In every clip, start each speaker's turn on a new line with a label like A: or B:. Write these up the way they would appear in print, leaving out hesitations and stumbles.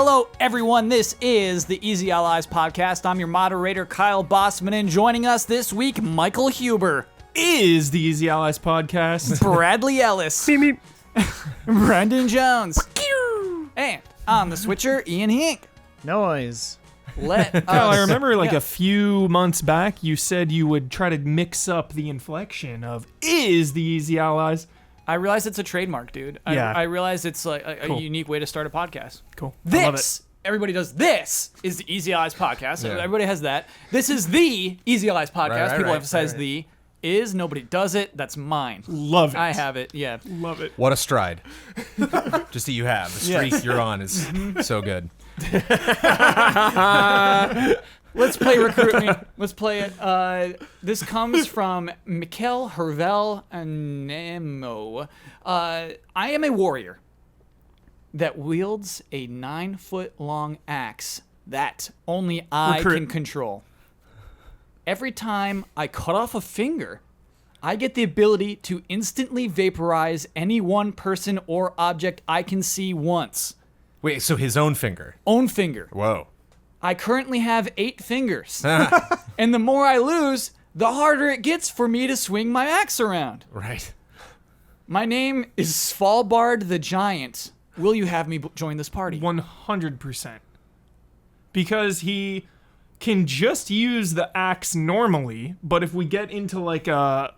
A: Hello, everyone. This is the Easy Allies podcast. I'm your moderator, Kyle Bossman, and joining us this week, Michael Huber.
B: Is the Easy Allies podcast.
A: Bradley Ellis.
B: Beep, beep.
A: Brendan Jones. And on the switcher, Ian Hink.
C: Noise.
B: Kyle, I remember a few months back, you said you would try to mix up the inflection of is the Easy Allies.
A: I realize it's a trademark, dude.
B: Yeah.
A: I realize it's like a
B: Cool.
A: unique way to start a podcast.
B: Cool. I love it.
A: Everybody does this, is the Easy Allies podcast.
D: Yeah.
A: Everybody has that. This is the Easy Allies podcast. People emphasize
D: right.
A: the is. Nobody does it. That's mine.
B: Love it.
A: I have it, yeah.
B: Love it.
D: What a stride. Just that you have. The streak you're on is so good.
A: Let's play Recruit Me. Let's play it. This comes from Mikkel Hervel Nemo. I am a warrior that wields a 9-foot-long axe that only I can control. Every time I cut off a finger, I get the ability to instantly vaporize any one person or object I can see once.
D: Wait, so his own finger.
A: Own finger.
D: Whoa.
A: I currently have 8 fingers. And the more I lose, the harder it gets for me to swing my axe around.
D: Right.
A: My name is Svalbard the Giant. Will you have me join this party?
B: 100%. Because he can just use the axe normally, but if we get into like a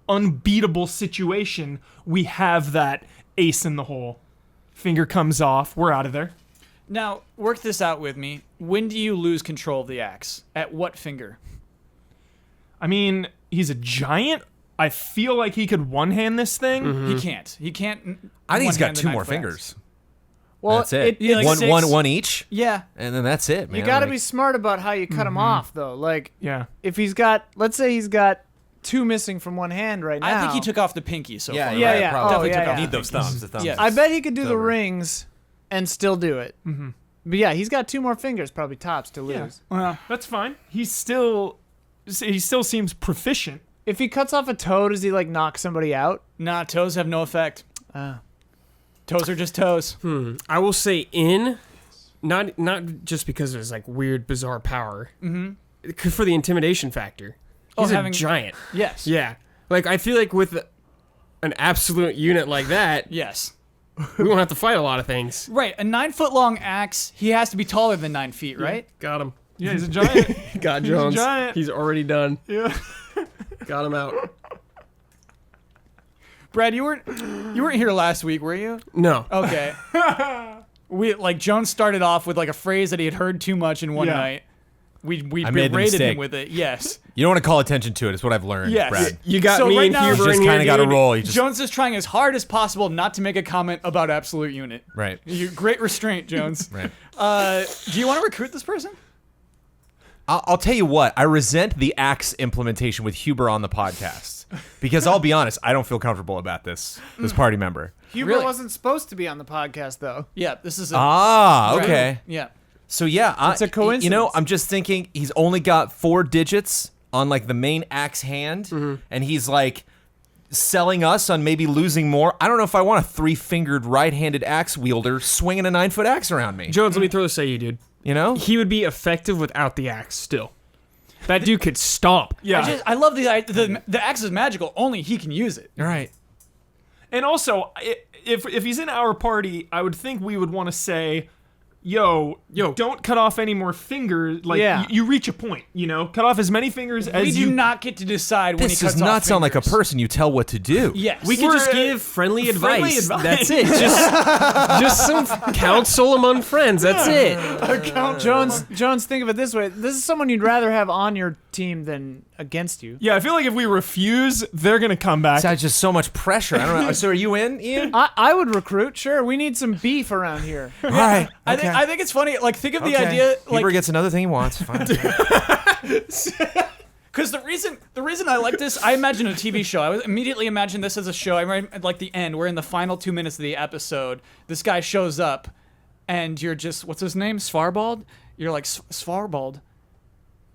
B: unbeatable situation, we have that ace in the hole. Finger comes off, we're out of there.
A: Now, work this out with me. When do you lose control of the axe? At what finger?
B: I mean, he's a giant. I feel like he could one-hand this thing.
A: He can't. He can't.
D: I think he's got
A: one-hand the
D: 2 more
A: 9-foot axe.
D: fingers.
C: Well,
D: That's it.
A: Yeah, like
D: one
A: 6.
D: each,
A: Yeah.
D: and then that's it, man.
C: You got to
D: Like,
C: be smart about how you cut him off, though. Like,
B: Yeah.
C: if he's got, let's say he's got 2 missing from one hand right now.
A: I think he took off the pinky so
D: Yeah,
A: far.
C: Yeah,
D: right,
C: yeah.
D: probably.
C: Oh,
A: Definitely
C: yeah,
A: took off
C: yeah.
D: Need those thumbs. The thumbs.
A: Yeah.
C: I bet he could do
D: It's
C: the
D: over.
C: rings and still do it. Mm-hmm. But yeah, he's got 2 more fingers, probably tops, to lose.
B: Yeah.
A: Well,
B: That's fine. He still seems proficient.
C: If he cuts off a toe, does he like knock somebody out?
A: nah, toes have no effect. Toes are just toes.
E: I will say not just because of his like weird, bizarre power. For the intimidation factor. He's a
A: having-
E: giant.
A: Yes.
E: Yeah. Like I feel like with an absolute unit like that,
A: Yes.
E: we won't have to fight a lot of things.
A: Right, a 9-foot-long axe, he has to be taller than 9 feet, right?
E: Got him.
B: Yeah, he's a giant.
E: Got Jones.
B: giant.
E: He's already done.
B: Yeah.
E: Got him out.
A: Brad, you weren't here last week, were you?
E: No.
A: Okay. Jones started off with like a phrase that he had heard too much in one
B: Yeah.
A: night. We
D: I made the
A: berated him
D: mistake.
A: with it. Yes.
D: You don't want to call attention to it. It's what I've learned,
A: Yes.
D: Brad.
E: You got
A: So
E: me
A: right
E: and
A: now-
D: You
E: Huber in
D: just
E: here,
D: kind of got to
E: dude.
D: roll. You just
A: Jones is trying as hard as possible not to make a comment about Absolute Unit.
D: right.
A: You great restraint, Jones.
D: Right.
A: Do you want to recruit this person?
D: I'll tell you what. I resent the axe implementation with Huber on the podcast because I'll be honest, I don't feel comfortable about this party member.
C: Huber
A: Really?
C: wasn't supposed to be on the podcast, though.
A: Yeah, this is a
D: Okay.
A: Yeah.
D: So yeah,
C: It's a coincidence.
D: You know, I'm just thinking he's only got 4 digits on like the main axe hand, and he's like selling us on maybe losing more. I don't know if I want a 3-fingered right-handed axe wielder swinging a 9-foot axe around me.
E: Jones, let me throw this at you, dude.
D: You know?
E: He would be effective without the axe still. That dude could stomp.
B: Yeah.
A: I love the axe is magical. Only he can use it.
D: All right.
B: And also, if he's in our party, I would think we would want to say, yo, don't cut off any more fingers. Like,
C: Yeah.
B: you reach a point, you know? Cut off as many fingers
A: We
B: as
A: do
B: you...
A: not get to decide when he
D: This
A: cuts
D: does
A: off
D: not sound like a
A: fingers.
D: person you tell what to do.
A: Yes.
E: We could just give friendly advice. That's it. Just some counsel among friends. That's it.
C: Jones, think of it this way. This is someone you'd rather have on your team than against you.
B: Yeah, I feel like if we refuse, they're going to come back.
D: That's just so much pressure. I don't know. So are you in, Ian?
C: I would recruit. Sure, we need some beef around here.
D: All right.
A: I think it's funny. Like, think of the
D: Okay.
A: idea. Like,
D: Huber gets another thing he wants. Fine.
A: because the reason I like this, I imagine a TV show. I would immediately imagine this as a show. I like the end. We're in the final 2 minutes of the episode. This guy shows up, and you're just, what's his name? Svarbald? You're like, Svarbald,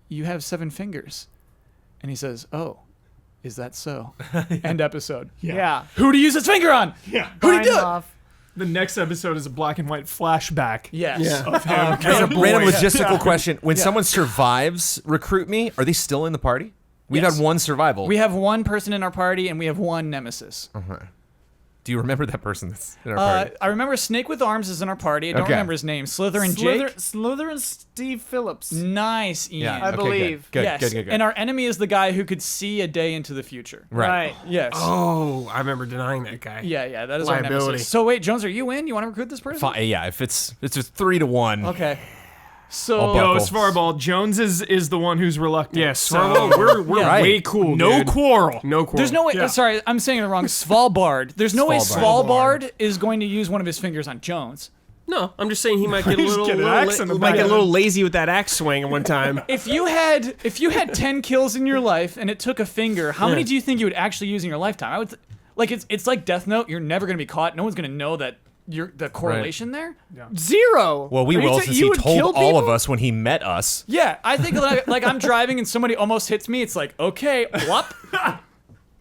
A: you have 7 fingers. And he says, oh, is that so? End episode.
C: Yeah.
A: Who to use his finger on?
B: Yeah.
A: Who do you
C: Bind
A: do
C: him
A: it?
C: off.
B: The next episode is a black and white flashback.
A: Yes.
E: Yeah.
B: Of him.
D: Random logistical question. When someone survives Recruit Me, are they still in the party? We've
A: Yes.
D: had one survival.
A: We have one person in our party, and we have one nemesis.
D: Do you remember that person that's in our party?
A: I remember Snake with Arms is in our party. I don't
D: Okay.
A: remember his name. Slytherin Jake.
C: Slytherin Steve Phillips.
A: Nice, Ian.
C: I
D: okay,
C: believe.
D: Good.
A: Yes.
D: Good.
A: And our enemy is the guy who could see a day into the future.
D: Right.
A: Yes.
E: Oh, I remember denying that guy.
A: Yeah, that is our
E: Liability.
A: nemesis. So wait, Jones, are you in? You want to recruit this person?
D: Fine, yeah, if it's just 3-1.
A: Okay. So
D: I'll
B: No,
D: buckle.
B: Svarball. Jones is the one who's reluctant.
E: Yes,
B: So
E: we're
A: Yeah.
E: way cool.
B: no
E: dude.
B: quarrel.
E: No quarrel.
A: there's no way.
B: Yeah.
A: Sorry, I'm saying it wrong. Svalbard. There's no way
D: Svalbard.
A: Svalbard is going to use one of his fingers on Jones.
E: No, I'm just saying he might get a
B: Just
E: little,
B: get an axe in the
E: might get a
B: back.
E: little lazy with that axe swing at one time.
A: If you had 10 kills in your life and it took a finger, how many do you think you would actually use in your lifetime? I would it's like Death Note. You're never going to be caught. No one's going to know that you're the correlation there.
C: 0.
D: Well, we
C: Are you
D: will
C: saying
D: since
C: you
D: he
C: would
D: told
C: kill
D: all of
C: people?
D: us when he met us.
A: Yeah, I think like I'm driving and somebody almost hits me. It's like, okay, whoop.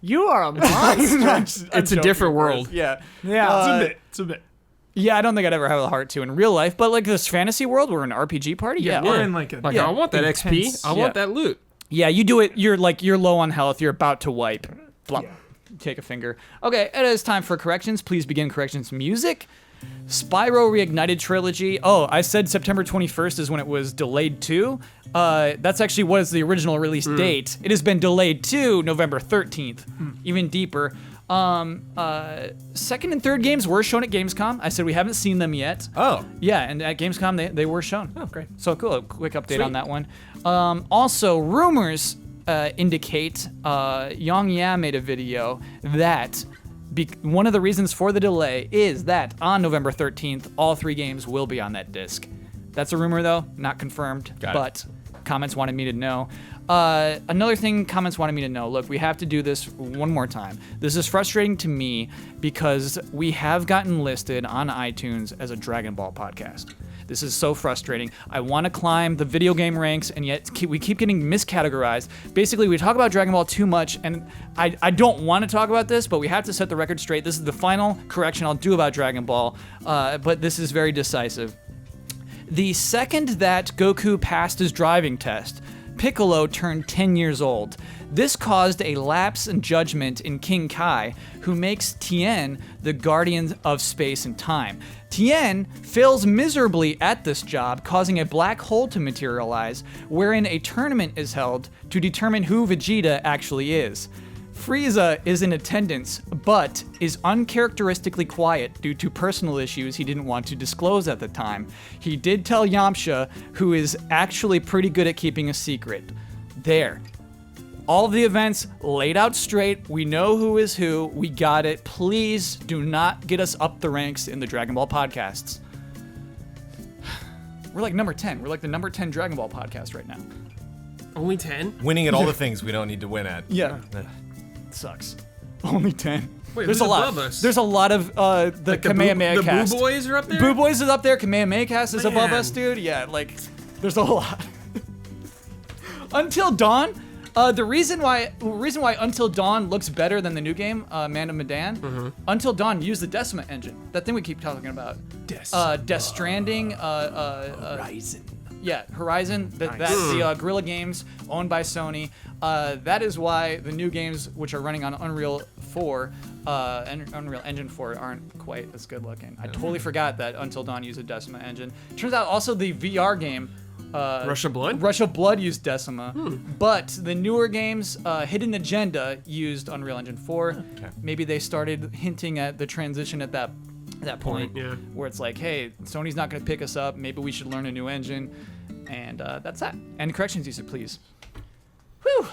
C: You are a monster.
E: It's a different world.
A: Yeah.
C: Yeah.
B: It's a bit.
A: Yeah, I don't think I'd ever have the heart to in real life, but like this fantasy world, we're an RPG party. Yeah.
B: We're in like a
E: Like,
A: Yeah.
E: I want that XP.
B: Intense.
E: I want that loot.
A: Yeah, you do it. You're low on health. You're about to wipe. Flop. Take a finger. Okay, it is time for corrections. Please begin corrections music. Spyro Reignited Trilogy. Oh, I said September 21st is when it was delayed to. That's actually what is the original release date. It has been delayed to November 13th. Even deeper. Second and third games were shown at Gamescom. I said we haven't seen them yet.
D: Oh.
A: Yeah, and at Gamescom they were shown.
D: Oh, great.
A: So cool. A quick update on that one. Also, rumors indicate Yang Ya made a video that one of the reasons for the delay is that on November 13th, all 3 games will be on that disc. That's a rumor, though, not confirmed.
D: Got it.
A: But comments wanted me to know. Another thing comments wanted me to know. Look, we have to do this one more time. This is frustrating to me because we have gotten listed on iTunes as a Dragon Ball podcast. This is so frustrating. I want to climb the video game ranks, and yet we keep getting miscategorized. Basically, we talk about Dragon Ball too much, and I don't want to talk about this, but we have to set the record straight. This is the final correction I'll do about Dragon Ball, but this is very decisive. The second that Goku passed his driving test, Piccolo turned 10 years old. This caused a lapse in judgment in King Kai, who makes Tien the guardian of space and time. Tien fails miserably at this job, causing a black hole to materialize, wherein a tournament is held to determine who Vegeta actually is. Frieza is in attendance, but is uncharacteristically quiet due to personal issues he didn't want to disclose at the time. He did tell Yamcha, who is actually pretty good at keeping a secret. There. All of the events laid out straight. We know who is who. We got it. Please do not get us up the ranks in the Dragon Ball podcasts. We're like number 10. We're like the number 10 Dragon Ball podcast right now.
E: Only 10?
D: Winning at all the things we don't need to win at.
A: Yeah. Sucks. Only 10.
E: Wait,
A: There's
E: who's
A: a lot.
E: above us?
A: There's a lot of the
E: Like
A: Kamehameha
E: the
A: cast.
E: Boo Boys are up there?
A: Boo Boys is up there. Kamehameha cast is above
E: Man.
A: us, dude. Yeah, like there's a lot. Until Dawn. The reason why Until Dawn looks better than the new game, Man of Medan, Until Dawn used the Decima engine. That thing we keep talking about. Death Stranding. Horizon. Yeah, Horizon. That's the Guerrilla Games owned by Sony. That is why the new games, which are running on Unreal 4 and Unreal Engine 4, aren't quite as good looking. I totally forgot that Until Dawn used a Decima engine. Turns out also the VR game.
E: Rush of Blood?
A: Rush of Blood used Decima, but the newer games, Hidden Agenda, used Unreal Engine 4.
D: Okay.
A: Maybe they started hinting at the transition at that point,
E: Yeah.
A: where it's like, hey, Sony's not going to pick us up. Maybe we should learn a new engine, and that's that. And corrections user, please. Whew.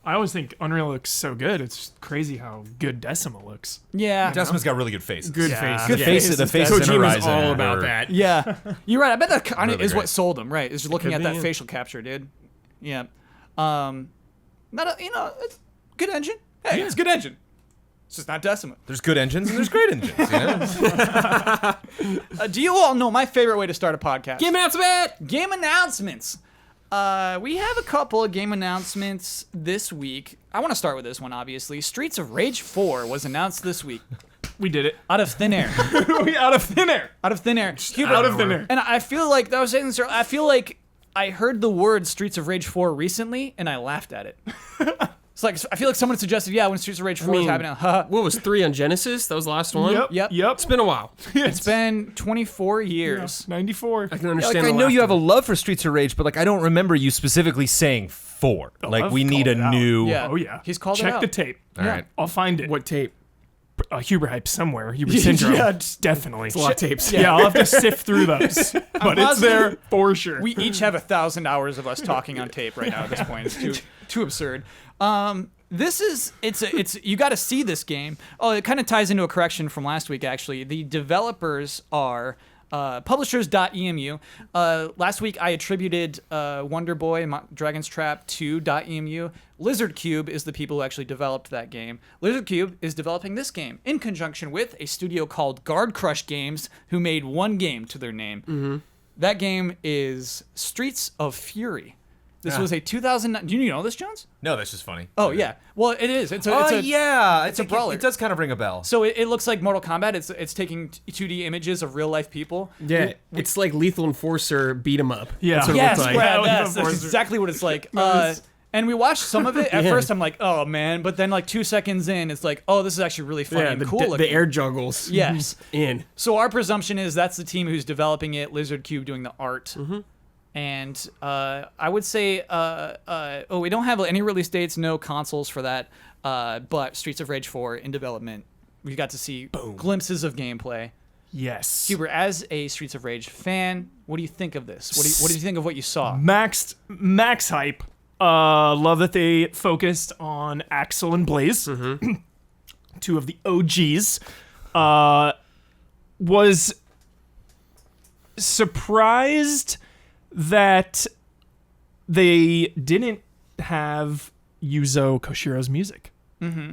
B: I always think Unreal looks so good. It's crazy how good Decima looks.
A: Yeah.
D: Decima's got really good faces.
E: Good
B: Yeah.
E: face.
A: Good
E: yeah.
A: faces.
D: The face
A: That's
D: in
E: Kojima's
D: Horizon
E: all
D: are-
E: about that.
A: Yeah, you're right. I bet that kind of
D: Really
A: is
D: great.
A: what sold them, right? Is just looking
E: Could
A: at
E: be,
A: that
E: yeah.
A: facial capture, dude. Yeah. Not a, it's good engine. Hey, it's a good engine. It's just not Decima.
D: There's good engines and there's great engines. You know?
A: Do you all know my favorite way to start a podcast?
E: Game announcement!
A: Game announcements. We have a couple of game announcements this week. I want to start with this one, obviously. Streets of Rage 4 was announced this week.
B: We did it.
A: Out of thin air.
B: We out of thin air.
A: Out of thin air. Hubert,
B: Out of thin air.
A: And I feel like that was saying this. I feel like I heard the word Streets of Rage 4 recently, and I laughed at it. It's like I feel like someone suggested, when Streets of Rage 4 is happening.
E: What was 3 on Genesis? That was the last one?
A: Yep.
E: It's been a while.
A: It's been 24 years.
B: 94.
E: I can
D: Like,
E: understand
D: I
E: the
D: know you have
E: laughter.
D: a love for Streets of Rage, but like I don't remember you specifically saying 4. Like
B: I've
D: we need a
B: called it out.
D: new.
A: Yeah.
B: Oh yeah.
A: He's called it
B: Check
A: out.
B: the tape.
D: All right.
B: I'll find it.
E: What tape?
B: Huber hype somewhere. Huber syndrome. Definitely.
E: It's a lot of tapes.
B: Yeah, I'll have to sift through those. But it's there for sure.
A: We each have 1,000 hours of us talking on tape right now at this point. It's too absurd. This is it's you got to see this game. Oh, it kind of ties into a correction from last week actually. The developers are publishers.emu. Last week I attributed Wonder Boy Dragon's Trap to .emu. Lizard Cube is the people who actually developed that game. Lizard Cube is developing this game in conjunction with a studio called Guard Crush Games, who made one game to their name. Mm-hmm. That game is Streets of Fury. This was a 2009. Do you know this, Jones?
D: No, that's just funny.
A: Oh yeah. Well, it is. It's a
D: It's
A: a brawler.
D: It does kind of ring a bell.
A: So it looks like Mortal Kombat. It's taking 2D images of real life people.
E: Yeah, it's like Lethal Enforcer beat 'em up.
B: Yeah.
E: That's what it
A: Yes,
E: looks like.
A: Brad,
B: Yeah,
A: yes,
B: of
A: that's
B: course.
A: exactly what it's like. And we watched some of it. At first, I'm like, oh man, but then like 2 seconds in, it's like, oh, this is actually really funny
E: Yeah,
A: and
E: the,
A: cool
E: the
A: looking.
E: air juggles.
A: Yes.
E: In.
A: So our presumption is that's the team who's developing it. Lizard Cube doing the art. Mm-hmm. And I would say, we don't have any release dates, no consoles for that. But Streets of Rage 4 in development. We got to see glimpses of gameplay.
B: Yes.
A: Huber, as a Streets of Rage fan, what do you think of this? What do you think of what you saw?
B: Max hype. Love that they focused on Axel and Blaze, two of the OGs. Was surprised that they didn't have Yuzo Koshiro's music,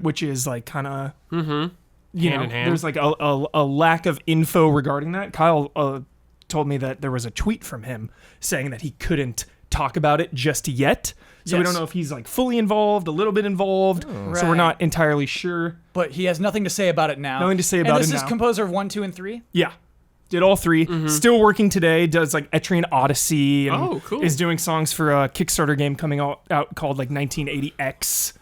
B: which is like kind of you
E: Hand
B: know,
E: in hand.
B: there's like a lack of info regarding that. Kyle told me that there was a tweet from him saying that he couldn't talk about it just yet. So we
A: Yes.
B: don't know if he's like fully involved, a little bit involved. So we're
A: Right.
B: not entirely sure.
A: But he has nothing to say about it now.
B: Nothing to say about
A: and this
B: it
A: is
B: now.
A: composer of 1, 2, and 3?
B: Yeah. Did all 3. Still working today. Does like Etrian Odyssey. And
E: Oh, cool.
B: Is doing songs for a Kickstarter game coming out called like 1980X.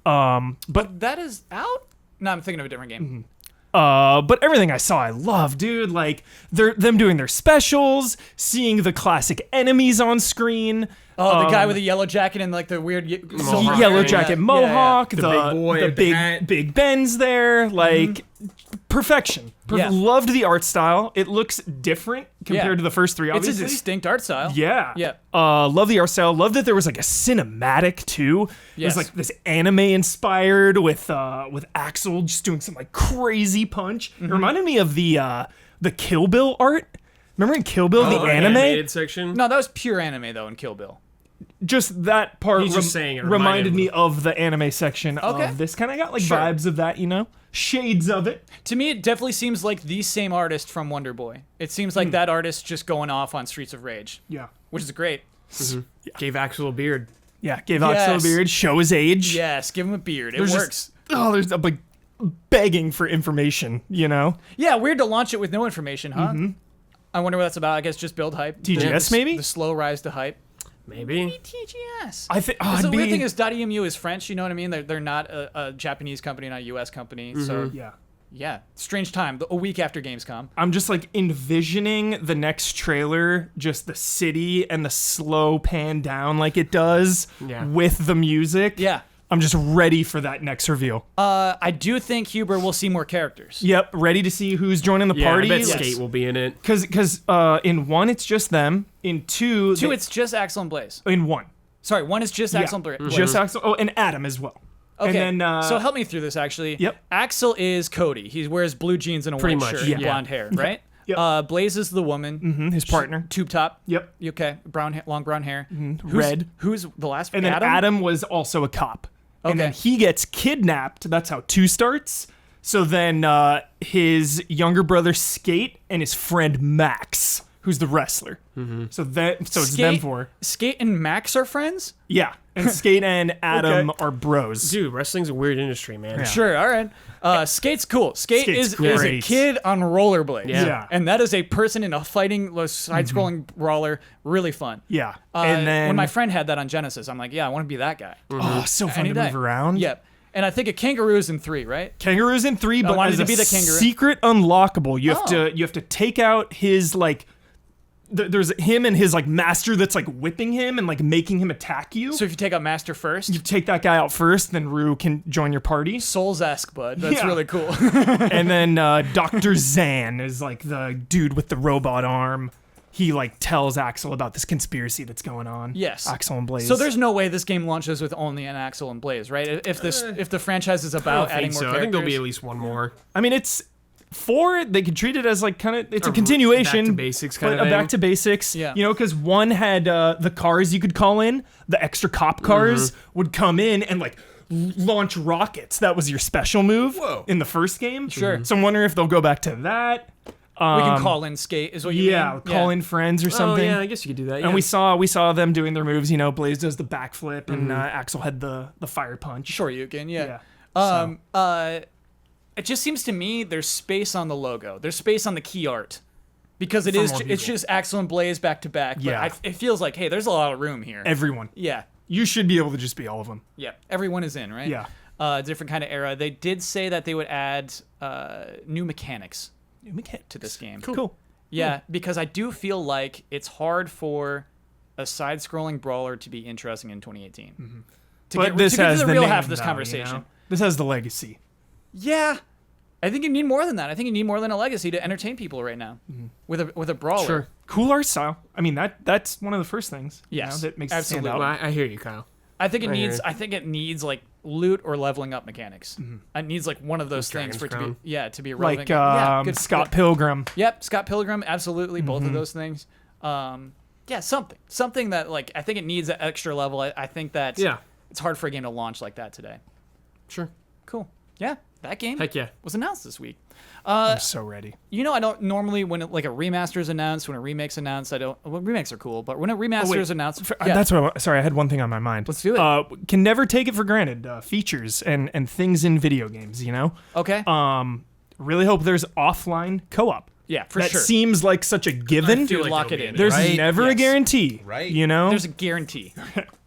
B: But
A: That is out? No, I'm thinking of a different game.
B: but everything I saw, I love, dude. Like them doing their specials, seeing the classic enemies on screen.
A: Oh, the guy with the yellow jacket and like the weird silver
B: Yellow
A: hair.
B: jacket
A: Yeah,
B: mohawk,
E: The big boy
B: the
E: with the
B: big
E: hat.
B: big Ben's there, like perfection.
A: Yeah.
B: Loved the art style. It looks different compared to the first 3.
A: It's
B: Obviously,
A: a distinct art style.
B: yeah,
A: Yeah.
B: Love the art style. Love that there was like a cinematic too. It
A: Yes.
B: was like this anime inspired with Axel just doing some like crazy punch. It reminded me of the Kill Bill art. Remember in Kill Bill the anime?
E: Animated section.
A: No, that was pure anime though in Kill Bill.
B: Just that part
E: He's just saying it
B: reminded
E: reminded
B: me of the anime section
A: Okay.
B: of this. Kind of got like
A: Sure.
B: vibes of that, you know, shades of it.
A: To me, it definitely seems like the same artist from Wonder Boy. It seems like that artist just going off on Streets of Rage,
B: Yeah,
A: which is great.
E: Gave Axel a beard.
B: yeah. Gave Axel a
A: Yes.
B: beard, show his age.
A: Yes, give him a beard. It
B: There's
A: works.
B: There's like begging for information, you know.
A: Yeah, weird to launch it with no information, huh? I wonder what that's about. I guess just build hype.
B: TGS maybe?
A: The slow rise to hype.
E: Maybe.
A: TGS.
B: I think
A: The weird thing is .emu is French, you know what I mean? They're not a Japanese company, not a US company. So,
B: yeah.
A: strange time. A week after Gamescom.
B: I'm just like envisioning the next trailer, just the city and the slow pan down like it does
E: Yeah.
B: with the music.
A: Yeah.
B: I'm just ready for that next reveal.
A: I do think Huber will see more characters.
B: Yep, ready to see who's joining the
E: Yeah,
B: party.
E: I bet Skate will be in it.
B: Because in 1 it's just them. In 2,
A: Two, it's just Axel and Blaze.
B: in 1.
A: Sorry, one is just Axel and Blaze.
B: Just Axel. Oh, and Adam as well.
A: Okay,
B: And then
A: so help me through this, actually.
B: Yep.
A: Axel is Cody. He wears blue jeans and a
E: Pretty
A: white
E: much,
A: shirt and
E: yeah.
A: blonde hair, right?
B: Yep.
A: Blaze is the woman.
B: his partner.
A: Tube top.
B: Yep.
A: Okay, long brown hair.
B: Red.
A: Who's the last one?
B: And then Adam was also a cop. And then
A: Okay.
B: he gets kidnapped. That's how 2 starts. So then his younger brother Skate and his friend Max who's the wrestler. So it's them four.
A: Skate and Max are friends?
B: Yeah, and Skate and Adam are bros.
E: Dude, wrestling's a weird industry, man.
B: Yeah.
A: Sure, all right. Skate's cool. Skate
B: Skate's
A: is a
B: great.
A: kid on rollerblades.
B: Yeah.
A: And that is a person in a fighting, side-scrolling brawler. Really fun.
B: Yeah,
A: And
B: and then
A: when my friend had that on Genesis, I'm like, yeah, I want to be that guy.
B: oh, so fun
A: Any
B: to
A: day.
B: move around.
A: Yep. And I think a kangaroo's in 3, right?
B: Kangaroo's in 3, but
A: wanted
B: as
A: to
B: a
A: be the kangaroo.
B: secret unlockable, you have
A: Oh.
B: to take out his like. There's him and his like master that's like whipping him and like making him attack you.
A: So if you take out Master first,
B: you take that guy out first, then Rue can join your party.
A: Souls-esque, bud. That's
B: Yeah.
A: really cool.
B: And then Dr. Zan is like the dude with the robot arm. He like tells Axel about this conspiracy that's going on.
A: Yes.
B: Axel and Blaze.
A: So there's no way this game launches with only an Axel and Blaze, right? If the franchise is
E: I don't
A: about adding
E: think
A: more
E: so.
A: characters.
E: I think there'll be at least one more.
B: I mean, it's 4. They could treat it as like kind of it's a continuation,
E: Back to basics kind
B: but
E: of
B: a
E: thing.
B: back to basics.
A: Yeah.
B: You know, because 1 had the cars you could call in. The extra cop cars would come in and like launch rockets. That was your special move in the first game.
A: Sure.
B: So I'm wondering if they'll go back to that.
A: We can call in Skate, is what you
B: Yeah,
A: mean?
B: call in friends or
E: Oh,
B: something.
E: yeah, I guess you could do that.
B: And we saw them doing their moves. You know, Blaze does the backflip, and Axel had the fire punch.
A: Sure, you can, yeah.
B: Yeah.
A: It just seems to me there's space on the logo. There's space on the key art. Because
B: For more
A: it's
B: people.
A: just Axel and Blaze back to back. But
B: Yeah.
A: it feels like, hey, there's a lot of room here.
B: Everyone.
A: Yeah.
B: You should be able to just be all of them.
A: Yeah. Everyone is in, right?
B: Yeah.
A: Different kind of era. They did say that they would add new mechanics
B: New mechanics
A: to this game.
B: Cool.
A: Yeah, because I do feel like it's hard for a side-scrolling brawler to be interesting in 2018.
B: But this
A: to get
B: has
A: to the
B: the
A: real
B: name,
A: half of this
B: though,
A: conversation.
B: you know? This has the legacy.
A: Yeah, I think you need more than that. I think you need more than a legacy to entertain people right now with a brawler.
E: Sure.
B: Cool art style. I mean, that's one of the first things.
A: Yes,
B: that makes
A: absolutely.
B: it stand
E: Well,
B: out.
E: I hear you, Kyle.
A: I think it
E: I
A: needs.
E: hear
A: I think it needs like loot or leveling up mechanics. It needs like one of those things
E: Dragon's
A: for it to
E: Crown.
A: be to be relevant.
B: Like
A: good
B: Scott Pilgrim.
A: Yep, Scott Pilgrim, absolutely, both of those things. Yeah, something that like I think it needs an extra level. I think that
E: Yeah.
A: it's hard for a game to launch like that today.
E: Sure.
A: Cool. Yeah, that game
E: Heck yeah.
A: was announced this week.
B: I'm so ready.
A: You know, I don't normally when like a remaster is announced, when a remake's announced, I don't. Well, remakes are cool, but when a remaster is announced, yeah.
B: That's what. Sorry, I had one thing on my mind.
A: Let's do it.
B: Can never take it for granted. Features and things in video games. You know.
A: Okay.
B: Really hope there's offline co-op.
A: Yeah, for
B: that
A: sure.
B: seems like such a given.
A: Dude, lock it in.
B: There's
D: Right?
B: never a
A: Yes.
B: guarantee.
D: Right.
B: You know.
A: There's a guarantee.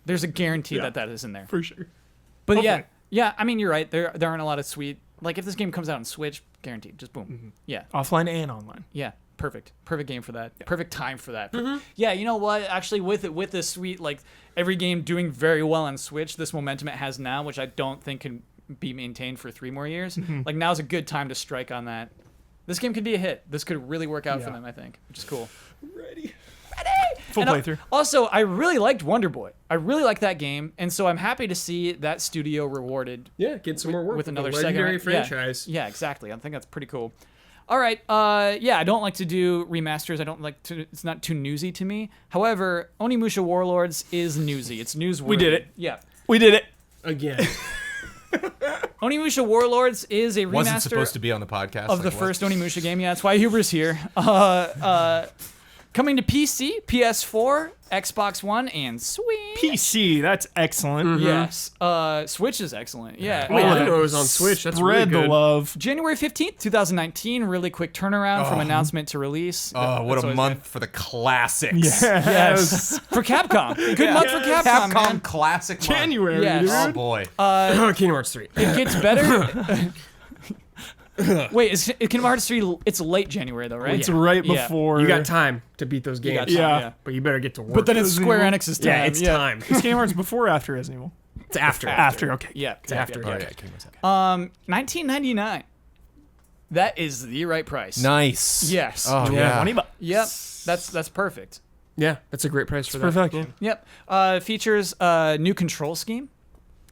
A: There's a guarantee that is in there.
B: for sure.
A: But
B: hopefully.
A: yeah. I mean, you're right. There aren't a lot of sweet. Like if this game comes out on Switch, guaranteed. Just boom.
B: Mm-hmm.
A: Yeah.
B: Offline and online.
A: Yeah, perfect game for that. Perfect time for that. Yeah, you know what? Actually, with this sweet like every game doing very well on Switch, this momentum it has now, which I don't think can be maintained for 3 more years. Like now's a good time to strike on that. This game could be a hit. This could really work out for
B: Yeah.
A: them, I think, which is cool.
B: Ready. Full
A: And
B: playthrough.
A: Also, I really liked Wonder Boy. I really liked that game, and so I'm happy to see that studio rewarded
E: Yeah, get some more work
A: with another
E: a legendary
A: second
E: franchise.
A: Yeah, exactly. I think that's pretty cool. All right. Yeah, I don't like to do remasters. I don't like to. It's not too newsy to me. However, Onimusha Warlords is newsy. It's newsworthy.
B: We did it.
A: Yeah.
B: We did it.
E: Again.
A: Onimusha Warlords is a remaster
D: Wasn't supposed to be on the podcast.
A: of the
D: what?
A: first Onimusha game. Yeah, that's why Huber's here. Coming to PC, PS4, Xbox One, and Switch.
B: PC. That's excellent.
A: Yes. Switch is excellent. Yeah.
E: Oh, I didn't know it was on Switch. That's really
B: Spread the
E: good.
B: love.
A: January 15th, 2019. Really quick turnaround from announcement to release.
D: Oh, what
A: That's
D: a
A: always
D: month for the classics.
A: Yes. For Capcom. Good month for Capcom,
D: Capcom
A: man.
D: classic month.
B: January.
A: Yes.
D: Oh
B: dude.
D: boy.
E: Kingdom Hearts 3.
A: It gets better. Wait, is Kingdom Hearts 3, it's late January though, right?
B: It's right
A: Yeah.
B: before.
E: You got time to beat those games.
A: got time,
B: Yeah.
A: yeah.
E: But you better get to work.
A: But then it's Square
B: Resident
A: Enix's time.
E: yeah, it's time.
B: Is Kingdom Hearts before or after Resident Evil?
E: It's after.
B: After. Okay.
A: Yeah.
E: It's after.
A: yeah.
D: Oh, yeah, Kingdom Hearts.
A: 1999. That is the right price.
D: Nice.
A: Yes.
D: Oh yeah.
B: $20.
A: Yep. That's perfect.
E: Yeah, that's a great price for that.
B: Perfect.
E: Yeah.
A: Yep. Features new control scheme.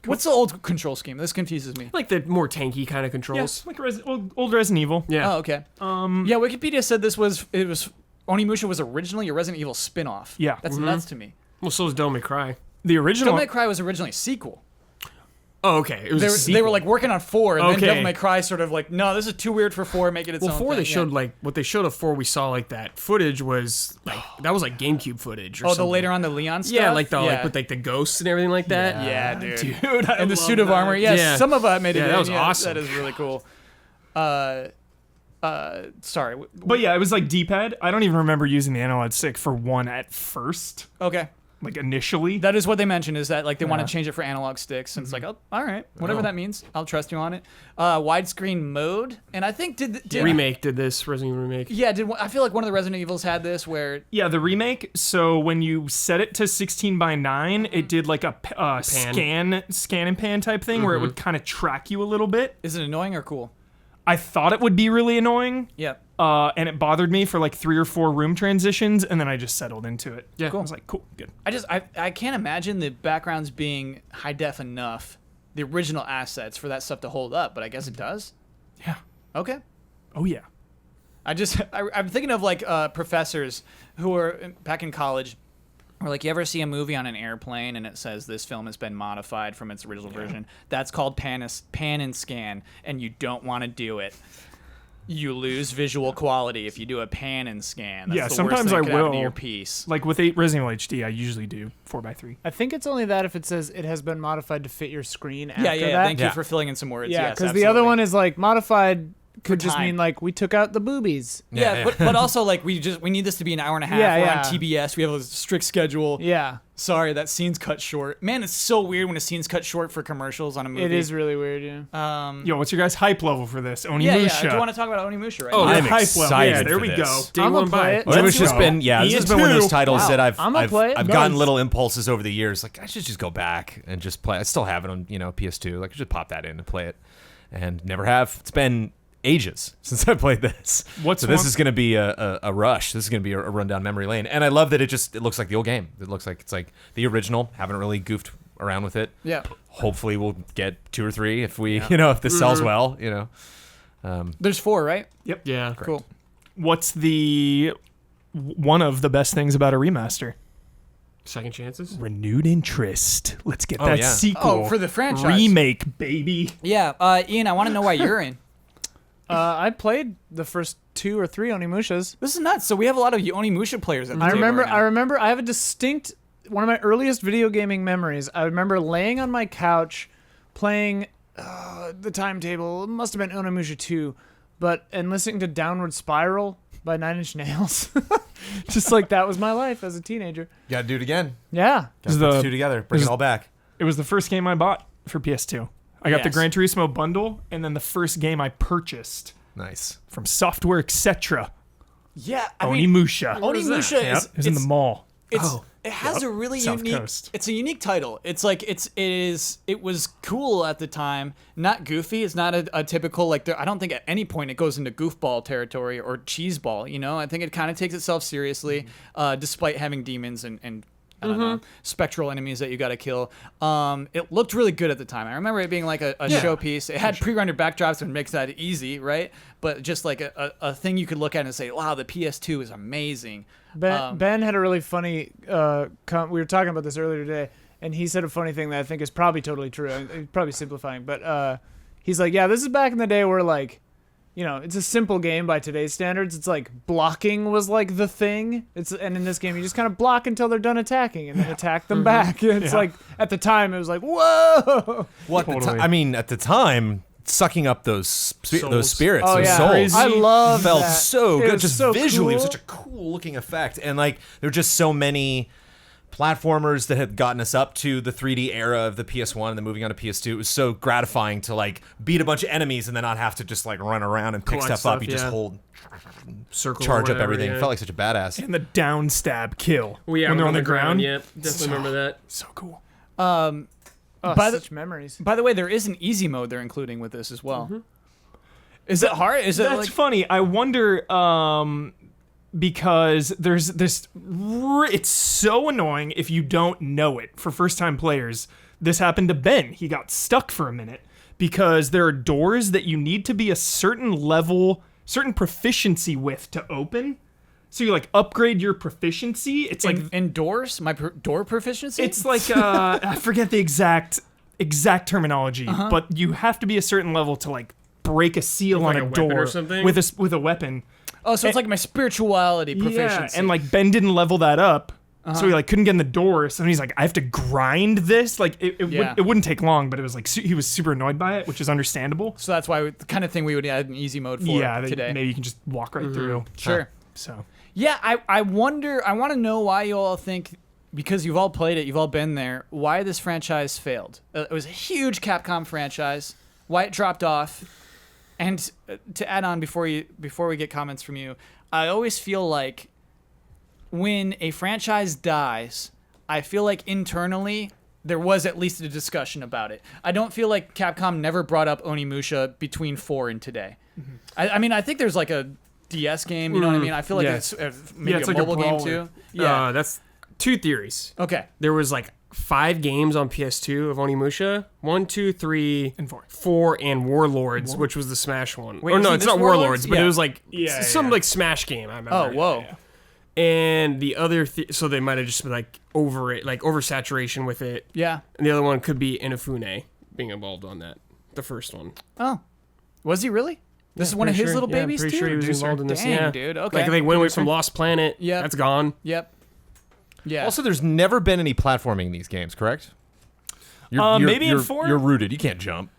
A: What's the old control scheme? This confuses me.
E: Like the more tanky kind of controls.
B: Yes. Like old Resident Evil.
E: Yeah.
A: Oh, okay. Yeah, Wikipedia said it was Onimusha was originally a Resident Evil spin-off.
B: Yeah.
A: That's nuts to me.
E: Well, so is Devil May Cry.
B: The original.
A: Devil May Cry was originally a sequel.
E: Oh, okay. It was a
A: They were
E: sequel.
A: like working on 4, and then
E: Okay.
A: Devil May Cry sort of like, no, this is too weird for 4. Make it its
E: Well,
A: own
E: 4
A: thing.
E: they showed
A: Yeah.
E: like what they showed of 4. We saw like that footage was like that was like GameCube footage. Or
A: Oh, the
E: something.
A: later on the Leon stuff.
E: Yeah, like like with like the ghosts and everything like that.
A: yeah, dude.
B: Dude, I
A: And the
B: love
A: suit of
B: that.
A: armor. Yes,
E: Yeah.
A: some of it made it.
E: Yeah,
A: in.
E: that was awesome.
A: That is really cool. Sorry.
B: But yeah, it was like D-pad. I don't even remember using the analog stick for 1 at first,
A: Okay.
B: like initially.
A: That is what they mentioned, is that like they want
B: Yeah.
A: to change it for analog sticks, and it's like, oh, all right, whatever that means, I'll trust you on it. Widescreen mode, and I think did
E: Remake did this Resident Evil remake.
A: Yeah, I feel like one of the Resident Evils had this where
B: Yeah, the remake. So when you set it to 16:9, it did like a scan and pan type thing where it would kind of track you a little bit.
A: is it annoying or cool?
B: I thought it would be really annoying,
A: Yeah.
B: and it bothered me for like 3 or 4 room transitions, and then I just settled into it.
E: Yeah.
B: I was like, cool, good.
A: I can't imagine the backgrounds being high def enough, the original assets for that stuff to hold up, but I guess it does.
B: Yeah.
A: Okay.
B: Oh yeah.
A: I'm thinking of like professors who are back in college. Or like, you ever see a movie on an airplane and it says this film has been modified from its original version? That's called pan and scan, and you don't want to do it. You lose visual quality if you do a pan and scan. That's
B: Yeah,
A: the
B: sometimes
A: worst thing
B: I
A: that could happen to
B: will.
A: your piece.
B: Like with Resident Evil HD, I usually do 4:3.
C: I think it's only that if it says it has been modified to fit your screen after
A: Yeah.
C: that.
A: Thank you
D: Yeah.
A: for filling in some words.
C: Yeah,
A: yes,
C: because the other
A: absolutely.
C: one is like modified could just
A: time.
C: mean like we took out the boobies.
A: Yeah, but also like we need this to be an hour and a half.
C: Yeah,
A: We're
C: yeah.
A: on TBS. We have a strict schedule.
C: Yeah,
A: Sorry, that scene's cut short. Man, it's so weird when a scene's cut short for commercials on a movie.
C: it is really weird. Yeah.
B: Yo, what's your guys' hype level for this? Onimusha.
A: Yeah. Do you want to talk about Onimusha right
E: Oh,
A: now?
B: I'm
D: I'm
B: hype level.
D: excited
B: Yeah, there
D: for
B: we
D: this.
B: go.
E: Day
C: I'm
E: one
C: gonna play
E: buy.
C: it.
D: Well,
B: Let's
D: it's just
B: go.
D: been, this has been one of
B: Ian
D: those
B: too.
D: titles
C: Wow.
D: that I've
C: I'm gonna play it.
D: gotten
C: Nice.
D: little impulses over the years. Like, I should just go back and just play. I still have it on, PS2. Like, I should pop that in and play it, and never have. It's been ages since I played this.
B: What's
D: So this
B: one-
D: is going to be a rush. This is going to be a run down memory lane, and I love that it looks like the old game. It looks like it's like the original. Haven't really goofed around with it.
A: Yeah.
D: Hopefully, we'll get 2 or 3 if we, if this sells well.
A: There's 4, right?
E: Yeah.
A: Cool.
B: What's one of the best things about a remaster?
E: Second chances.
B: Renewed interest. Let's get
D: Oh,
B: that
D: yeah.
B: sequel.
A: Oh, for the franchise.
B: remake, baby.
A: Yeah. Ian, I want to know why you're in.
C: I played the first 2 or 3 Onimushas.
A: This is nuts. So we have a lot of Onimusha players at the
C: I
A: table
C: remember.
A: right now.
C: I remember. I have a distinct one of my earliest video gaming memories. I remember laying on my couch, playing the timetable. It must have been Onimusha 2, and listening to Downward Spiral by 9 Inch Nails. Just like that was my life as a teenager.
D: Got to do it again.
C: Yeah.
B: This is
D: Put the
B: the-
D: 2 together. Bring
B: this
D: it
B: is-
D: all back.
B: It was the first game I bought for PS2. I got the
A: Yes.
B: Gran Turismo bundle, and then the first game I purchased
D: Nice.
B: from Software Etc.
A: Yeah. I mean,
B: Onimusha.
A: Onimusha
B: Yep,
A: is
B: it was in the mall.
A: it has a really
B: South
A: unique.
B: Coast.
A: It's a unique title. It's like it was cool at the time. Not goofy. It's not a typical like. I don't think at any point it goes into goofball territory or cheeseball. I think it kind of takes itself seriously, despite having demons and I don't know, spectral enemies that you got to kill. It looked really good at the time. I remember it being like a showpiece. It had pre-rendered backdrops, which makes that easy, right? But just like a thing you could look at and say, wow, the PS2 is amazing.
C: Ben had a really funny. We were talking about this earlier today, and he said a funny thing that I think is probably totally true. I'm probably simplifying, but he's like, "Yeah, this is back in the day where like, it's a simple game by today's standards. It's like blocking was like the thing. And in this game, you just kind of block until they're done attacking, and then attack them back. It's like at the time, it was like, whoa.
D: Well, at the time, sucking up those spirits,
C: Oh
D: those
C: yeah,
D: souls.
C: I love
D: felt
C: that.
D: so
C: It
D: good.
C: was
D: Just
C: so
D: visually, it was
C: cool.
D: such a cool looking effect. And like, there were just so many platformers that had gotten us up to the 3D era of the PS1 and then moving on to PS2. It was so gratifying to like beat a bunch of enemies and then not have to just like run around and pick
E: Collect
D: stuff up.
E: stuff,
D: You just
E: yeah.
D: hold,
E: Circle.
D: charge
E: or
D: up
E: whatever,
D: everything.
E: Yeah.
D: Felt like such a badass.
B: And the down stab kill
E: Well, yeah,
B: when they're on the ground.
E: Yep. Definitely remember that.
B: So cool.
C: Oh,
A: By the-
C: such memories.
A: By the way, there is an easy mode they're including with this as well. Is it hard? Is it
B: That's
A: like
B: funny. I wonder because there's this. It's so annoying if you don't know it for first time players. This happened to Ben. He got stuck for a minute because there are doors that you need to be a certain level, certain proficiency with to open. So you like upgrade your proficiency. It's like
A: indoors? My door proficiency?
B: it's like I forget the exact. exact terminology, but you have to be a certain level to like break a seal
E: With,
B: on
E: like,
B: a
E: a weapon
B: door
E: or something?
B: with a weapon.
A: Oh, so it's like my spirituality proficiency.
B: Yeah, and like Ben didn't level that up, so he like couldn't get in the door. So he's like, I have to grind this. Like
A: Yeah.
B: it wouldn't take long, but it was like he was super annoyed by it, which is understandable.
A: So that's why the kind of thing we would add an easy mode for
B: Yeah,
A: today.
B: maybe you can just walk right through.
A: Sure.
B: So
A: Yeah, I wonder. I want to know why you all think, because you've all played it, you've all been there, why this franchise failed. It was a huge Capcom franchise. Why it dropped off. And to add on before we get comments from you, I always feel like when a franchise dies, I feel like internally there was at least a discussion about it. I don't feel like Capcom never brought up Onimusha between 4 and today. I mean, I think there's like a DS game, you know what I mean? I feel like
E: Yes.
A: it's maybe
B: it's
A: a
B: like a
A: mobile game
B: brawler.
A: too. Yeah.
E: That's 2 theories.
A: Okay.
E: There was like 5 games on PS2 of Onimusha. 1, 2, 3,
B: And 4.
E: 4, and Warlords, which was the Smash one.
A: Wait,
E: or no,
A: isn't
E: it's
A: this
E: not
A: Warlords?
E: Warlords, but
A: Yeah.
E: it was like
B: Yeah,
E: some
B: yeah.
E: like Smash game. I remember.
A: Oh, whoa.
E: And the other, so they might have just been like oversaturation with it.
A: Yeah.
E: And the other one could be Inafune being involved on that. The first one.
A: Oh. Was he really? This is one of
E: Pretty
A: his
E: sure-
A: little
E: yeah, I'm
A: babies
E: pretty
A: too?
E: sure he was
B: Producer.
E: involved in this.
A: Dang,
E: Yeah,
A: dude. Okay.
E: Like they went away from Lost Planet.
A: Yep.
E: That's gone.
A: Yep. Yeah.
D: Also, there's never been any platforming in these games, correct? You're,
B: Maybe in
D: you're,
B: 4?
D: You're rooted. You can't jump.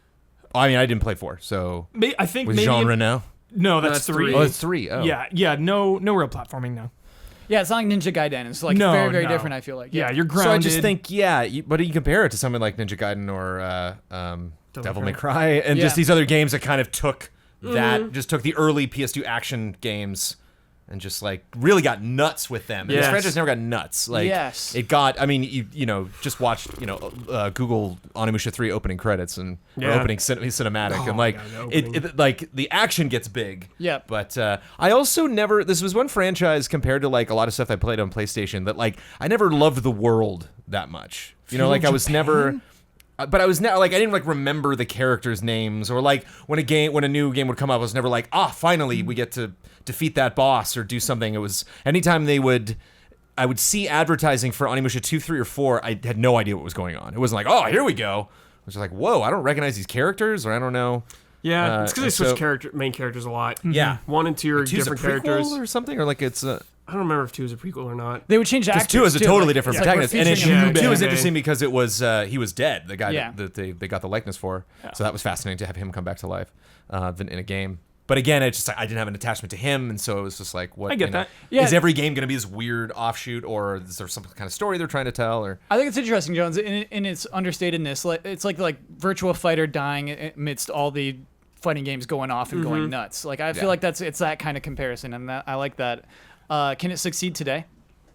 D: I mean, I didn't play 4, so
B: I think
D: with
B: maybe
D: Jean
B: in-
D: Reno.
B: No,
E: No,
B: that's
E: that's
B: 3.
E: three.
D: Oh, it's 3. Oh,
B: Yeah, no real platforming now.
A: yeah, it's not like Ninja Gaiden. It's like
B: No,
A: very, very
B: no.
A: different, I feel like.
B: Yeah, you're
D: So
B: grounded.
D: I just think, but you compare it to something like Ninja Gaiden or Devil May Cry, and just
A: Yeah.
D: these other games that kind of took just took the early PS2 action games and just like really got nuts with them. And this
E: Yes.
D: franchise never got nuts. Like
A: Yes.
D: it got. I mean, you know, just watched Google Onimusha 3 opening credits and or
E: Yeah.
D: opening cinematic,
B: Oh
D: and like
B: my God, the
D: it,
B: opening.
D: it like the action gets big.
A: Yep.
D: But I also never. This was one franchise compared to like a lot of stuff I played on PlayStation that like I never loved the world that much. You know, like I was never. But I was never like I didn't like remember the characters' names, or like when a new game would come up, I was never like, finally we get to defeat that boss or do something. It was anytime I would see advertising for Onimusha 2, 3, or 4, I had no idea what was going on. It wasn't like, oh, here we go. It was just like, whoa, I don't recognize these characters, or I don't know.
E: Yeah, it's because they
D: and
E: switched main characters a lot.
D: Yeah,
E: 1 and 2 are
D: 2's a
E: different
D: prequel
E: characters.
D: or something, or like it's
E: I don't remember if 2 is a prequel or not.
A: They would change
D: because
A: actors
D: 2 is a
A: too,
D: totally
A: like-
D: different
A: it's like we're
D: protagonist, and then
A: featuring him.
D: 2 is
E: Bang.
D: interesting because it was he was dead, the guy
A: Yeah.
D: that they got the likeness for. So that was fascinating to have him come back to life in a game. But again, it's just I didn't have an attachment to him, and so it was just like, what?
B: I get that.
A: Yeah.
D: Is every game going to be this weird offshoot, or is there some kind of story they're trying to tell? Or
A: I think it's interesting, Jones, in its understatedness. Like it's like Virtua Fighter dying amidst all the fighting games going off and going nuts. Like I feel
D: Yeah.
A: like it's that kind of comparison, and I like that. Can it succeed today?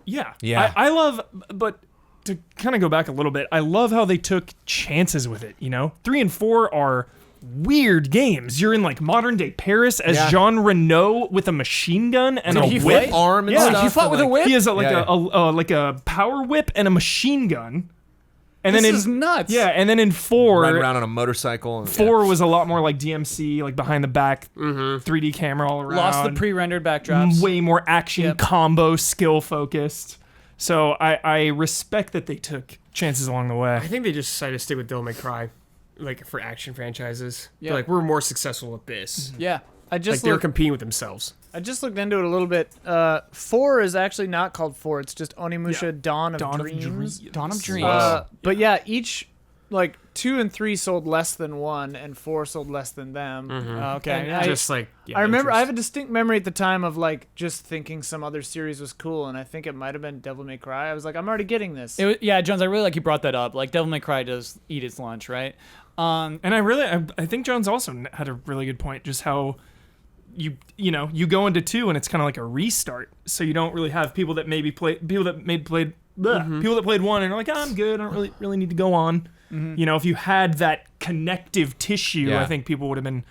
B: Yeah.
D: Yeah.
B: I love, but to kind of go back a little bit, I love how they took chances with it, you know? 3 and 4 are weird games. You're in like modern day Paris as
D: Yeah.
B: Jean Reno with a machine gun and
A: Did
B: a
A: he
B: whip.
A: fight?
D: arm and
B: Yeah.
D: stuff.
A: He fought
D: and,
A: with a
D: like-
A: whip?
B: He has
D: Yeah.
B: like a power whip and a machine gun. And
A: This
B: then
A: is nuts.
B: Yeah, and then in 4,
D: Riding around on a motorcycle. And,
B: 4 was a lot more like DMC, like behind the back, 3D camera all around.
A: Lost the pre-rendered backdrops.
B: Way more action,
A: Yep.
B: combo, skill focused. So I respect that they took chances along the way.
E: I think they just decided to stick with Devil May Cry, like for action franchises.
A: Yeah.
E: They're like, we're more successful with this.
A: Yeah.
C: I
E: Like
C: just
E: they're
C: looked,
E: competing with themselves.
C: I just looked into it a little bit. 4 is actually not called 4. It's just Onimusha
B: Yeah.
C: Dawn of
B: Dawn
C: Dreams.
B: of Dreams.
A: Dawn of Dreams.
C: But yeah, each like 2 and 3 sold less than 1, and 4 sold less than them.
A: Okay.
C: And
A: yeah.
E: Just like
C: I remember I have a distinct memory at the time of like just thinking some other series was cool, and I think it might have been Devil May Cry. I was like, I'm already getting this.
A: Yeah, Jones, I really like you brought that up. Like Devil May Cry does eat its lunch, right?
B: And I think Jones also had a really good point, just how you go into 2 and it's kind of like a restart, so you don't really have people that maybe played 1 and are like, I'm good, I don't really need to go on. You know, if you had that connective tissue,
D: Yeah.
B: I think people would have been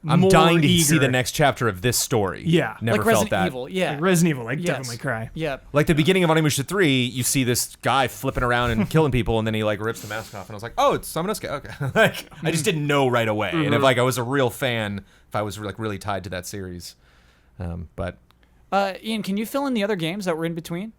D: I'm
B: more
D: dying to
B: eager.
D: see the next chapter of this story.
B: Yeah.
D: Never
A: like
D: felt
A: Resident
D: that.
A: Evil. Yeah.
B: Like Resident Evil, like
A: Yes.
B: Devil May Cry.
A: Yeah.
D: Like the beginning of Onimusha 3, you see this guy flipping around and killing people, and then he like rips the mask off, and I was like, oh, it's Summonusuke. Okay. Like I just didn't know right away. And if like I was a real fan, if I was like really tied to that series, but
A: Ian, can you fill in the other games that were in between?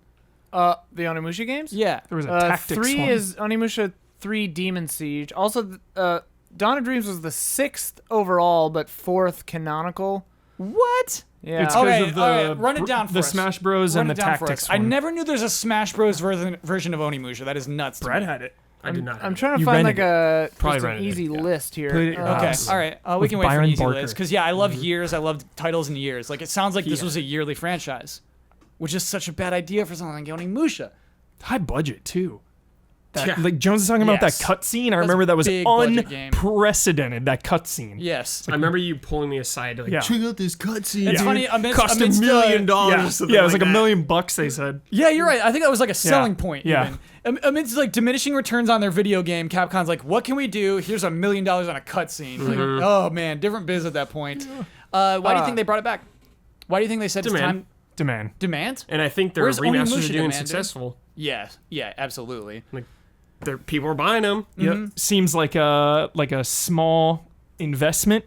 C: The Onimusha games?
A: Yeah.
B: There was a tactics
C: 3
B: one.
C: is Onimusha 3 Demon Siege. Also, Dawn of Dreams was the 6th overall, but 4th canonical.
A: What?
C: Yeah.
B: It's
A: Okay,
B: because of
A: all right, run it down for
B: the
A: us.
B: Smash Bros.
A: Run
B: And
A: it
B: the
A: down for
B: Tactics
A: us. I
B: one.
A: never knew there's a Smash Bros. Version of Onimusha. That is nuts. to
B: Brad
A: me.
B: had it.
E: I did not.
C: I'm trying to
B: You
C: find
B: rented
C: like a
B: Probably
C: just an
B: rented it,
C: easy
B: yeah.
C: list here.
B: Put it at your
A: Okay,
B: house.
A: all right. We
B: With
A: can wait for
B: Byron
A: an easy
B: Barker.
A: list because I love years. I love titles in years. Like it sounds like this
E: Yeah.
A: was a yearly franchise, which is such a bad idea for something like Onimusha.
B: High budget too.
E: Yeah.
B: Like Jones is talking about that
A: Yes.
B: cutscene. I
A: That's
B: remember that was
A: big budget game.
B: unprecedented. That cutscene.
A: Yes.
E: I remember you pulling me aside to like
B: Yeah.
E: check out this cutscene.
A: It's
E: dude.
A: funny.
E: Cost $1 million.
B: Yeah,
E: or something
B: yeah, it was like
E: that.
B: $1 million. They said.
A: Yeah, you're right. I think that was like a selling point.
B: Yeah.
A: Even. Amidst like diminishing returns on their video game, Capcom's like, "What can we do? Here's $1 million on a cutscene." Like, oh man, different biz at that point. Why do you think they brought it back? Why do you think they said it's
E: Demand.
A: time? Demand.
E: And I think their
A: Where's
E: remasters
A: Onimusha
E: are doing
A: Demand, dude?
E: successful.
A: Yeah. Yeah. Absolutely.
E: People are buying them.
B: Yep. Seems like a small investment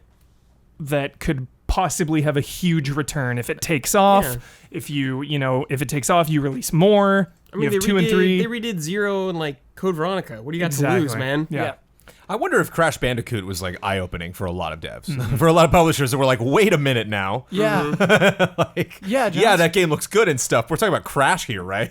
B: that could possibly have a huge return if it takes off.
E: Yeah.
B: If it takes off, you release more.
E: I mean,
B: you
E: they
B: have 2 and 3.
E: They redid 0 and like Code Veronica. What do you got to lose, man?
B: Yeah.
D: I wonder if Crash Bandicoot was like eye-opening for a lot of devs, for a lot of publishers that were like, "Wait a minute now,
A: Yeah.
D: like,
A: Yeah,
D: yeah,
A: Jones.
D: that game looks good and stuff. We're talking about Crash here, right?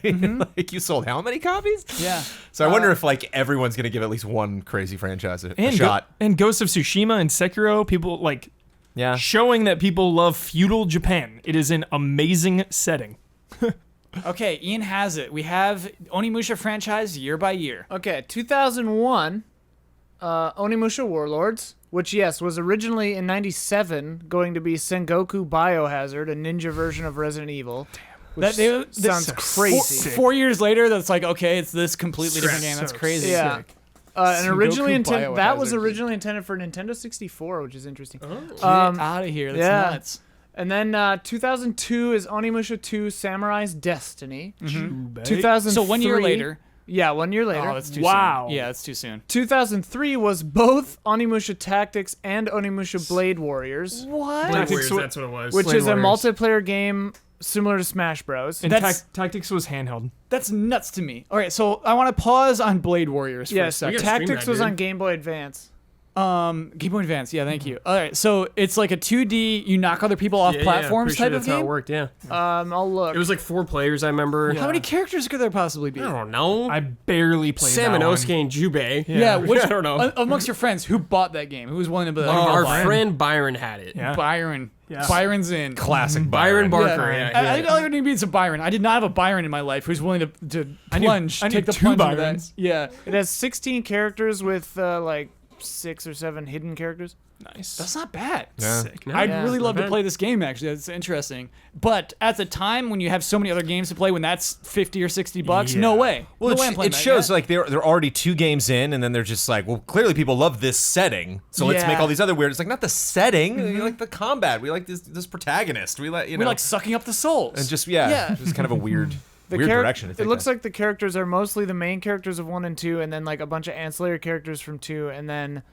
D: Like, you sold how many copies?
A: Yeah.
D: So I wonder if like everyone's gonna give at least one crazy franchise a
B: And
D: shot.
B: and Ghost of Tsushima and Sekiro, people like
D: Yeah,
B: showing that people love feudal Japan. It is an amazing setting.
A: Okay, Ian has it. We have Onimusha franchise year by year.
C: Okay, 2001, Onimusha Warlords, which, yes, was originally in 97 going to be Sengoku Biohazard, a ninja version of Resident Evil. Which sounds
B: so
C: crazy.
A: 4 years later, that's like, okay, it's this completely different game. That's
B: So
A: crazy.
C: Yeah.
B: sick.
C: And originally
A: Sengoku
C: that was
A: Biohazard.
C: originally intended for Nintendo 64, which is interesting.
A: Get out of here. That's
C: yeah.
A: nuts.
C: And then 2002 is Onimusha 2 Samurai's Destiny.
B: Jubei.
C: 2003.
A: So 1 year later.
C: Yeah, 1 year later.
A: Oh, that's too
B: Wow.
A: soon. Yeah, that's too soon.
C: 2003 was both Onimusha Tactics and Onimusha Blade Warriors,
A: What?
E: Blade
B: Tactics
E: Warriors, that's what it was.
C: which
B: Blade
C: is a
B: Warriors.
C: multiplayer game similar to Smash Bros.
B: And
A: That's-
B: Tactics was handheld.
A: That's nuts to me. All right, so I want to pause on Blade Warriors for a
C: Yes,
A: second.
E: gotta stream
C: Tactics
E: that,
C: was
E: dude.
C: on Game Boy Advance.
A: Game Boy Advance. Yeah, thank you. All right, so it's like a 2D, you knock other people off
E: Yeah,
A: platforms
E: pretty sure
A: type of
E: that's how it
A: game.
E: worked. Yeah,
C: I'll look.
E: it was like 4 players. I remember.
A: How many characters could there possibly be?
E: I don't know.
B: I barely played that one.
E: Samanosuke and Jubei.
A: Yeah, which,
E: I don't know.
A: Amongst your friends, who bought that game? Who was willing to be like,
E: Our
A: Byron.
E: friend Byron had it.
B: Yeah.
A: Byron.
B: Yeah.
A: Byron's in.
D: classic
E: Byron
D: Byron.
E: Barker. Yeah,
A: I didn't know there need to be some Byron. I did not have a Byron in my life who's willing to plunge,
B: I knew
A: take the
B: 2
A: plunge into that.
B: Byrons.
A: Yeah,
C: It has 16 characters with like 6 or 7 hidden characters.
B: Nice.
A: that's not bad.
D: Yeah.
B: Sick.
E: No,
A: I'd
C: Yeah,
A: really
C: it's
A: love
E: not
A: to
E: bad.
A: play this game. Actually, that's interesting. But at the time when you have so many other games to play, when that's $50 or $60, no
B: Yeah.
A: way.
D: Well,
A: no way I'm playing
D: it
A: that.
D: shows
A: Yeah.
D: like they're already 2 games in, and then they're just like, well, clearly people love this setting, so let's make
C: Yeah.
D: all these other weird. It's like not the setting, we like the combat, we like this protagonist, we like
A: we like sucking up the souls.
D: and just
A: Yeah.
D: just kind of a weird
C: The
D: weird
C: charac-
D: direction. to
C: It
D: take
C: looks
D: that.
C: like the characters are mostly the main characters of 1 and 2, and then like a bunch of ancillary characters from 2, and then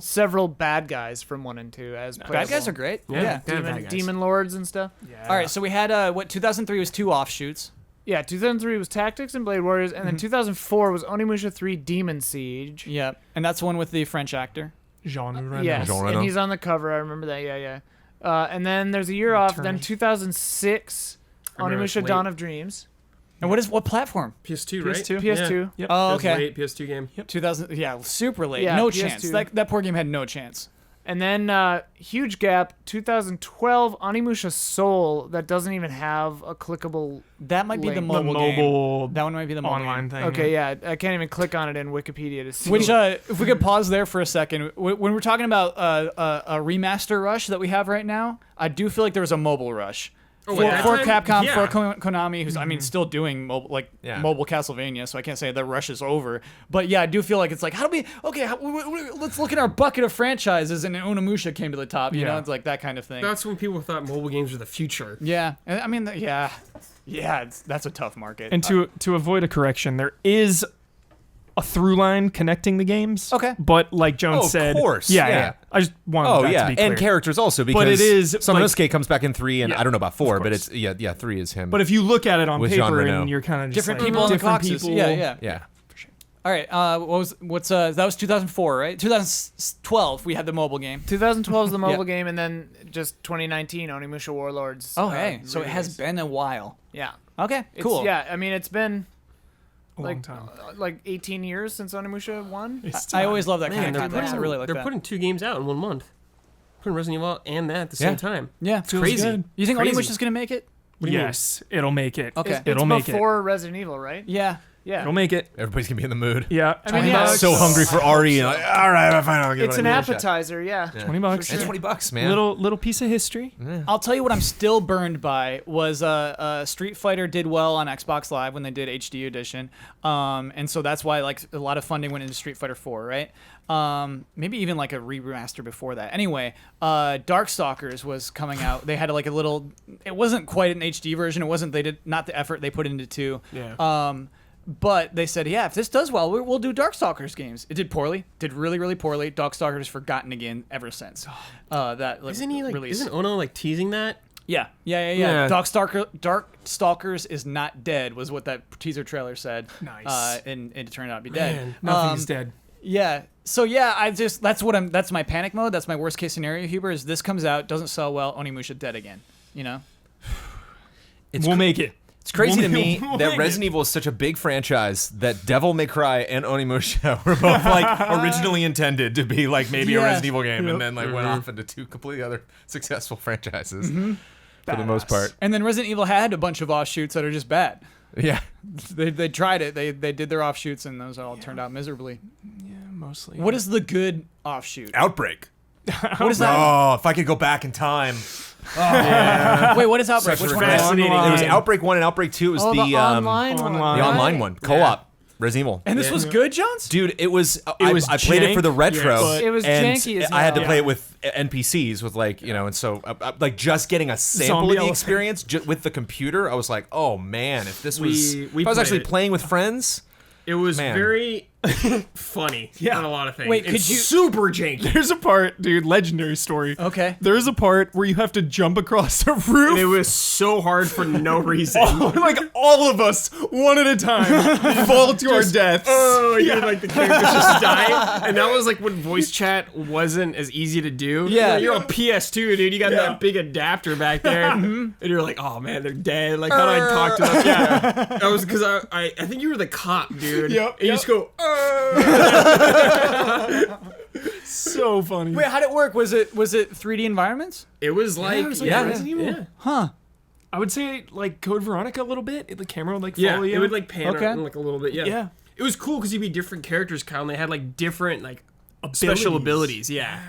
C: several bad guys from 1 and 2 as
A: bad
C: playable.
A: guys are great.
E: Yeah.
A: Yeah.
E: Bad guys.
C: Demon lords and stuff.
B: Yeah.
A: All right, so we had what 2003 was 2 offshoots.
C: Yeah, 2003 was Tactics and Blade Warriors, and then 2004 was Onimusha 3 Demon Siege.
A: Yeah, and that's one with the French actor.
B: Jean Reno.
C: Yes,
D: Jean
C: and
D: Reno.
C: he's on the cover. I remember that. Yeah. And then there's a year off. Then
B: Attorney.
C: 2006,
E: I remember
C: Onimusha
E: it's
C: Dawn
E: late.
C: of Dreams.
A: And what platform?
E: PS2, right?
B: PS2.
C: PS2.
B: Yep.
A: Oh,
E: It was
A: okay.
E: late PS2 game.
A: 2000. Yeah, super late.
C: Yeah,
A: no
C: PS2.
A: chance. That poor game had no chance.
C: And then huge gap. 2012 Onimusha Soul that doesn't even have a clickable.
A: That might be the
C: Link.
B: The
A: mobile,
B: mobile
A: game. That one might be the mobile
B: online
A: game.
B: thing.
C: Okay, yeah, I can't even click on it in Wikipedia to see.
A: Which, if we could pause there for a second, when we're talking about a remaster rush that we have right now, I do feel like there was a mobile rush.
E: Oh,
A: For,
E: at that
A: for
E: time?
A: Capcom,
E: Yeah.
A: for Konami, who's I mean still doing mobile
D: Yeah.
A: mobile Castlevania, so I can't say the rush is over. But yeah, I do feel like it's like how do we let's look at our bucket of franchises, and Onimusha came to the top. You know,
B: Yeah.
A: it's like that kind of thing.
E: That's when people thought mobile games were the future.
A: Yeah, and I mean that's a tough market.
B: And to avoid a correction, there is a through line connecting the games.
A: Okay.
B: But like Jones
D: Oh, of
B: said,
D: course,
B: Yeah,
D: yeah.
B: yeah. I just wanted
D: Oh
B: that
D: yeah,
B: to be clear.
D: and characters also because
B: But it is,
D: Samanosuke comes back in 3, and
B: Yeah,
D: I don't know about 4, but
B: course.
D: it's 3 is him.
B: But if you look at it on
D: With Jean
B: paper
D: Reno.
B: and you're kind of just
A: different
B: like,
A: people on the
B: different
A: boxes.
B: people,
A: Yeah. All right. That was 2004, right? 2012. We had the mobile game.
C: 2012 is the mobile
A: Yeah.
C: game, and then just 2019, Onimusha Warlords.
A: Oh, hey. So it has
C: release.
A: been a while.
C: Yeah.
A: Okay.
C: It's-
A: Cool.
C: Yeah, I mean, it's been
B: A long time.
C: like 18 years since Onimusha 1.
B: It's
A: I
B: time.
A: always love that
E: Man,
A: kind of
E: they're
A: context. I
E: putting,
A: really like
E: they're
A: that.
E: putting 2 games out in 1 month. Putting Resident Evil and that at the
D: Yeah.
E: same time.
A: Yeah.
B: Feels
E: Crazy.
B: good.
A: You think
E: Crazy.
A: Onimusha's gonna make it?
E: What do you mean?
B: Yes, it'll make it.
A: Okay.
C: It's
B: It'll make it.
C: before Resident Evil, right?
A: Yeah.
C: Yeah.
B: It'll make it.
D: Everybody's gonna be in the mood.
B: Yeah.
C: I mean,
B: 20
C: yeah,
B: bucks.
D: So hungry for RE. And like, all right, fine. I'll give
C: It's
D: it
C: an
D: another shot.
C: appetizer, yeah.
B: 20 bucks.
D: And $20, man.
B: Little piece of history.
A: I'll tell you what I'm still burned by was Street Fighter did well on Xbox Live when they did HD edition, and so that's why like a lot of funding went into Street Fighter 4, right? Maybe even like a remaster before that. Anyway, Darkstalkers was coming out. They had like a little. It wasn't quite an HD version. It wasn't. They did not the effort they put into 2.
E: Yeah.
A: But they said, yeah, if this does well, we'll do Darkstalkers games. It did poorly. Did really, really poorly. Darkstalkers is forgotten again ever since. That
E: Isn't he like?
A: release.
E: Isn't Ono like teasing that?
A: Yeah.
E: Yeah.
A: Darkstalkers is not dead was what that teaser trailer said.
B: Nice.
A: And it turned out to be dead.
E: Man,
B: Nothing's dead.
A: Yeah. So yeah, that's my panic mode. That's my worst case scenario, Huber, is this comes out, doesn't sell well, Onimusha dead again. You know?
B: We'll make it.
D: It's crazy to me
B: We'll
D: that
B: make
D: Resident Evil is such a big franchise that Devil May Cry and Onimusha were both like originally intended to be like maybe a
A: Yeah.
D: Resident Evil game,
B: Yep.
D: and then like went off into 2 completely other successful franchises for the most
B: Badass.
D: part.
A: And then Resident Evil had a bunch of offshoots that are just bad.
D: Yeah.
A: They tried it. They did their offshoots and those all turned out miserably.
B: Yeah, mostly.
A: What is the good offshoot?
D: Outbreak.
A: What is that?
D: Oh, if I could go back in time.
A: Wait, what is Outbreak?
D: Such
A: Which
D: a
A: one?
D: regret.
A: is that?
B: Online.
D: It was Outbreak 1 and Outbreak 2. It was
C: Oh, the
B: online
C: online one.
D: the
B: one.
D: online
C: right.
D: one. Co-op. Resident Evil.
A: And this was good, Jones?
D: Dude, it was.
B: was
D: I played it for the
B: jank,
D: retro.
B: yes.
C: It was
D: and
C: janky as
D: I had to
C: hell.
D: play it with NPCs, with like and so like just getting a sample
B: Zombie
D: of the
B: elephant.
D: experience with the computer. I was like, oh man, if this was,
E: We
D: if I was
E: played
D: actually
E: it.
D: playing with friends.
E: It was
D: Man.
E: very funny on a lot of things.
A: Wait,
E: It's
A: could you-
E: super janky.
B: There's a part, dude, legendary story.
A: Okay.
B: There's a part where you have to jump across a roof.
E: It was so hard for no reason.
B: Like all of us, one at a time, fall to our deaths.
E: Oh, yeah, like the characters just die, and that was like when voice chat wasn't as easy to do.
A: Yeah.
E: You're on PS2, dude. You got that big adapter back there, and you're like, oh man, they're dead. Like, how do I talk to them? Yeah, that was because I think you were the cop, dude.
B: Yep,
E: And you just go.
B: So funny.
A: Wait, how'd it work? Was it 3D environments?
E: It was like,
B: it was like
E: yeah,
B: Resident Evil.
E: yeah.
A: Huh.
B: I would say like Code Veronica a little bit. The camera would like
E: Yeah,
B: follow you.
E: it would like pan
A: Okay.
E: around like a little bit. Yeah,
B: Yeah.
E: It was cool because you'd be different characters, Kyle, and they had like different like special abilities. Yeah,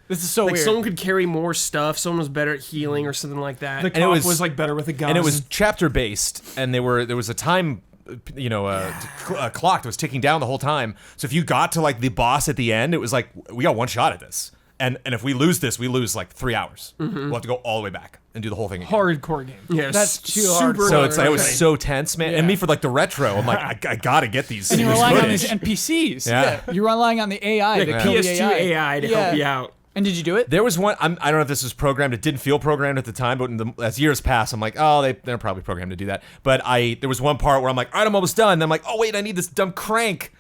A: This is so
E: like
A: weird.
E: someone could carry more stuff. Someone was better at healing or something like that.
B: The
D: And it
B: cop
D: was-
B: was like better with a gun.
D: And it was chapter based, and there was a time, a clock that was ticking down the whole time. So if you got to like the boss at the end, it was like we got one shot at this, and if we lose this, we lose like 3 hours. We'll have to go all the way back and do the whole thing again.
B: hardcore game.
E: yeah,
A: That's too hard.
E: super.
D: So it's like, it was
E: okay.
D: so tense, man. And me for like the retro, I'm like, I gotta get these.
A: and you're
D: this
A: relying on
D: footage.
A: these NPCs.
D: Yeah.
A: You're relying on the AI.
E: Yeah,
A: the
E: the
A: kill the
E: PS2 AI to help you out.
A: And did you do it?
D: There was one. I don't know if this was programmed. It didn't feel programmed at the time, but as years pass, I'm like, oh, they're probably programmed to do that. But there was one part where I'm like, all right, I'm almost done. And I'm like, oh wait, I need this dumb crank.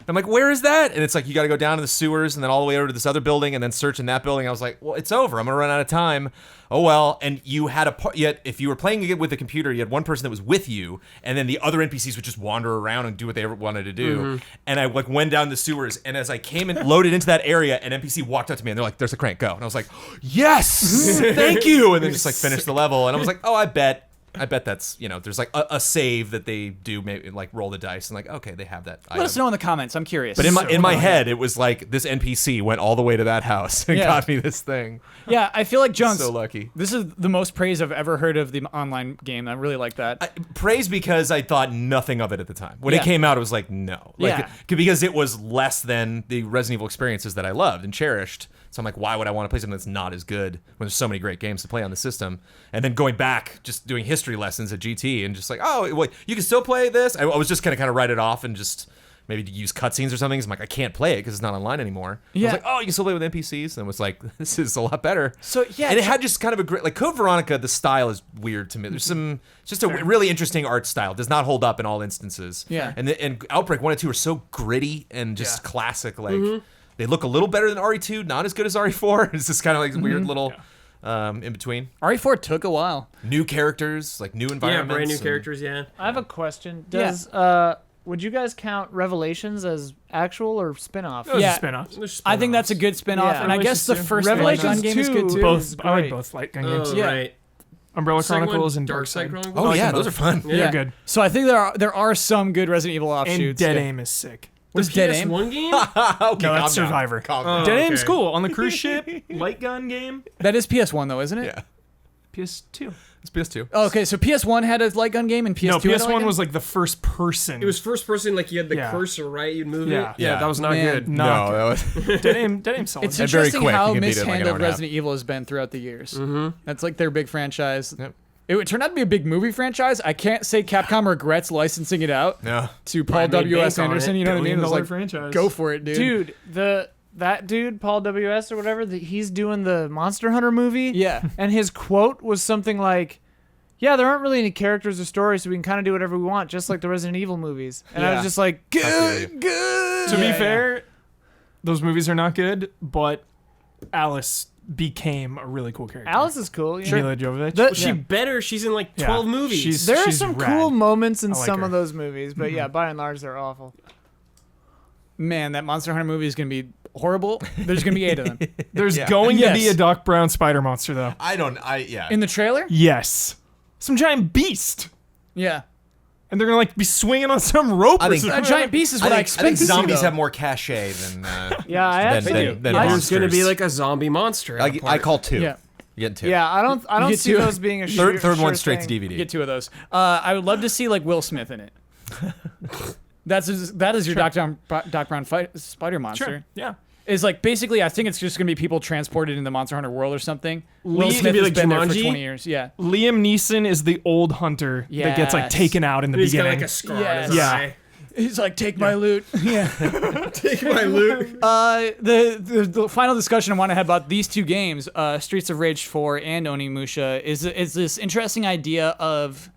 D: I'm like, where is that? And it's like you got to go down to the sewers and then all the way over to this other building and then search in that building. I was like, well, it's over. I'm gonna run out of time. Oh well. And you had yet if you were playing it with the computer, you had one person that was with you, and then the other NPCs would just wander around and do what they ever wanted to do. And I like went down the sewers, and as I came and loaded into that area, an NPC walked up to me and they're like, "There's a crank, go." And I was like, "Yes, thank you." And then just like finished the level, and I was like, "Oh, I bet that's there's like a save that they do, maybe like roll the dice and like okay, they have that."
A: Let us know in the comments. I'm curious.
D: But in my head, it was like this NPC went all the way to that house and
A: Yeah.
D: got me this thing.
A: yeah, I feel like Jones.
D: So lucky.
A: This is the most praise I've ever heard of the online game. I really like that.
D: Praise because I thought nothing of it at the time. When
A: Yeah.
D: it came out, it was like no, like
A: Yeah.
D: because it was less than the Resident Evil experiences that I loved and cherished. So I'm like, why would I want to play something that's not as good when there's so many great games to play on the system? And then going back, just doing history lessons at GT and just like, oh, well, you can still play this. I was just gonna kind of write it off and just maybe to use cutscenes or something. So I'm like, I can't play it because it's not online anymore. I
A: Yeah.
D: was like, oh, you can still play with NPCs, and it was like, this is a lot better.
A: So yeah,
D: And it had just kind of a great, like Code Veronica, the style is weird to me. There's just a really interesting art style. It does not hold up in all instances.
A: Yeah.
D: And Outbreak 1 and 2 are so gritty and just classic. Like, they look a little better than RE2, not as good as RE4. It's just kind of like weird little in between.
A: RE4 took a while.
D: New characters, like new
E: Yeah,
D: environments.
E: brand new
D: and-
E: characters. Yeah.
C: I have a question. Does would you guys count Revelations as actual or spin-off?
B: It was
A: Yeah.
B: a spin-off.
E: There's
A: I think that's a good spin-off,
C: Yeah.
A: and I guess the
B: Revelations
A: first
C: Revelations
A: Light Gun game is good
C: 2
A: too.
B: Both. I like
C: great.
B: both light gun games.
E: Oh,
A: Yeah.
E: right.
B: Umbrella
E: Second one,
B: Chronicles and
E: Dark
B: Dark
E: Side
B: Side.
E: Chronicles.
D: Oh,
B: like
D: yeah,
B: them
D: those
B: both.
D: are fun.
B: They're good.
A: So I think there are some good Resident Evil offshoots.
B: And Dead
A: Yeah.
B: Aim is sick.
A: What's Dead Aim?
E: PS1 game?
D: Okay,
B: No,
D: calm
B: that's
D: down.
B: Survivor.
D: Calm down.
B: Dead
E: okay.
B: Aim's cool. On the cruise ship, light gun game,
A: That is PS1 though, isn't it?
D: Yeah,
B: PS2.
D: it's PS2.
A: Oh, okay, so PS1 had a light gun game and PS2
B: No,
A: had a light
B: PS1
A: gun?
B: was like the first person.
E: It was first person, like you had the
B: Yeah.
E: cursor, right? You'd move
B: Yeah.
E: it. Yeah,
D: Yeah.
E: that was not
A: Man.
E: good.
B: Not
D: No, that was.
B: Dead Aim solid.
A: It's
D: And very
A: interesting
D: quick.
A: how
D: You can beat it in like an hour
A: mishandled
D: and a half.
A: Resident Evil has been throughout the years.
E: Mm-hmm.
A: That's like their big franchise.
D: Yep.
A: It turned out to be a big movie franchise. I can't say Capcom regrets licensing it out
D: No.
A: to Paul
E: Made bank
A: W.S.
E: on
A: Anderson.
E: it.
A: You know what I mean? It was
B: $1
A: like,
B: franchise.
A: go for it, dude.
C: Dude, that dude Paul W.S. or whatever, he's doing the Monster Hunter movie.
A: Yeah.
C: And his quote was something like, "Yeah, there aren't really any characters or stories, so we can kind of do whatever we want, just like the Resident Evil movies." And I
A: Yeah.
C: was just like,
D: feel
C: good.
B: To
A: Yeah,
B: be
A: yeah.
B: fair, those movies are not good, but Alice became a really cool character.
C: Alice is cool. You know?
B: Mila Jovovich.
C: The-
E: She better. She's in like 12
B: Yeah.
E: movies.
B: She's-
C: There are some
B: rad.
C: cool moments in
B: I like
C: some
B: her.
C: of those movies, but yeah, by and large, they're awful.
A: Man, that Monster Hunter movie is going to be horrible. There's going to be 8 of them.
B: There's
D: Yeah.
B: going to
A: Yes.
B: be a Doc Brown spider monster, though.
D: Yeah.
A: In the trailer?
B: Yes. Some giant beast.
A: Yeah.
B: And they're going to like be swinging on some rope
D: I
B: or
D: think-
B: something.
A: A giant beast is what I
D: I
A: expect
D: think
A: to see,
D: zombies
A: though.
D: have more cachet than
C: Yeah, I
D: than,
C: actually
D: than, than
C: I-
E: There's
D: monsters.
E: gonna be like a zombie monster. at a
D: I
E: park.
D: call 2.
A: Yeah.
D: You get 2.
C: Yeah, I don't
A: get
C: see
A: two.
C: those being a
D: Third
C: sure
D: one straight
C: thing.
D: to DVD.
A: You get 2 of those. I would love to see like Will Smith in it. That is your Doc Brown spider monster.
B: Sure. Yeah.
A: Is like basically, I think it's just gonna be people transported in the Monster Hunter world or something. Will
E: It's
A: Smith
E: gonna be
A: has
E: like
A: been there for
E: Jumanji?
A: 20 years. Yeah.
B: Liam Neeson is the old hunter that gets like
A: Yes.
B: taken out in the
E: He's got
B: beginning.
E: like a scar on
A: Yes.
E: his
B: Yeah.
E: eye.
A: He's like, take my loot. Yeah.
E: Take my loot.
A: The final discussion I want to have about these 2 games, Streets of Rage 4 and Onimusha, is this interesting idea of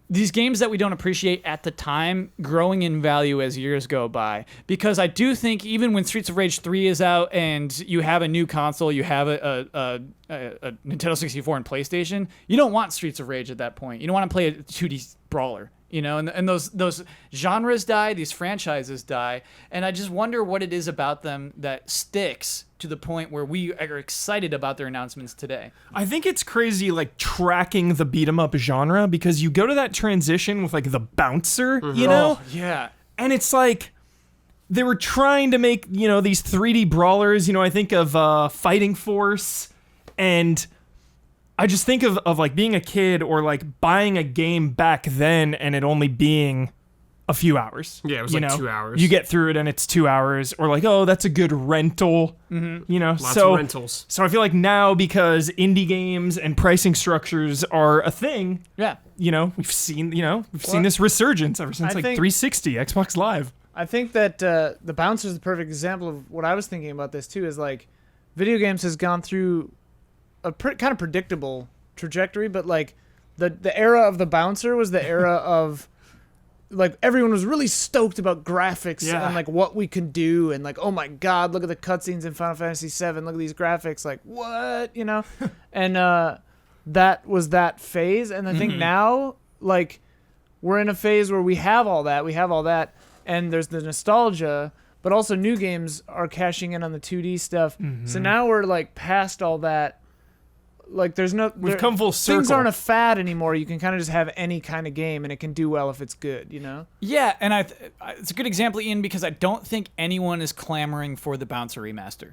A: these games that we don't appreciate at the time growing in value as years go by. Because I do think even when Streets of Rage 3 is out and you have a new console, you have a Nintendo 64 and PlayStation, you don't want Streets of Rage at that point. You don't want to play a 2D brawler. You know, and those genres die, these franchises die, and I just wonder what it is about them that sticks to the point where we are excited about their announcements today.
B: I think it's crazy, like tracking the beat 'em up genre because you go to that transition with like the bouncer, you know,
A: Yeah.
B: and it's like they were trying to make these 3D brawlers. I think of Fighting Force, and I just think of like being a kid or like buying a game back then and it only being a few hours.
E: Yeah, it was
B: you
E: like
B: know?
E: 2 hours.
B: You get through it and it's 2 hours, or like, oh, that's a good rental.
E: Lots
B: so
E: of rentals.
B: So I feel like now, because indie games and pricing structures are a thing,
A: Yeah.
B: we've seen this resurgence ever since
C: I
B: like
C: think-
B: 360, Xbox Live.
C: I think that the bouncer is the perfect example of what I was thinking about this too. Is like, video games has gone through a kind of predictable trajectory, but like the era of the bouncer was the era of like everyone was really stoked about graphics
B: Yeah.
C: and like what we could do, and like, oh my god, look at the cutscenes in Final Fantasy VII, look at these graphics, like what, and that was that phase. And I think now, like, we're in a phase where we have all that, and there's the nostalgia, but also new games are cashing in on the 2D stuff. So now we're like past all that. Like,
B: We've come full circle.
C: Things aren't a fad anymore. You can kind of just have any kind of game, and it can do well if it's good,
A: Yeah, and it's a good example, Ian, because I don't think anyone is clamoring for the Bouncer remaster.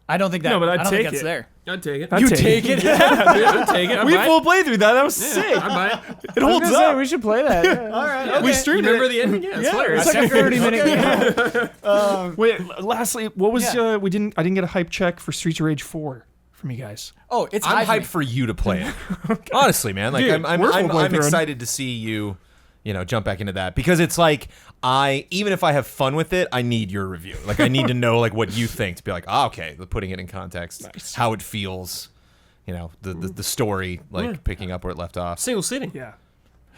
A: I don't think that.
B: No, but
A: I
B: I'd
A: don't think
B: take
A: that's
B: it.
A: there.
E: I'd take it.
B: I'd
A: You
B: take
A: take it?
E: I'd take it. I'd
B: We
E: buy
B: full playthrough that. That was
E: it.
B: sick.
E: Yeah, I'd buy it.
B: It holds
C: I was gonna say,
B: up.
C: we should play that. Yeah. All right.
B: We streamed
E: Remember
B: it.
E: the ending? Yeah, it's hilarious.
C: It's like a 30-minute game.
B: Wait, lastly, what was
A: Yeah.
B: I didn't get a hype check for Streets of Rage 4 from you guys.
A: Oh, it's
D: I'm
A: high
D: hyped for you to play it. Honestly, man. Like
B: Dude,
D: I'm
B: we're full playthrough.
D: excited to see you jump back into that, because it's like even if I have fun with it, I need your review. Like I need to know like what you think to be like, okay, putting it in context, how it feels, the story, like picking up where it left off.
E: Single sitting.
B: Yeah.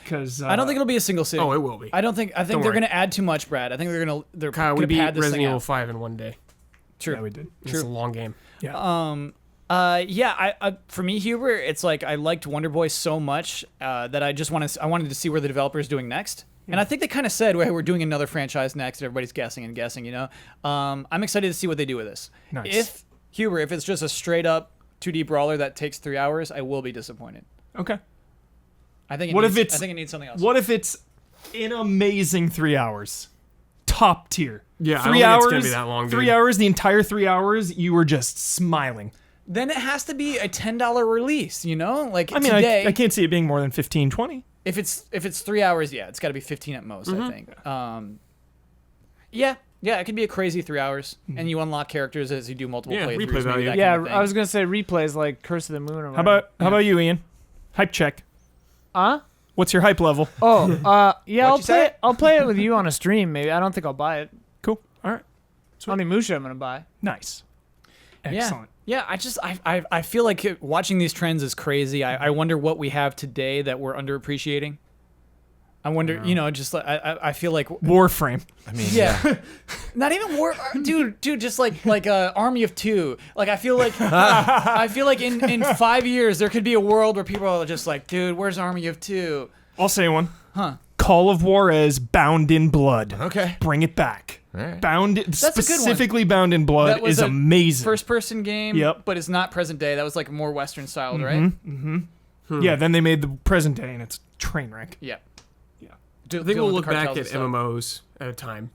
B: Because
A: I don't think it'll be a single sitting.
E: Oh, it will be.
A: I think
E: Don't
A: they're
E: worry.
A: going to add too much, Brad. I think they're
E: Kyle,
A: going
E: we
A: to
E: beat
A: pad this
E: Resident
A: thing
E: Evil
A: out.
E: 5 in one day.
A: True.
B: Yeah, we did.
E: It's a long game.
B: Yeah.
A: For me, Huber, it's like I liked Wonder Boy so much that I wanted to see where the developer is doing next. And I think they kind of said, hey, we're doing another franchise next, and everybody's guessing and guessing, I'm excited to see what they do with this.
B: Nice.
A: If it's just a straight up 2D brawler that takes 3 hours, I will be disappointed.
B: Okay.
A: I think
B: What
A: it
B: if
A: needs something else.
B: What if it's an amazing 3 hours? Top tier.
E: Yeah, I
B: 3
E: don't
B: hours.
E: think it's gonna be that long,
B: 3
E: dude.
B: hours, the entire 3 hours, you were just smiling.
A: Then it has to be a $10 release, Like
B: I mean,
A: today,
B: I can't see it being more than 15, 20.
A: if it's 3 hours, yeah, it's got to be 15 at most, I think. Yeah, it could be a crazy 3 hours, and you unlock characters as you do multiple
E: Yeah,
A: playthroughs.
E: replay
A: maybe
E: value.
A: that
C: Yeah,
A: kind of thing.
C: I was gonna say replays like Curse of the Moon or
B: How
C: whatever.
B: about you, Ian? Hype check.
C: Huh?
B: What's your hype level?
C: Oh, yeah,
A: What'd you say?
C: I'll play it with you on a stream. Maybe I don't think I'll buy it.
B: Cool. All right.
C: Onimusha, I'm gonna buy.
B: Nice. Excellent.
A: Yeah, I feel like watching these trends is crazy. I wonder what we have today that we're underappreciating. I wonder, just like I feel like
B: Warframe.
D: I mean,
A: yeah, not even war, dude, just like Army of Two. Like I feel like in 5 years there could be a world where people are just like, dude, where's Army of Two?
B: I'll say one. Call of Juarez, Bound in Blood.
D: Okay.
B: Bring it back.
D: All right.
A: That's a good one.
B: Specifically Bound in Blood
A: That was
B: is
A: a
B: amazing.
A: First-person game,
B: Yep.
A: but it's not present day. That was like more Western styled, right?
B: Yeah, then they made the present day and it's a train wreck.
A: Yeah.
B: Yeah.
A: Do,
E: I think
A: deal
E: we'll
A: with
E: look
A: the
E: back
A: cartels
E: at
A: and stuff.
E: MMOs at a time.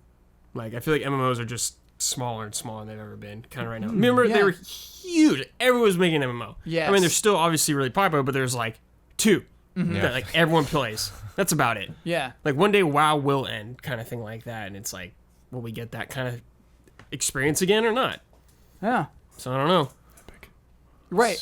E: Like, I feel like MMOs are just smaller and smaller than they've ever been, kind of right now. Remember,
A: Yeah.
E: they were huge. Everyone was making an MMO.
A: Yes.
E: I mean, they're still obviously really popular, but there's like 2
A: Mm-hmm.
E: that like everyone plays. That's about it.
A: Yeah.
E: Like one day WoW will end, kind of thing like that, and it's like, will we get that kind of experience again or not?
A: Yeah.
E: So I don't know.
A: Right.